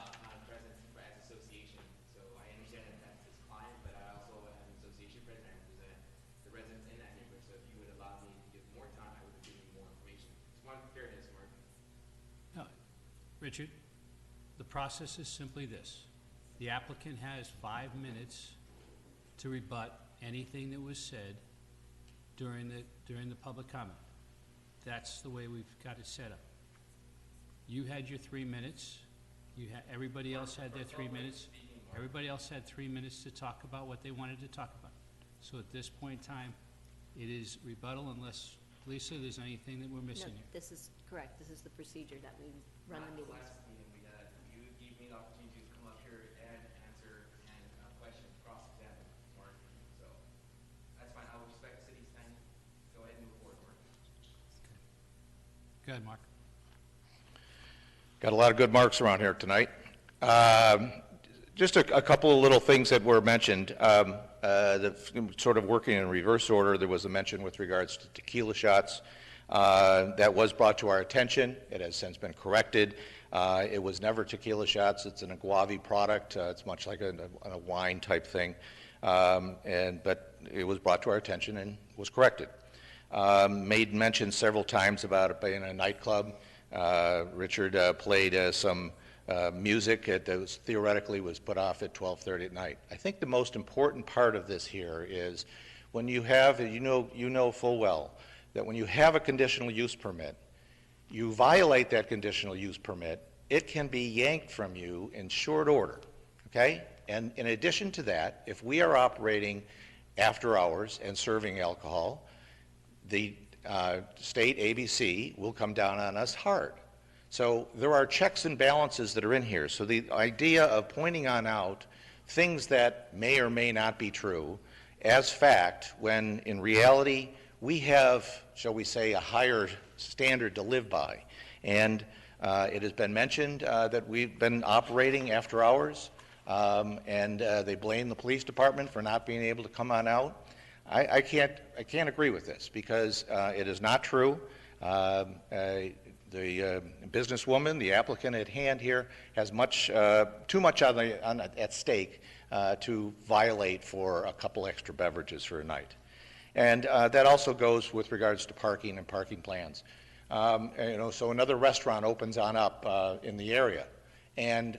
of presence as association. So I understand that that's his client, but I also have an association president and represent the residents in that neighborhood. So if you would allow me to give more time, I would have given you more information. It's one fairness, Mark. No, Richard, the process is simply this. The applicant has 5 minutes to rebut anything that was said during the public comment. That's the way we've got it set up. You had your 3 minutes. Everybody else had their 3 minutes. Everybody else had 3 minutes to talk about what they wanted to talk about. So at this point in time, it is rebuttal unless, Lisa, there's anything that we're missing No, here. this is correct. This is the procedure that we run the meetings. Last meeting we had, you gave me the opportunity to come up here and answer and question, cross-examine Mark. So that's fine. I will respect the city's time. Go ahead and move forward, Mark. Go ahead, Mark. Got a lot of good marks around here tonight. Just a couple of little things that were mentioned. Sort of working in reverse order, there was a mention with regards to tequila shots. That was brought to our attention. It has since been corrected. It was never tequila shots. It's an agave product. It's much like a wine type thing. But it was brought to our attention and was corrected. Made mention several times about it being a nightclub. Richard played some music that was theoretically was put off at 12:30 at night. I think the most important part of this here is when you have, you know full well, that when you have a conditional use permit, you violate that conditional use permit, it can be yanked from you in short order, okay? And in addition to that, if we are operating after hours and serving alcohol, the state ABC will come down on us hard. So there are checks and balances that are in here. So the idea of pointing on out things that may or may not be true as fact, when in reality we have, shall we say, a higher standard to live by. And it has been mentioned that we've been operating after hours, and they blame the police department for not being able to come on out. I can't agree with this because it is not true. The businesswoman, the applicant at hand here, has too much at stake to violate for a couple extra beverages for a night. And that also goes with regards to parking and parking plans. So another restaurant opens on up in the area, and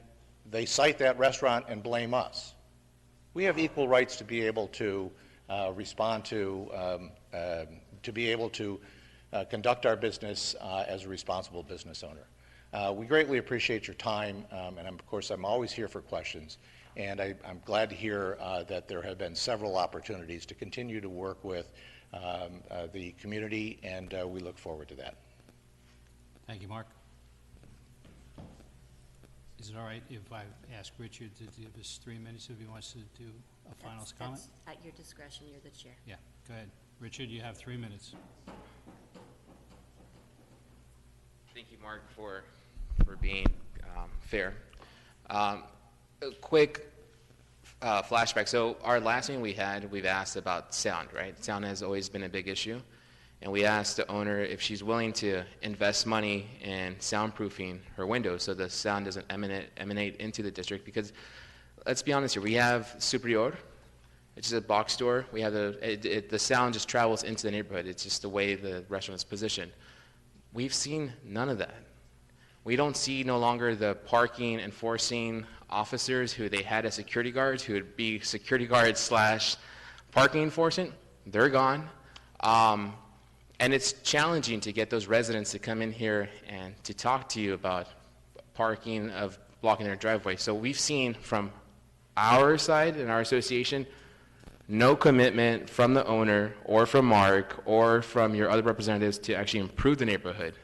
they cite that restaurant and blame us. We have equal rights to be able to respond to be able to conduct our business as a responsible business owner. We greatly appreciate your time, and of course I'm always here for questions, and I'm glad to hear that there have been several opportunities to continue to work with the community, and we look forward to that. Thank you, Mark. Is it all right if I ask Richard to give us 3 minutes if he wants to do a final comment? That's at your discretion. You're the chair. Yeah, go ahead. Richard, you have 3 minutes. Thank you, Mark, for being fair. A quick flashback. So our last meeting we've asked about sound, right? Sound has always been a big issue. And we asked the owner if she's willing to invest money in soundproofing her windows so the sound doesn't emanate into the district. Because let's be honest here, we have Superior, which is a box store. We have the sound just travels into the neighborhood. It's just the way the restaurant is positioned. We've seen none of that. We don't see no longer the parking enforcing officers who they had as security guards, who would be security guards / parking enforcement. They're gone. And it's challenging to get those residents to come in here and to talk to you about parking of blocking their driveway. So we've seen from our side in our association, no commitment from the owner or from Mark or from your other representatives to actually improve the neighborhood.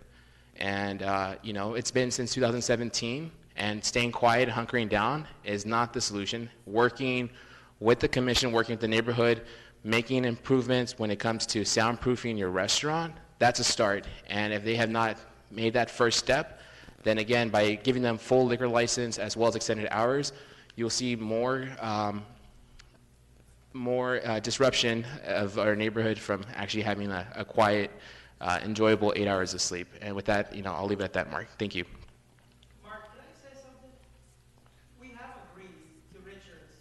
And, it's been since 2017, and staying quiet, hunkering down is not the solution. Working with the commission, working with the neighborhood, making improvements when it comes to soundproofing your restaurant, that's a start. And if they have not made that first step, then again, by giving them full liquor license as well as extended hours, you'll see more disruption of our neighborhood from actually having a quiet, enjoyable 8 hours of sleep. And with that, I'll leave it at that, Mark. Thank you. Mark, can I say something? We have agreed to Richard's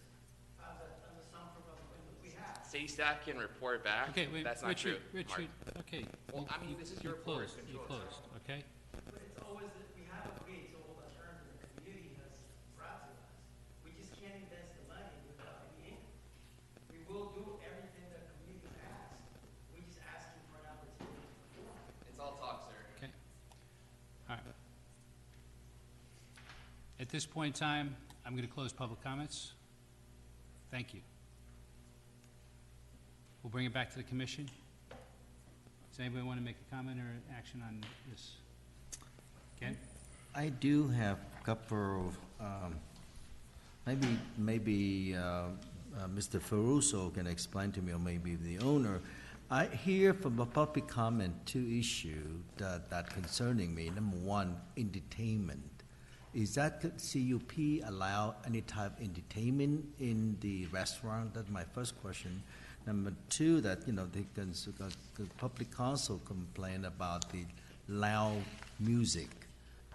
on the soundproof of the window. We have. City staff can report back. Okay, wait, That's not Richard, true, Richard, Mark. okay. Well, this is your board closed, control, you closed, okay? But it's always that we have agreed to all the terms that the community has brought to us. We just can't invest the money without any income. We will do everything that the community asks. We just asking for an opportunity to perform. It's all talk, sir. Okay. All right. At this point in time, I'm going to close public comments. Thank you. We'll bring it back to the commission. Does anybody want to make a comment or action on this? Ken? I do have a couple of, maybe Mr. Ferruso can explain to me, or maybe the owner. I hear from a public comment two issues that concerning me. Number one, entertainment. Is that CUP allow any type of entertainment in the restaurant? That's my first question. Number two, that the public council complained about the loud music.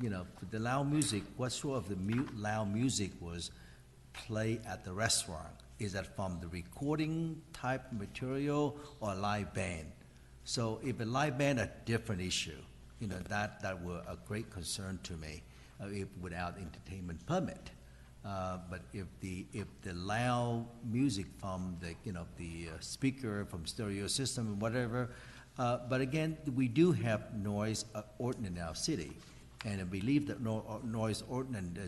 The loud music, what sort of the loud music was played at the restaurant? Is that from the recording type material or a live band? So if a live band, a different issue, that were a great concern to me, if without entertainment permit. But if the loud music from the speaker, from stereo system and whatever, but again, we do have noise ordinance in our city. And I believe that noise ordinance,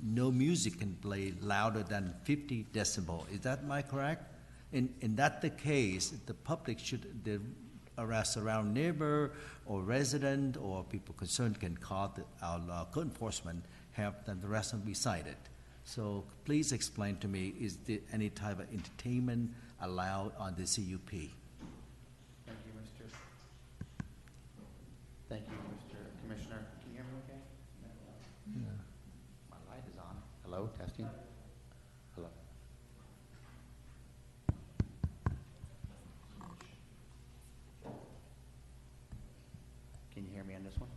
no music can play louder than 50 decibel. Is that correct? In that the case, the public should, the surround neighbor or resident or people concerned can call our code enforcement, have then the restaurant be cited. So please explain to me, is there any type of entertainment allowed on the CUP? Thank you, Mr. Commissioner. Can you hear me okay? Yeah. My light is on. Hello, testing. Hello. Can you hear me on this one?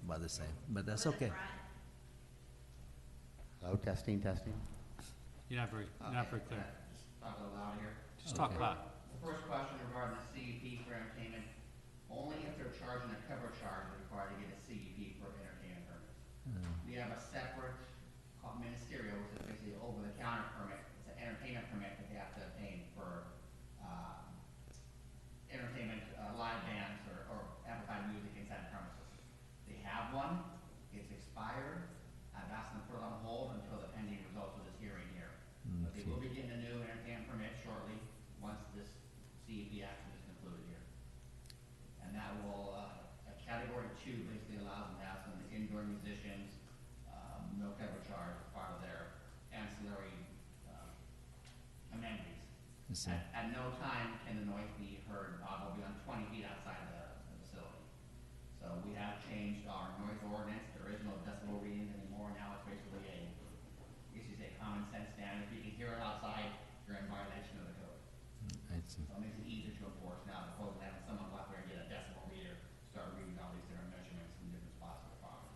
About the same, but that's okay. Hello, testing. You're not very clear. Talk a little loud here. Just talk loud. The first question regarding the CUP for entertainment, only if they're charging a cover charge is required to get a CUP for entertainment permit. We have a separate ministerial, which is basically over-the-counter permit. It's an entertainment permit that they have to obtain for entertainment, live bands or amplified music inside the premises. They have one. It's expired. I've asked them to put it on hold until the pending results of this hearing here. But they will be getting a new entertainment permit shortly once this CUP action is concluded here. And that will, a category 2 basically allows them to have some indoor musicians, no cover charge as part of their ancillary amenities. At no time can the noise be heard audible beyond 20 feet outside the facility. So we have changed our noise ordinance. There is no decibel readings anymore. Now it's basically a common sense standard. If you can hear it outside, you're in violation of the code. So it makes it easier to enforce now, as opposed to having someone go out there and get a decibel reader, start reading all these different measurements from different spots of the property.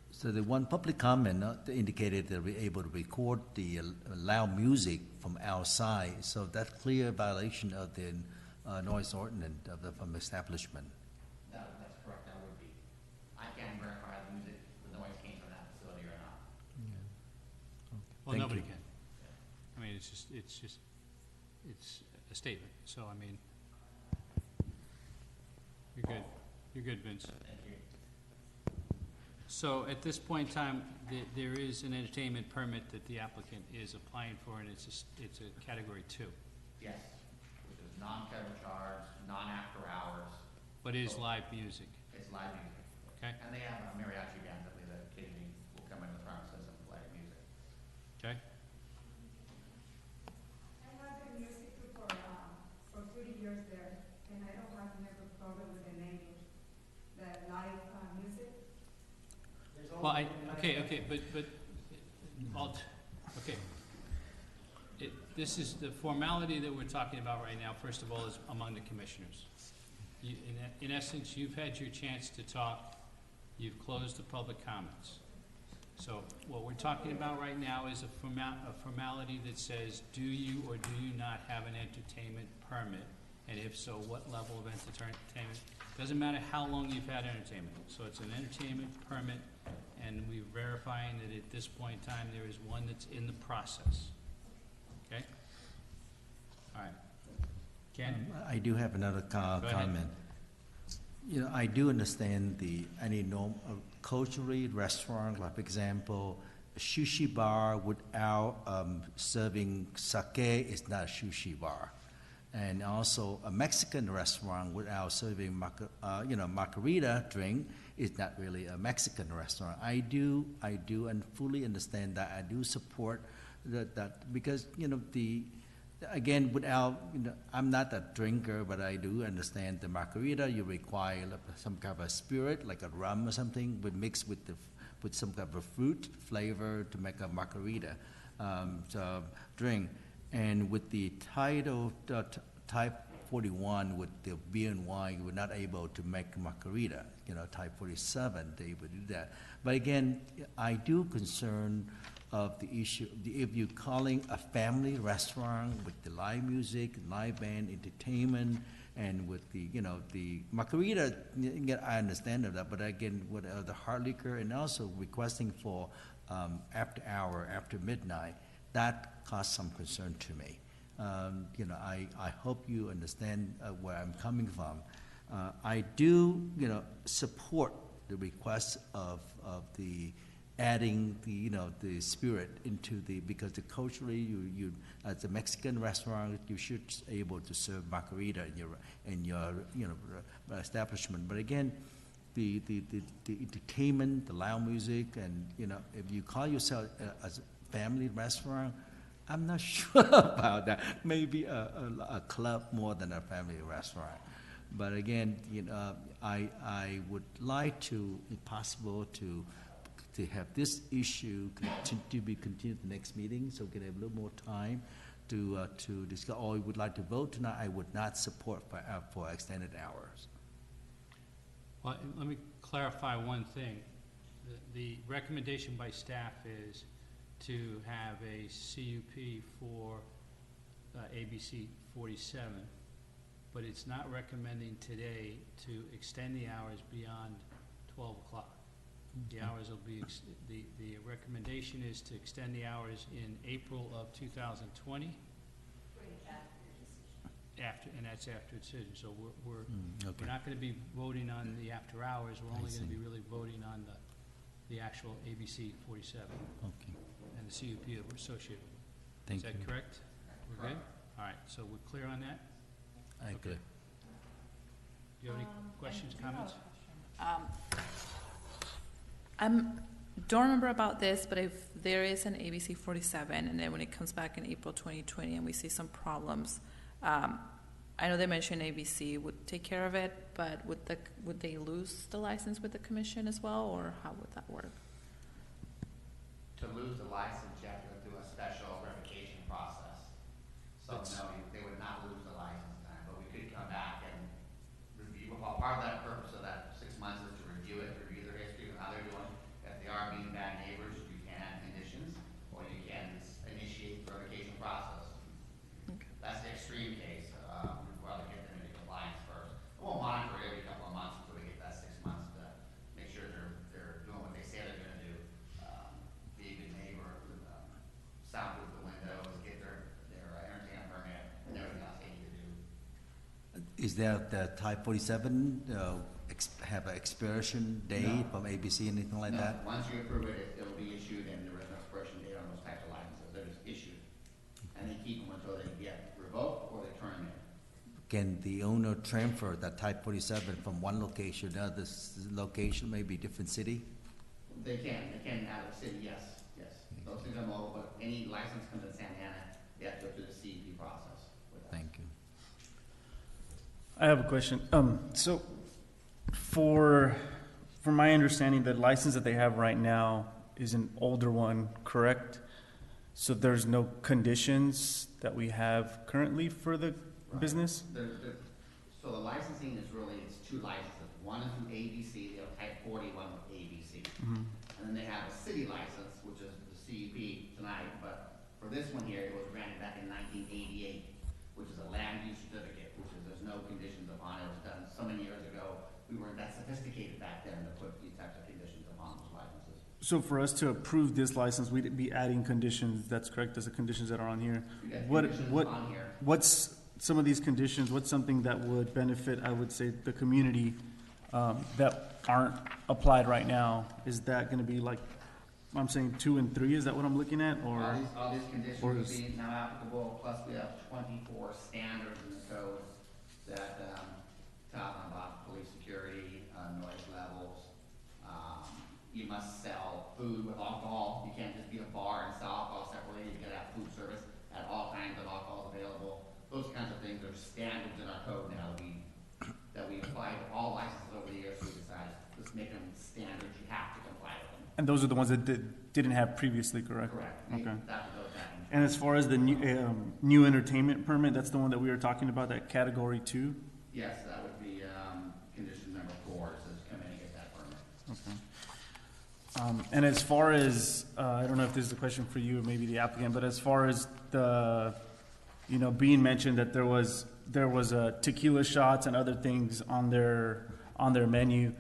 So the one public comment indicated that we're able to record the loud music from outside. So that's clear violation of the noise ordinance from establishment. That's correct. That would be. I can't verify the noise came from that facility or not. Well, Thank nobody you. can. I mean, it's a statement. So, I mean, you're good, Vince. Thank you. So at this point in time, there is an entertainment permit that the applicant is applying for, and it's a category 2. Yes, which is non-cover charge, non-after hours. But it is live music. It's live music. Okay. And they have a mariachi band that occasionally will come into the premises and play music. Okay? I have been music for 30 years there, and I don't have never problem with the neighbors, the live music. Well, this is the formality that we're talking about right now, first of all, is among the commissioners. In essence, you've had your chance to talk, you've closed the public comments. So what we're talking about right now is a formality that says, do you or do you not have an entertainment permit? And if so, what level of entertainment? Doesn't matter how long you've had entertainment. So it's an entertainment permit, and we're verifying that at this point in time, there is one that's in the process. Okay? All right. Ken? I do have another comment. I do understand any culturally restaurant, like for example, sushi bar without serving sake is not a sushi bar. And also a Mexican restaurant without serving margarita drink is not really a Mexican restaurant. I do and fully understand that. I do support that because, again, without, I'm not a drinker, but I do understand the margarita, you require some kind of a spirit, like a rum or something, but mixed with some kind of a fruit flavor to make a margarita drink. And with the title, type 41, with the beer and wine, we're not able to make margarita. Type 47, they would do that. But again, I do concern of the issue, if you're calling a family restaurant with the live music, live band, entertainment, and with the margarita, I understand that, but again, with the hard liquor and also requesting for after hour, after midnight, that caused some concern to me. I hope you understand where I'm coming from. I do, support the request of the adding the spirit into because culturally, you as a Mexican restaurant, you should be able to serve margarita in your establishment. But again, the entertainment, the loud music, and if you call yourself as a family restaurant, I'm not sure about that. Maybe a club more than a family restaurant. But again, I would like to, if possible, to have this issue to be continued the next meeting, so we can have a little more time to discuss. Or we would like to vote tonight. I would not support for extended hours. Well, let me clarify one thing. The recommendation by staff is to have a CUP for ABC 47, but it's not recommending today to extend the hours beyond 12 o'clock. The hours will be, the recommendation is to extend the hours in April of 2020. And that's after decision. So we're not going to be voting on the after hours. We're only going to be really voting on the actual ABC 47. Okay. And the CUP associated with it. Thank Is that you. correct? We're good? All right, so we're clear on that? I agree. Do you have any questions, comments? Don't remember about this, but if there is an ABC 47, and then when it comes back in April 2020 and we see some problems, I know they mentioned ABC would take care of it, but would they lose the license with the commission as well, or how would that work? To lose the license, you have to go through a special revocation process. So no, they would not lose the license then, but we could come back and review. Well, part of that purpose of that 6 months is to review it, review their history and how they're doing. If they are being bad neighbors, you can add conditions, or you can initiate the revocation process. Okay. That's the extreme case. We'd rather get them into compliance first. We'll monitor every couple of months until we get that 6 months to make sure they're doing what they say they're going to do. Be a good neighbor, soundproof the windows, get their entertainment permit, and everything else they need to do. Is there the type 47 have an expiration date from ABC, anything like No, that? once you approve it, it'll be issued, and there is no expiration date on those types of licenses. They're just issued, and they keep them until they get revoked or they turn them in. Can the owner transfer that type 47 from one location to another location, maybe different city? They can out of the city, yes. Those things are mobile, but any license comes in Santa Ana, they have to go through the CEP process with us. Thank you. I have a question. So for my understanding, the license that they have right now is an older one, correct? So there's no conditions that we have currently for the business? So the licensing is really, it's two licenses. One is through ABC, they have type 41 with ABC. Mhm. And then they have a city license, which is the CEP tonight, but for this one here, it was granted back in 1988, which is a land use certificate, which is, there's no conditions upon it. It was done so many years ago. We weren't that sophisticated back then to put these types of conditions upon those licenses. So for us to approve this license, we'd be adding conditions, that's correct, as the conditions that are on here? We got conditions on here. What's some of these conditions, what's something that would benefit, I would say, the community that aren't applied right now? Is that gonna be like I'm saying 2 and 3, is that what I'm looking at, or? All these conditions or would is- be now applicable, plus we have 24 standards in the code that, talking about police security, noise levels. You must sell food with alcohol. You can't just be a bar and sell alcohol separately. You gotta have food service at all times of alcohol available. Those kinds of things are standards in our code now that we apply to all licenses over the years. We decided, let's make them standards. You have to comply with them. And those are the ones that didn't have previously, correct? Correct. Okay. That would go back in. And as far as the new entertainment permit, that's the one that we were talking about, that category 2? Yes, that would be, condition number 4, says come in and get that permit. Okay. And as far as, I don't know if this is a question for you or maybe the applicant, but as far as the, being mentioned that there was tequila shots and other things on their menu,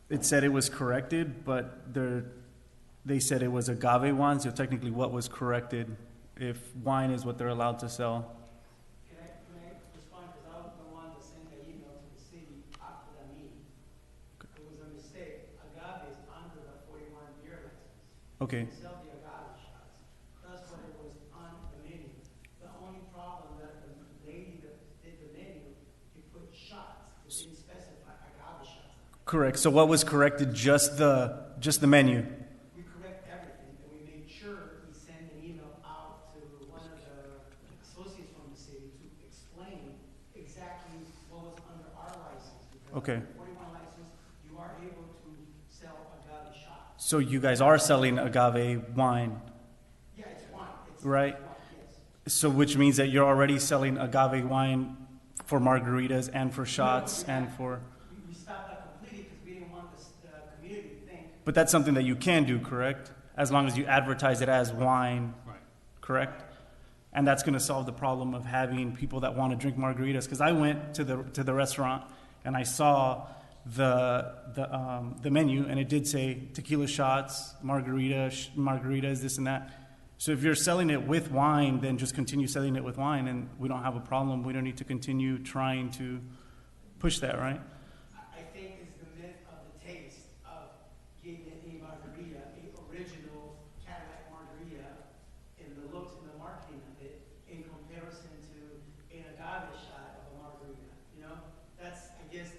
it said it was corrected, but they said it was agave wine, so technically what was corrected if wine is what they're allowed to sell? Can I respond, because I was the one that sent the email to the city after that meeting. It was a mistake. Agave is under the 41 beer license. Okay. They sell the agave shots. That's what it was on the menu. The only problem that the lady that did the menu, he put shots. It didn't specify agave shots. Correct. So what was corrected? Just the menu. We correct everything, and we made sure we send an email out to one of the associates from the city to explain exactly what was under our license. Because Okay. under the 41 license, you are able to sell agave shots. So you guys are selling agave wine, Yeah, it's wine. right? Wine, yes. So which means that you're already selling agave wine for margaritas and for shots and for, We stopped that completely because we didn't want the community to think. but that's something that you can do, correct? As long as you advertise it as wine, Right. correct? And that's going to solve the problem of having people that want to drink margaritas. Because I went to the restaurant and I saw the menu, and it did say tequila shots, margaritas, this and that. So if you're selling it with wine, then just continue selling it with wine, and we don't have a problem. We don't need to continue trying to push that, right? I think it's the myth of the taste of giving a margarita, a original Cadillac margarita, in the looks and the marketing of it, in comparison to an agave shot of a margarita. That's, I guess,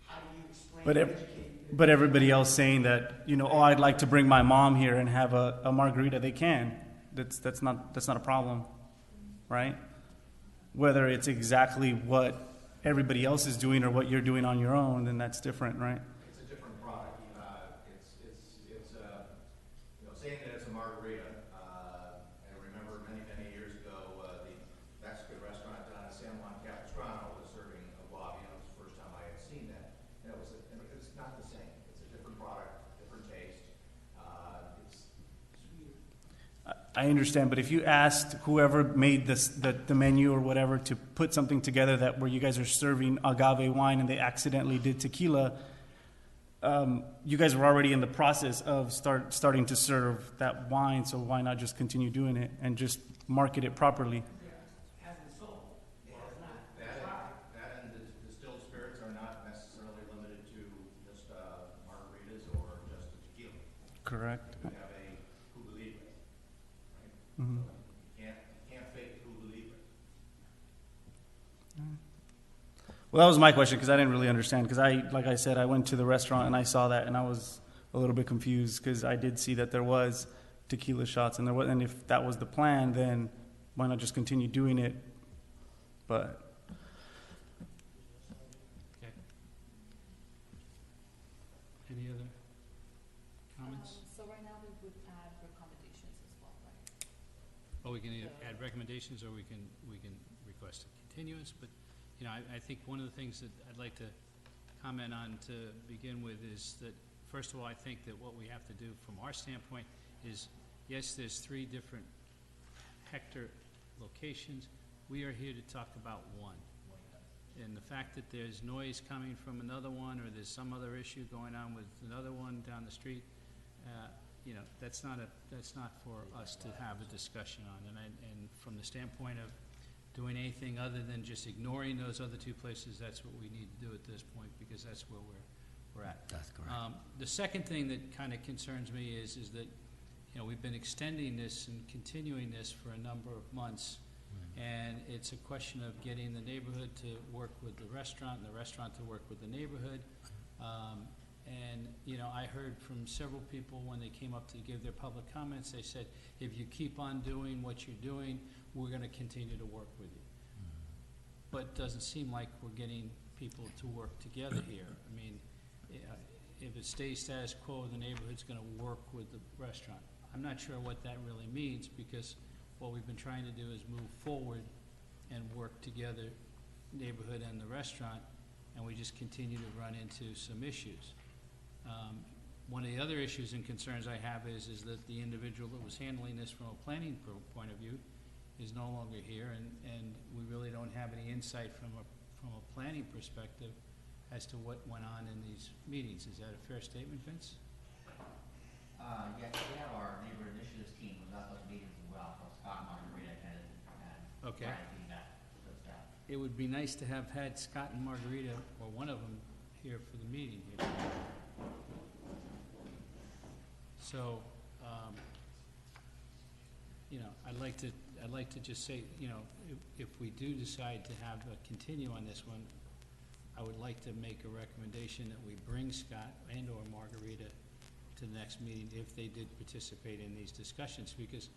how do you explain and educate? But everybody else saying that, oh, I'd like to bring my mom here and have a margarita, they can. That's not a problem, right? Whether it's exactly what everybody else is doing or what you're doing on your own, then that's different, right? It's a different product. Saying that it's a margarita, I remember many years ago, the Mexican restaurant down in San Juan Capistrano was serving agave, and it was the first time I had seen that. And it's not the same. It's a different product, different taste. I understand, but if you asked whoever made the menu or whatever to put something together that where you guys are serving agave wine and they accidentally did tequila, you guys were already in the process of starting to serve that wine, so why not just continue doing it and just market it properly? Hasn't sold. It has not. That and the distilled spirits are not necessarily limited to just margaritas or just tequila. Correct. You have a Cuba Libre, right? Mhm. You can't fake Cuba Libre. Well, that was my question, because I didn't really understand, because like I said, I went to the restaurant and I saw that and I was a little bit confused, because I did see that there was tequila shots, and if that was the plan, then why not just continue doing it? But Okay. Any other comments? So right now we would add recommendations as well, right? Oh, we can either add recommendations or we can request a continuance, but, I think one of the things that I'd like to comment on to begin with is that, first of all, I think that what we have to do from our standpoint is, yes, there's 3 different Hector locations. We are here to talk about one. And the fact that there's noise coming from another one, or there's some other issue going on with another one down the street, that's not for us to have a discussion on. And from the standpoint of doing anything other than just ignoring those other 2 places, that's what we need to do at this point, because that's where we're at. That's correct. The second thing that kind of concerns me is that, we've been extending this and continuing this for a number of months, and it's a question of getting the neighborhood to work with the restaurant, and the restaurant to work with the neighborhood. I heard from several people when they came up to give their public comments, they said, if you keep on doing what you're doing, we're gonna continue to work with you. But it doesn't seem like we're getting people to work together here. I mean, if it stays status quo, the neighborhood's gonna work with the restaurant. I'm not sure what that really means, because what we've been trying to do is move forward and work together, neighborhood and the restaurant, and we just continue to run into some issues. One of the other issues and concerns I have is that the individual that was handling this from a planning point of view is no longer here, and we really don't have any insight from a planning perspective as to what went on in these meetings. Is that a fair statement, Vince? Yes, we have our neighbor initiatives team who was at those meetings as well, so Scott and Margarita attended and Okay. provided feedback to the staff. It would be nice to have had Scott and Margarita, or one of them, here for the meeting here. So, I'd like to just say, if we do decide to have a continue on this one, I would like to make a recommendation that we bring Scott and/or Margarita to the next meeting if they did participate in these discussions, because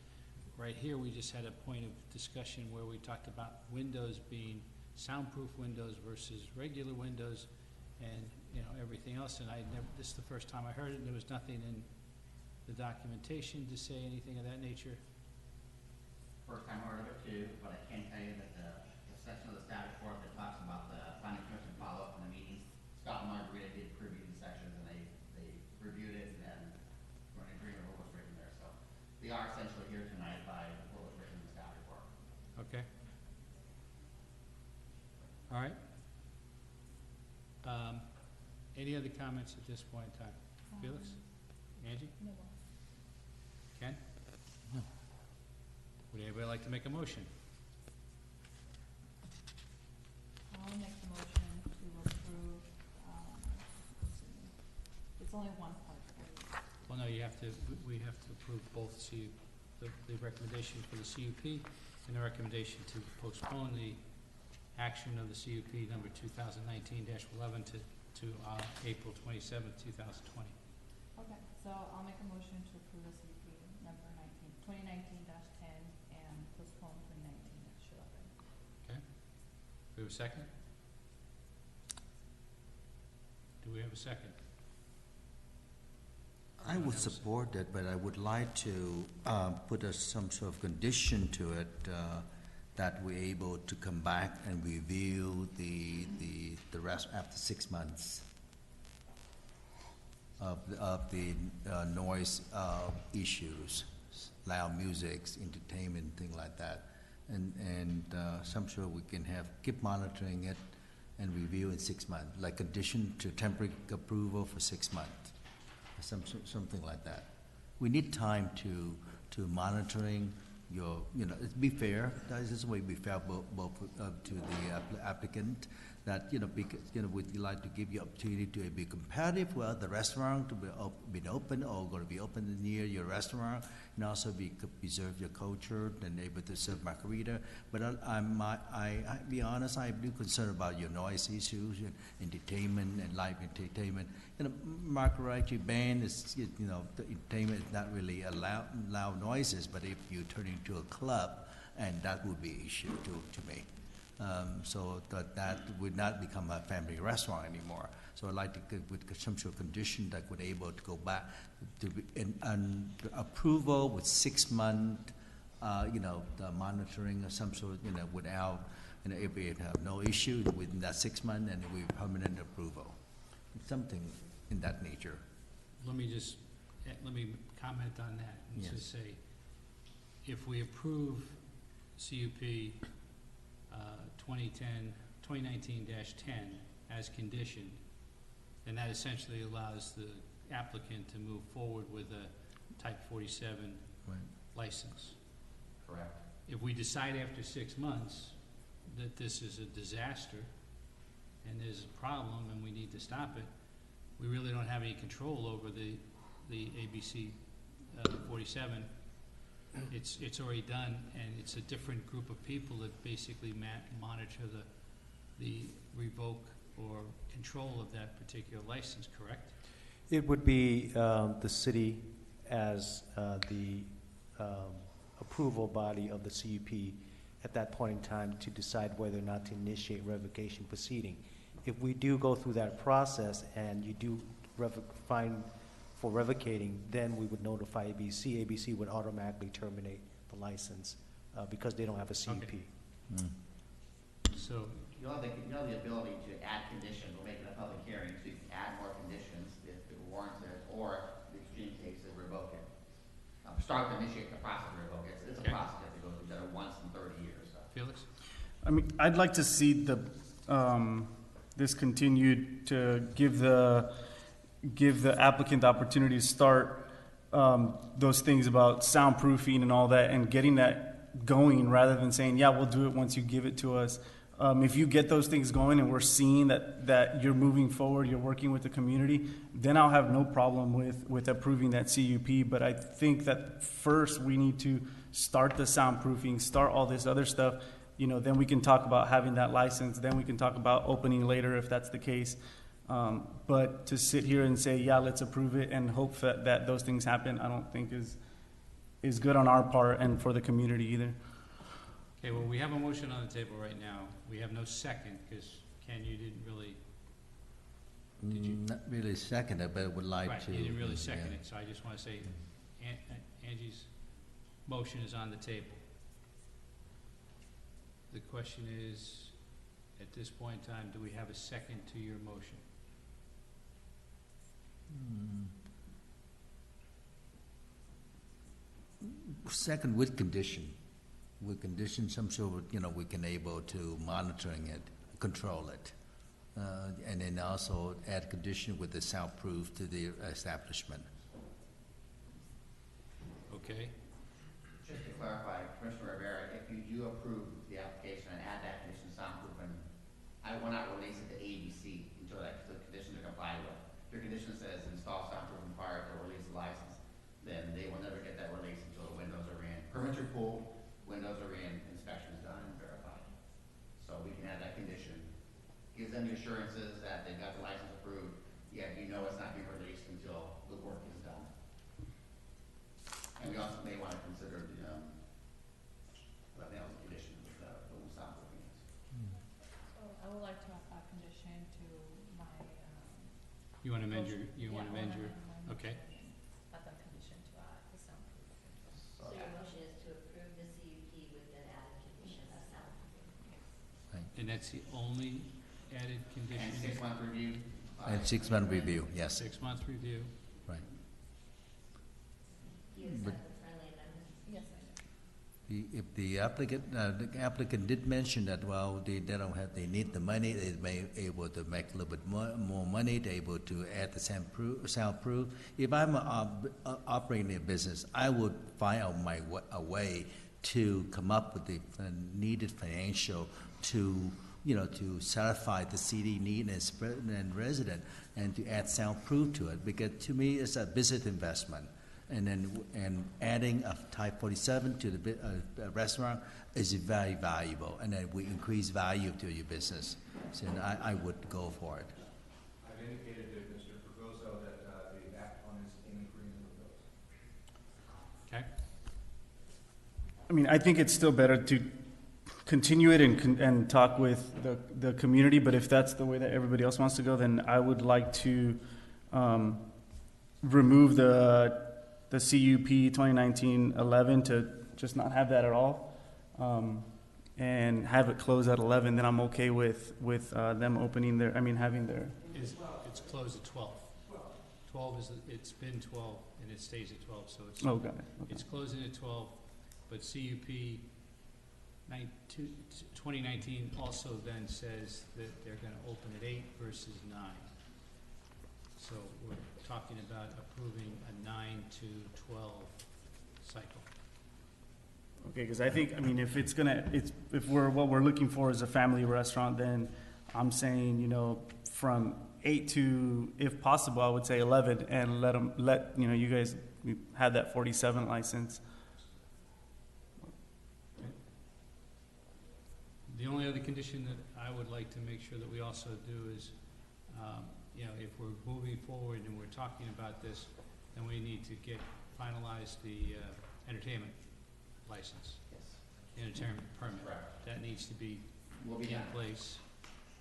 right here, we just had a point of discussion where we talked about windows being soundproof windows versus regular windows, and, everything else, and this is the first time I heard it, and there was nothing in the documentation to say anything of that nature. First time I heard of it too, but I can tell you that the section of the staff report that talks about the planning commission follow-up in the meetings, Scott and Margarita did preview the sections, and they reviewed it, and then we're in agreement with what was written there, so we are essentially here tonight by what was written in the staff report. Okay. All right. Any other comments at this point in time? Felix? Angie? No. Ken? No. Would anybody like to make a motion? I'll make the motion to approve, it's only one part. Well, no, we have to approve both the recommendation for the CUP and the recommendation to postpone the action of the CUP number 2019-11 to April 27th, 2020. Okay, so I'll make a motion to approve the CUP number 2019-10 and postpone 2019-11. Okay. Do we have a second? Do we have a second? I would support it, but I would like to put some sort of condition to it that we're able to come back and review the rest after 6 months of the noise issues, loud music, entertainment, thing like that, and some sort we can keep monitoring it and review in 6 months, like condition to temporary approval for 6 months. Something like that. We need time to monitoring your, be fair. This is the way we fair both to the applicant. That because we'd like to give you opportunity to be competitive with the restaurant to be open or going to be open near your restaurant, and also preserve your culture and able to serve margarita. But I be honest, I do concerned about your noise issues and entertainment and live entertainment. Margarita band is the entertainment is not really loud noises, but if you turn into a club, and that would be an issue to me. So that would not become a family restaurant anymore. So I'd like to get with some sort of condition that would able to go back to an approval with 6 month, the monitoring or some sort, without, if we have no issue within that 6 months, and we permanent approval, something in that nature. Let me comment on that and Yes. just say, if we approve CUP 2019-10 as conditioned, then that essentially allows the applicant to move forward with a type 47 license. Correct. If we decide after 6 months that this is a disaster and there's a problem and we need to stop it, we really don't have any control over the ABC 47. It's already done, and it's a different group of people that basically monitor the revoke or control of that particular license, correct? It would be the city as the approval body of the CUP at that point in time to decide whether or not to initiate revocation proceeding. If we do go through that process and you do find for revocating, then we would notify ABC. ABC would automatically terminate the license because they don't have a CUP. Okay. So You have the ability to add conditions, we'll make it a public hearing, so you can add more conditions if it warrants it, or the extreme case, is revoke it. Start to initiate the process of revoke it. It's a process you have to go through, done it once in 30 years. So. Felix? I mean, I'd like to see this continued to give the applicant the opportunity to start those things about soundproofing and all that, and getting that going rather than saying, yeah, we'll do it once you give it to us. If you get those things going and we're seeing that you're moving forward, you're working with the community, then I'll have no problem with approving that CUP. But I think that first we need to start the soundproofing, start all this other stuff. Then we can talk about having that license. Then we can talk about opening later if that's the case. But to sit here and say, yeah, let's approve it and hope that those things happen, I don't think is good on our part and for the community either. Okay, well, we have a motion on the table right now. We have no second, because Ken, you didn't really, did you? Not really second it, but would like to. Right, you didn't really second it, so I just want to say, Angie's motion is on the table. The question is, at this point in time, do we have a second to your motion? Second with condition. With conditions, I'm sure, we can able to monitoring it, control it. And then also add condition with the soundproof to the establishment. Okay. Just to clarify, Commissioner Rivera, if you do approve the application and add that condition soundproof, and I will not release it to ABC until the conditions are complied with. If your condition says install soundproofing prior to release the license, then they will never get that release until the windows are in. Permits are pulled, windows are in, inspections done and verified. So we can add that condition. Gives them the assurances that they've got the license approved, yet it's not being released until the work is done. And we also may want to consider the condition with the soundproofing. So I would like to add a condition to my. You want to amend your, okay. Add that condition to add the soundproofing. So your motion is to approve the CUP with an added condition of soundproofing. And that's the only added condition? And 6-month review. And 6-month review, yes. 6-month review. Right. Do you accept the friendly amendment? Yes, I do. If the applicant did mention that, well, they need the money, they may able to make a little bit more money, they're able to add the soundproof. If I'm operating a business, I would find out a way to come up with the needed financial to satisfy the city need and resident, and to add soundproof to it, because to me it's a business investment. And adding a Type 47 to the restaurant is very valuable, and then we increase value to your business. So I would go for it. I've indicated to Mr. Fregoso that the applicant is in agreement with those. Okay. I mean, I think it's still better to continue it and talk with the community, but if that's the way that everybody else wants to go, then I would like to remove the CUP 2019-11 to just not have that at all, and have it close at 11. Then I'm okay with them opening having their. It's closed at 12. 12 is, it's been 12 and it stays at 12, so it's. Oh, got it. Okay. It's closing at 12, but CUP 2019 also then says that they're going to open at 8 versus 9. So we're talking about approving a 9 to 12 cycle. Okay, because I think, if what we're looking for is a family restaurant, then I'm saying, from 8 to, if possible, I would say 11, and let you guys had that 47 license. The only other condition that I would like to make sure that we also do is, if we're moving forward and we're talking about this, then we need to finalize the entertainment license. Yes. Entertainment permit. Correct. That needs to be Will be in done. place.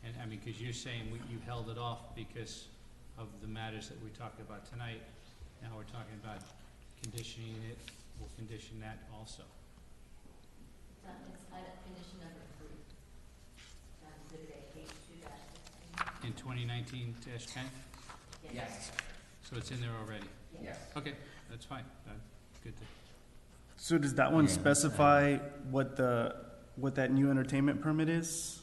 And, because you're saying you held it off because of the matters that we talked about tonight. Now we're talking about conditioning it. We'll condition that also. It's item condition number 3. Exhibit A, H2-16. In 2019-10? Yes. So it's in there already? Yes. Okay, that's fine. Good to. So does that one specify what that new entertainment permit is?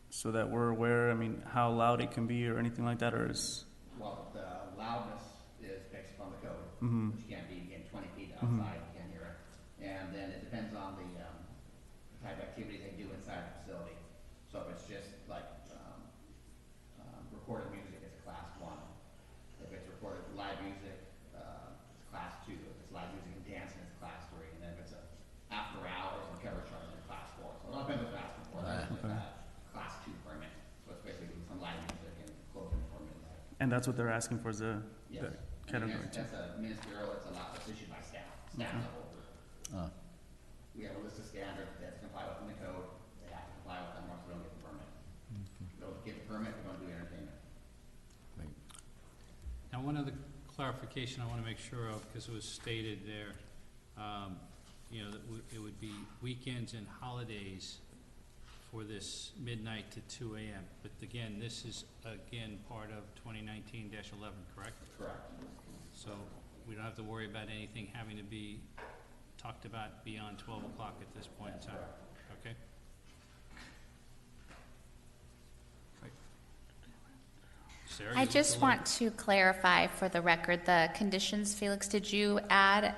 So that we're aware, how loud it can be or anything like that, or is? Well, the loudness is based upon the code, Mhm. which can't be in 20 feet Mhm. outside, you can't hear it. And then it depends on the type of activities they do inside the facility. So if it's just like recorded music, it's a class 1. If it's recorded live music, it's class 2. If it's live music and dancing, it's class 3. And then if it's after hours and cover charge, it's class 4. So it all depends what they're asking for. Class 2 permit. So it's basically some live music and closing before midnight. And that's what they're asking for, is the Yes. category That's a ministerial, it's a lot, it's issued by staff level. We have a list of standards that comply within the code, they have to comply with them, or else we don't get the permit. We don't get the permit, we don't do entertainment. Now, one other clarification I want to make sure of, because it was stated there, that it would be weekends and holidays for this midnight to 2 a.m. But again, this is, part of 2019-11, correct? Correct. So we don't have to worry about anything having to be talked about beyond 12 o'clock at this point in time, okay? Sarah, you I looked just a little- want to clarify for the record, the conditions, Felix, did you add?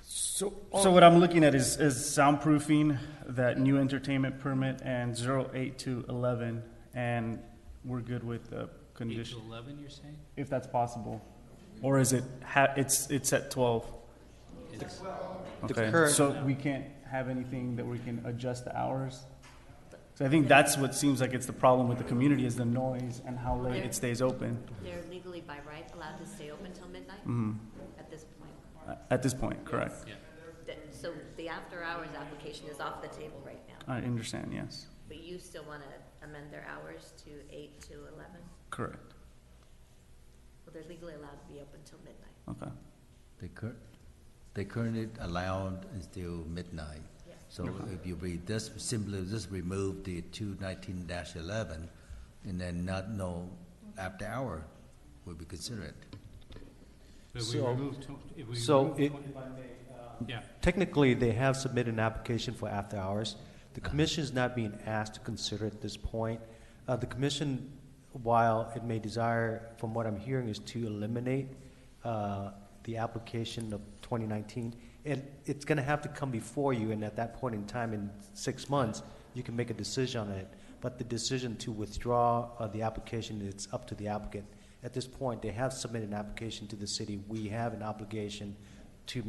So what I'm looking at is soundproofing, that new entertainment permit, and 08 to 11, and we're good with the 8 condition. to 11, you're saying? If that's possible. Or is it, it's at 12? It's- Okay, current- so we can't have anything that we can adjust the hours? So I think that's what seems like it's the problem with the community, is the noise and how late it stays open. They're legally by right allowed to stay open till midnight Mhm. at this point. At this point, correct. Yeah. So the after-hours application is off the table right now. I understand, yes, But you still want to amend their hours to 8 to 11? correct, Well, they're legally allowed to be open till midnight. okay. They currently allowed until midnight. Yeah. So if you simply just remove the 219-11, and then no after hour will be considered. But if we So- remove if we So remove it, 20 yeah. technically, they have submitted an application for after hours. The commission is not being asked to consider at this point. The commission, while it may desire, from what I'm hearing, is to eliminate the application of 2019. It's going to have to come before you, and at that point in time, in 6 months, you can make a decision on it. But the decision to withdraw the application, it's up to the applicant. At this point, they have submitted an application to the city. We have an obligation to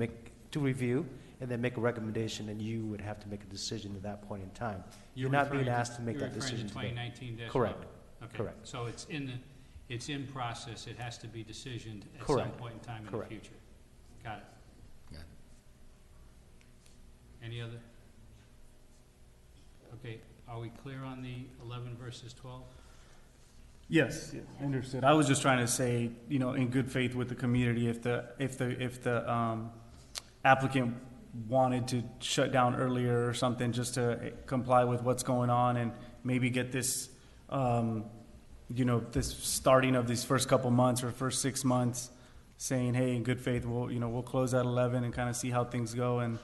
review and then make a recommendation, and you would have to make a decision at that point in time. You're not being asked to make that decision today. You're referring to 2019-11? Correct. Okay. Correct. So it's in process, it has to be decisioned at some Correct. point in time in the Correct. future. Got it. Got it. Any other? Okay, are we clear on the 11 versus 12? Yes, understood. I was just trying to say, in good faith with the community, if the applicant wanted to shut down earlier or something, just to comply with what's going on and maybe get this, this starting of these first couple months or first 6 months, saying, hey, in good faith, we'll close at 11 and kind of see how things go, and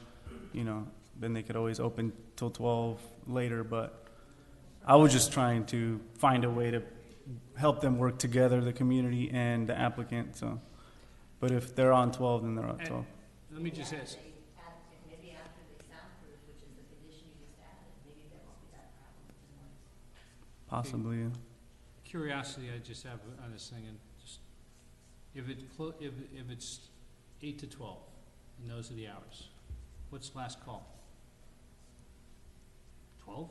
then they could always open till 12 later. But I was just trying to find a way to help them work together, the community and the applicant. So, but if they're on 12, then they're on 12. Let me just ask. Maybe after they soundproof, which is the condition you just added, maybe there won't be that problem with the noise. Possibly, yeah. curiosity I just have on this thing, and just, if it's 8 to 12, and those are the hours, what's last call? 12?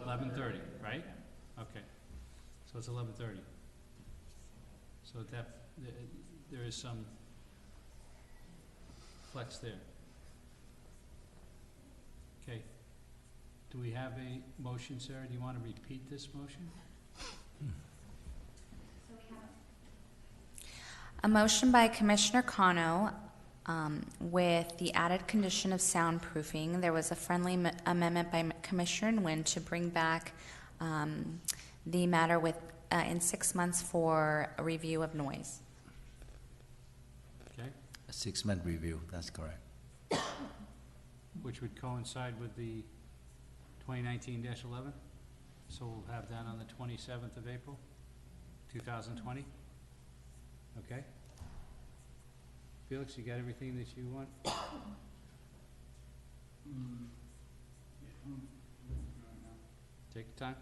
11:30, right? Okay, so it's 11:30. So there is some flex there. Okay. Do we have a motion, Sarah? Do you want to repeat this motion? A motion by Commissioner Kano with the added condition of soundproofing. There was a friendly amendment by Commissioner Nguyen to bring back the matter with in 6 months for a review of noise. Okay. A 6-month review, that's correct. Which would coincide with the 2019-11? So we'll have that on the 27th of April, 2020? Okay. Felix, you got everything that you want? Take your time.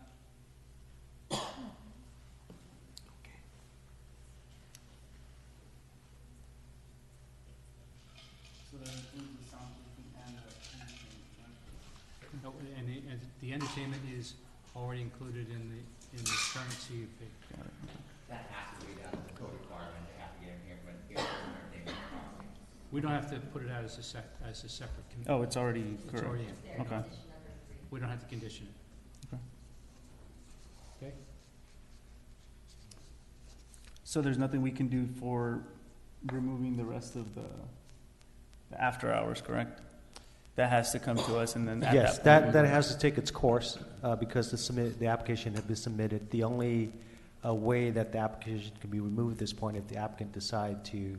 So that includes the soundproofing and No, and the entertainment is already included in the current CUP. That has to be done, the code requirement, they have to get in here, but if there's entertainment property. We don't have to put it out as a separate. Oh, it's already It's correct. already in. Okay. We don't have to condition it. Okay. Okay? So there's nothing we can do for removing the rest of the after hours, correct? That has to come to us, and then at Yes, that point that has to take its course because the application had been submitted. The only way that the application can be removed at this point if the applicant decide to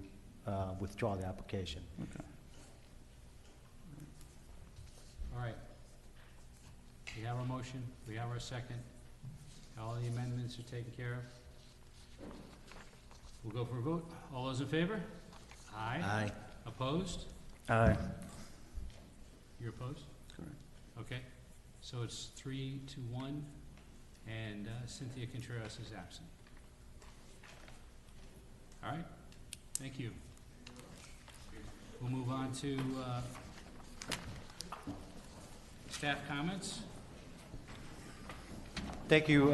withdraw the application. Okay. All right. We have our motion, we have our second. All the amendments are taken care of. We'll go for a vote. All those in favor? Aye. Aye. Opposed? Aye. You're opposed? Correct. Okay. So it's 3-1, and Cynthia Contreras is absent. All right. Thank you. We'll move on to staff comments. Thank you,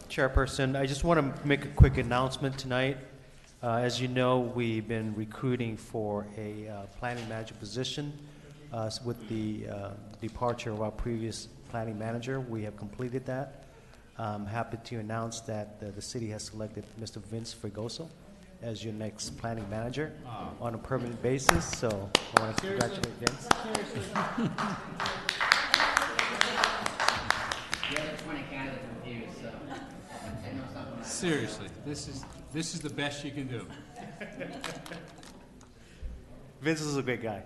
Chairperson. I just want to make a quick announcement tonight. As you know, we've been recruiting for a planning manager position with the departure of our previous planning manager. We have completed that. I'm happy to announce that the city has selected Mr. Vince Fregoso as your next planning manager on a permanent basis. So I want to congratulate Vince. The other 20 candidates refused, so I know something. Seriously, this is the best you can do. Vince is a great guy.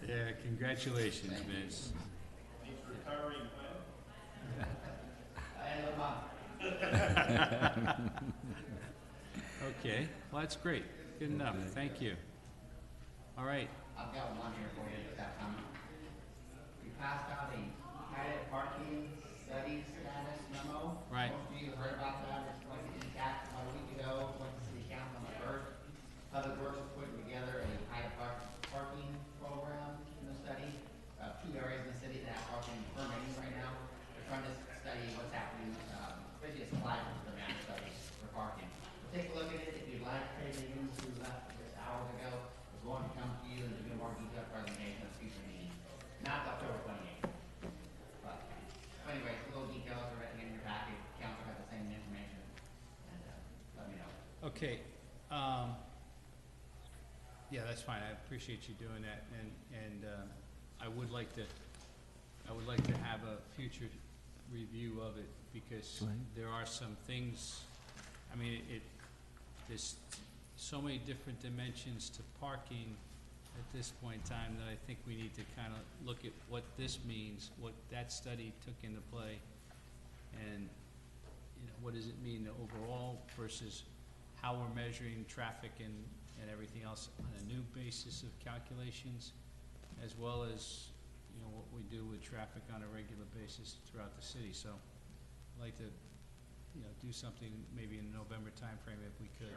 Yeah, congratulations, Vince. Okay, well, that's great. Good enough. Thank you. All right. I've got one here for you at that time. We passed out a pilot parking study status memo. Right. Most of you have heard about that. It's going to be taxed about a week ago, went to city council on the first. Public Works is putting together a pilot parking program in the study. 2 areas in the city that have parking permitting right now. They're trying to study what's happening, basically a supply and demand study for parking. So take a look at it if you'd like. Trey Higgins, who left just hours ago, is going to come to you and do a more detailed presentation at a future meeting. Not October 28th. But anyways, the little details are written in your packet. Council has the same information. And let me know. Okay. Yeah, that's fine. I appreciate you doing that, and I would like to have a future review of it because there are some things. I mean, there's so many different dimensions to parking at this point in time that I think we need to kind of look at what this means, what that study took into play, and what does it mean overall versus how we're measuring traffic and everything else on a new basis of calculations, as well as you know, what we do with traffic on a regular basis throughout the city, so I'd like to, you know, do something maybe in the November timeframe if we could.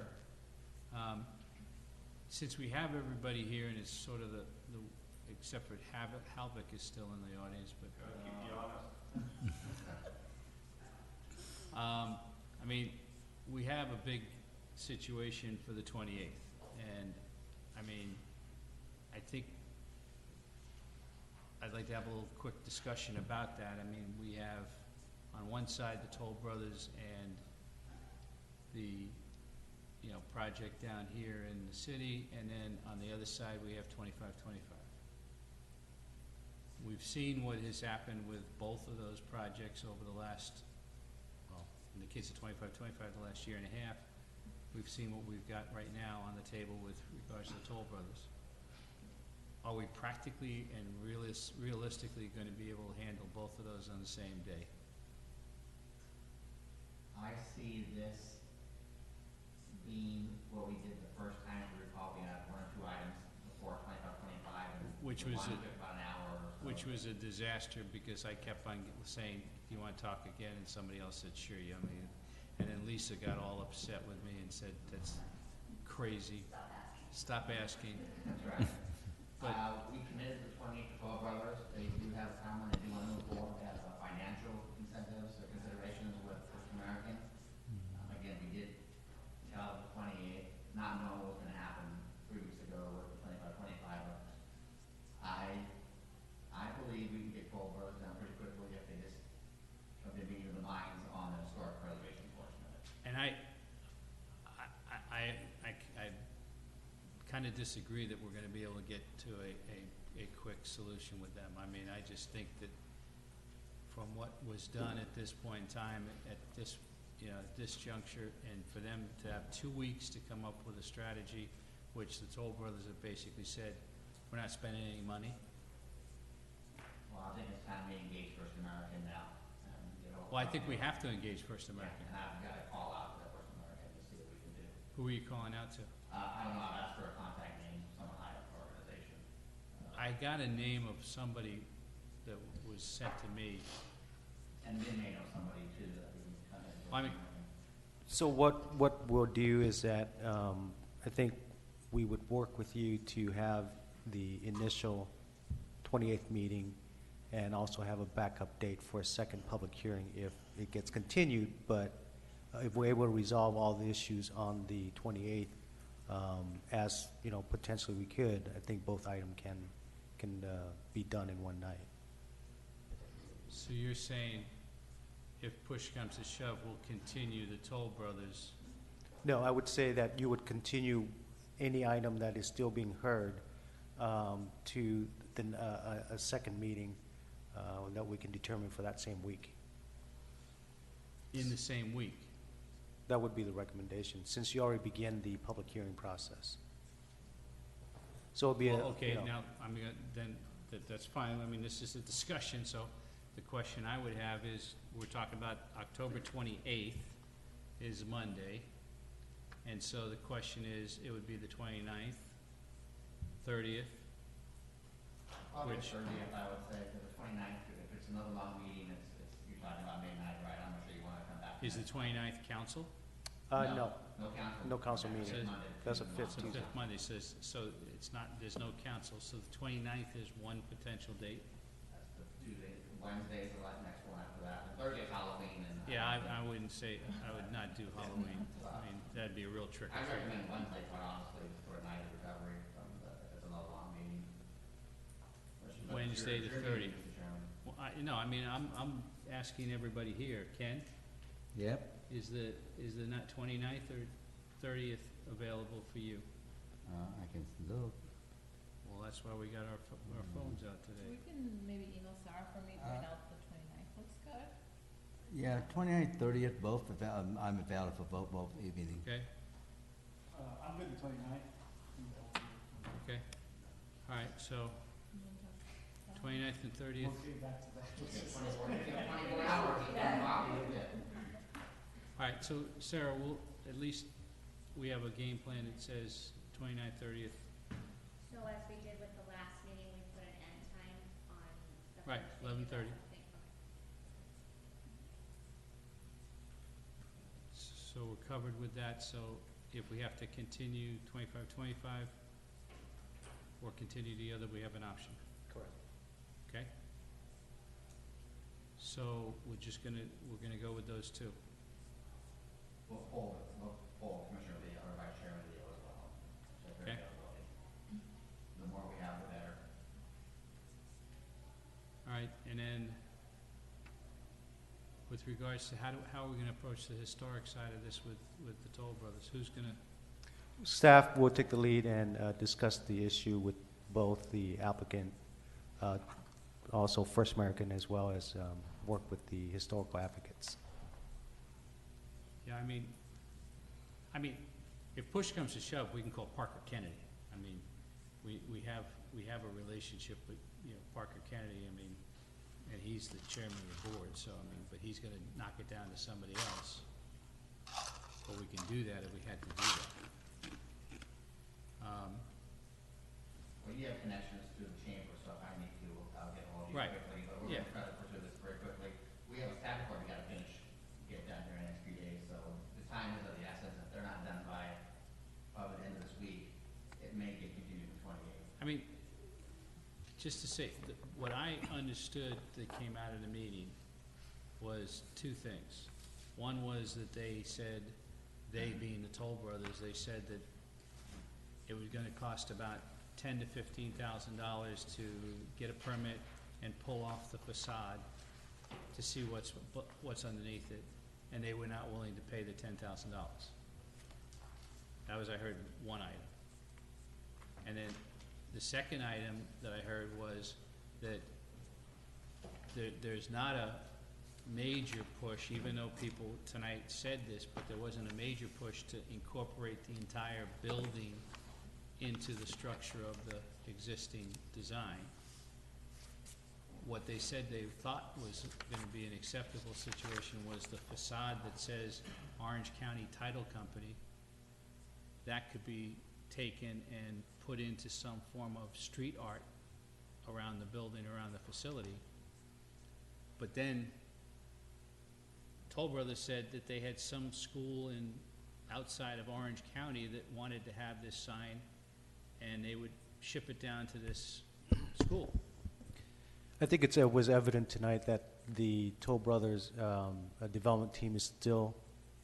Since we have everybody here, and it's sort of the except for Halvick is still in the audience, but. I mean, we have a big situation for the 28th, and, I mean, I think I'd like to have a little quick discussion about that. I mean, we have, on one side, the Toll Brothers and the, you know, project down here in the city, and then on the other side, we have 2525. We've seen what has happened with both of those projects over the last, well, in the case of 2525, the last year and a half. We've seen what we've got right now on the table with regards to the Toll Brothers. Are we practically and realistically going to be able to handle both of those on the same day? I see this being what we did the first time. We recall we had 1 or 2 items before 2525, and Which the was one a- took about an hour or so. Which was a disaster, because I kept on saying, do you want to talk again? And somebody else said, sure, yeah. I mean, and then Lisa got all upset with me and said, that's crazy. Stop asking. That's right. But We committed to 20 to Toll Brothers. They do have time when they do want to move forward. They have financial incentives or considerations with First American. Again, we did tell the 28th, not knowing what was going to happen 3 weeks ago with the 2525. But I believe we can get Toll Brothers done pretty quickly if they just, if they meet the minds on the historic preservation portion of it. And I kind of disagree that we're going to be able to get to a quick solution with them. I mean, I just think that from what was done at this point in time, at this, you know, at this juncture, and for them to have 2 weeks to come up with a strategy, which the Toll Brothers have basically said, we're not spending any money. Well, I think it's time we engage First American now. And, you know, Well, I think we have to engage First American. And I've got to call out to First American to see what we can do. Who are you calling out to? I don't know, I've asked for a contact name, someone high up in the organization. I got a name of somebody that was sent to me. And they may know somebody too that we can kind of. I mean, So what we'll do is that, I think we would work with you to have the initial 28th meeting and also have a backup date for a second public hearing if it gets continued, but if we're able to resolve all the issues on the 28th, as, you know, potentially we could, I think both items can be done in one night. So you're saying if push comes to shove, we'll continue the Toll Brothers? No, I would say that you would continue any item that is still being heard to a second meeting that we can determine for that same week. In the same week? That would be the recommendation, since you already began the public hearing process. So it'll be Well, a, okay, you know, now, I mean, then, that's fine. I mean, this is a discussion, so the question I would have is, we're talking about October 28th is Monday, and so the question is, it would be the 29th, 30th, Probably which, 30th, I would say, for the 29th, if it's another long meeting, you're talking about midnight, right? I'm not sure you want to come back. is the 29th council? no. No council. No council Okay, meeting. Monday. That's a fifth So Tuesday. fifth Monday, so it's not, there's no council, so the 29th is one potential date? That's the Tuesday. Wednesday's the next one after that. And Thursday's Halloween and. Yeah, I wouldn't say, I would not do Halloween. I mean, that'd be a real trick or I treat. recommend Wednesday, quite honestly, for a night of recovery from if it's another long meeting. Wednesday the Your 30th. meeting, Mr. Chairman. Well, I mean, I'm asking everybody here, Ken, Yep. is the not 29th or 30th available for you? I can look. Well, that's why we got our phones out We today. can maybe email Sarah for me to point out the 29th looks good. Yeah, 29th, 30th, both, I'm available for both evenings. Okay, I'm good the 29th. okay. All right, so 29th and 30th. Back to back. 24 hours, All right, so Sarah, at least we have a game plan that says 29th, 30th. So as we did with the last meeting, we put an end time on Right, 11:30. So we're covered with that, so if we have to continue 25-25 or continue the other, we have an option. Correct. Okay? So we're gonna go with those two. We'll poll Commissioner Leo or Vice Chairman Leo as well. So if there's Okay. availability. The more we have, the better. All right, and then with regards to how are we gonna approach the historic side of this with the Toll Brothers? Who's gonna, Staff will take the lead and discuss the issue with both the applicant, also First American, as well as work with the historical advocates. yeah, I mean, if push comes to shove, we can call Parker Kennedy. I mean, we have a relationship with, Parker Kennedy, I mean, and he's the chairman of the board, so, I mean, but he's gonna knock it down to somebody else. But we can do that if we had to do that. Well, you have connections to the chamber, so if I need to, I'll get all of you Right. quickly, but we're Yeah. gonna try to pursue this very quickly. We have a staff report we gotta finish, get done here in the next few days, so the time is of the essence. If they're not done by probably the end of this week, it may get continued to 28. I mean, just to say, what I understood that came out of the meeting was two things. One was that they said, they being the Toll Brothers, they said that it was gonna cost about $10,000 to $15,000 to get a permit and pull off the facade to see what's underneath it, and they were not willing to pay the $10,000. That was, I heard, one item. And then the second item that I heard was that there's not a major push, even though people tonight said this, but there wasn't a major push to incorporate the entire building into the structure of the existing design. What they said they thought was gonna be an acceptable situation was the facade that says Orange County Title Company. That could be taken and put into some form of street art around the building, around the facility. But then Toll Brothers said that they had some school outside of Orange County that wanted to have this sign, and they would ship it down to this school. I think it was evident tonight that the Toll Brothers development team is still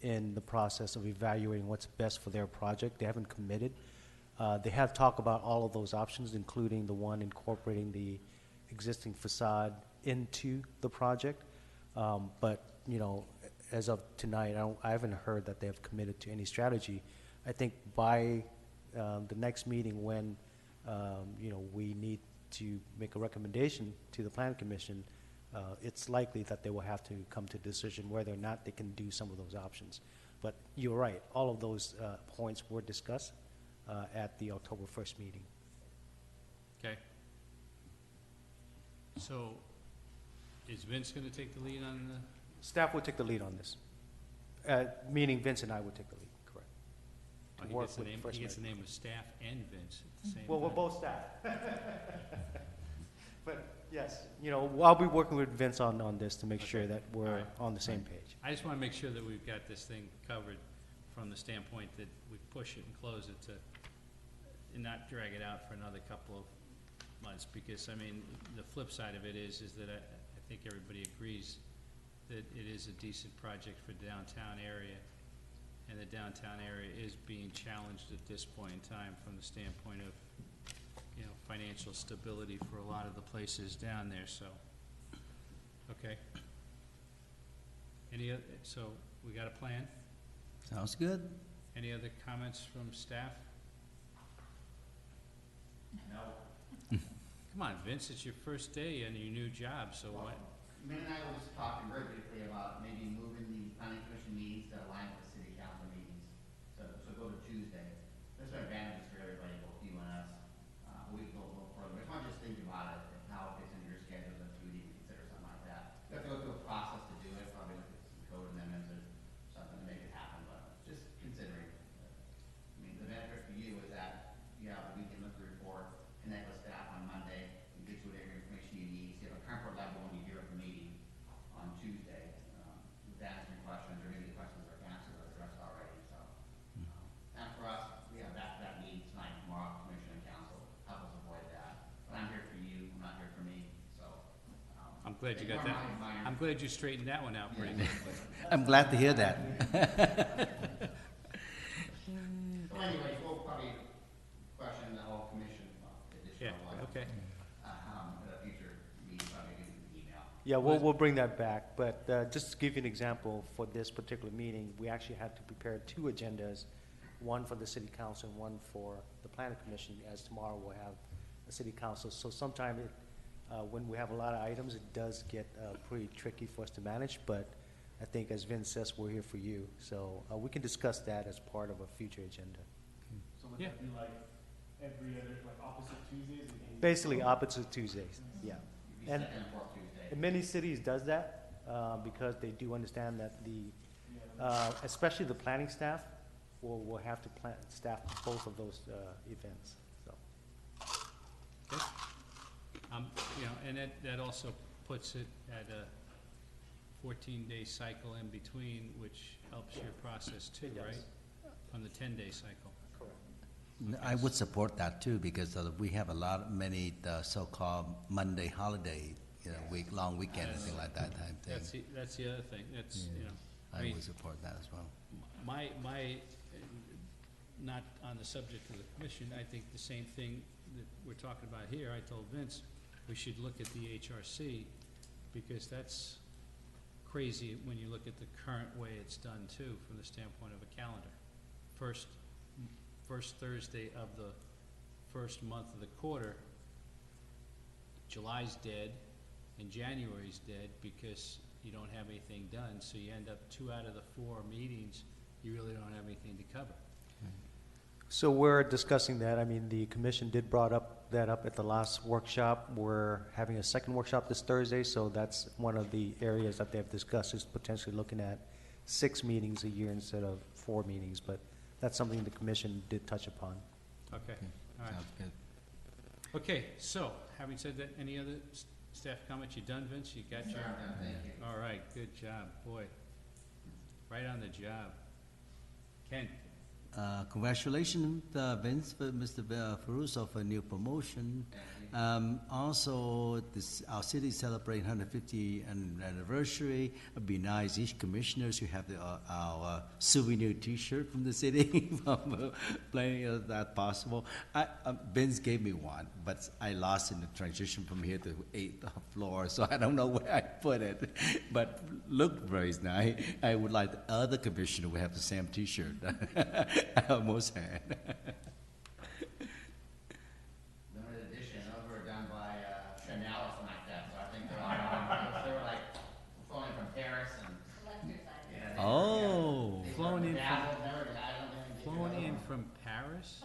in the process of evaluating what's best for their project. They haven't committed. They have talked about all of those options, including the one incorporating the existing facade into the project. But, as of tonight, I haven't heard that they have committed to any strategy. I think by the next meeting when, we need to make a recommendation to the Plan Commission, it's likely that they will have to come to a decision whether or not they can do some of those options. But you're right, all of those points were discussed at the October 1st meeting. Okay. So, is Vince gonna take the lead on the? Staff will take the lead on this, meaning Vince and I would take the lead, correct? To work with First He gets the American. name of staff and Vince at the same time. Well, we're both staff. But, yes, I'll be working with Vince on this to make sure that All we're right. on the same page. I just wanna make sure that we've got this thing covered from the standpoint that we push it and close it and not drag it out for another couple of months, because, I mean, the flip side of it is that I think everybody agrees that it is a decent project for downtown area, and the downtown area is being challenged at this point in time from the standpoint of, financial stability for a lot of the places down there, so, okay. So, we got a plan? Sounds good. Any other comments from staff? No. Come on, Vince, it's your first day on your new job, so what? Min and I were just talking very briefly about maybe moving the planning commission meetings to align with the city council meetings. So go to Tuesday. There's some advantages for everybody, both you and us. We can go a little further. I just want to just think about it and how it fits into your schedules and if you would even consider something like that. You have to go through a process to do it, probably look at some code amendments or something to make it happen, but just considering. I mean, the benefit for you is that you have a weekend look report, connect with staff on Monday, and get you whatever information you need. So you have a comfort level I'm glad you got that. I'm glad you straightened that one out pretty quickly. I'm glad to hear that. So anyways, we'll probably question the whole commission, additional one. Yeah, okay. At a future meeting, probably give them an email. Yeah, we'll bring that back, but just to give you an example, for this particular meeting, we actually had to prepare 2 agendas, one for the city council and one for the planning commission, as tomorrow we'll have a city council. So sometime when we have a lot of items, it does get pretty tricky for us to manage, but I think as Vince says, we're here for you. So we can discuss that as part of a future agenda. So would that be like every other, like opposite Tuesdays? Basically opposite Tuesdays, yeah. And Second and fourth Tuesday. and many cities does that because they do understand that especially the planning staff will have to staff both of those events, so. Okay. And that also puts it at a 14-day cycle in between, which helps your process too, right? From the 10-day cycle. I would support that too, because we have many so-called Monday holiday, long weekend and things like that type thing. That's the other thing. That's, I would support that as well. My, not on the subject of the commission, I think the same thing that we're talking about here, I told Vince, we should look at the HRC, because that's crazy when you look at the current way it's done too, from the standpoint of a calendar. First Thursday of the first month of the quarter, July's dead and January's dead because you don't have anything done, so you end up 2 out of the 4 meetings, you really don't have anything to cover. So we're discussing that. I mean, the commission did brought that up at the last workshop. We're having a second workshop this Thursday, so that's one of the areas that they've discussed, is potentially looking at 6 meetings a year instead of 4 meetings, but that's something the commission did touch upon. Okay, all right. Sounds good. Okay, so, having said that, any other staff comments? You done, Vince? You got your? I'm done, thank you. All right, good job, boy. Right on the job. Ken? Congratulations, Vince, for Mr. Ferruso, for a new promotion. Also, our city celebrating 150th anniversary. It'd be nice, each commissioner should have our souvenir T-shirt from the city, from plenty of that possible. Vince gave me one, but I lost in the transition from here to 8th floor, so I don't know where I put it. But looked very nice. I would like the other commissioner to have the same T-shirt. I almost had. Limited edition, those were done by Chanel or something like that, so I think they were like flown in from Paris and. Yeah, Oh. Flown in from Paris?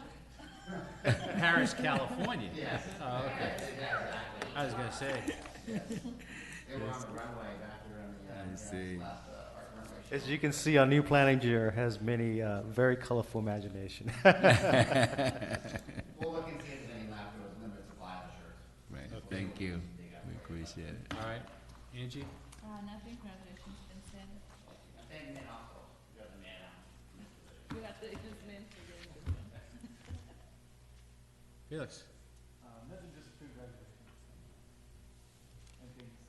Paris, California? Yes. Oh, okay. Exactly. I was gonna say. They were on the runway back there on the. I see. last art runway show. As you can see, our new planning chair has many very colorful imagination. We'll look and see if there's any left, there was limited supply of the shirts. Right. Thank you. We appreciate it. All right, Angie? Nothing, congratulations, Vincent. I think men also, we got the man out. Congratulations, Felix? Nothing, just congratulations. And things.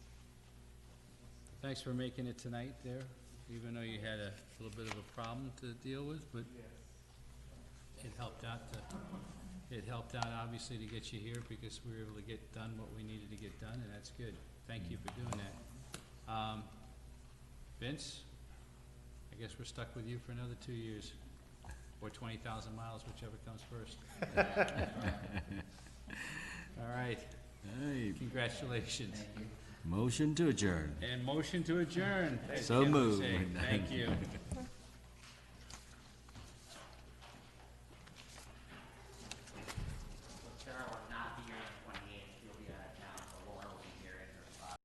Thanks for making it tonight there, even though you had a little bit of a problem to deal with, but it helped out obviously to get you here, because we were able to get done what we needed to get done, and that's good. Thank you for doing that. Vince, I guess we're stuck with you for another 2 years, or 20,000 miles, whichever comes first. All right. Hey. Congratulations. Motion to adjourn. And motion to adjourn. So moved. Thank you.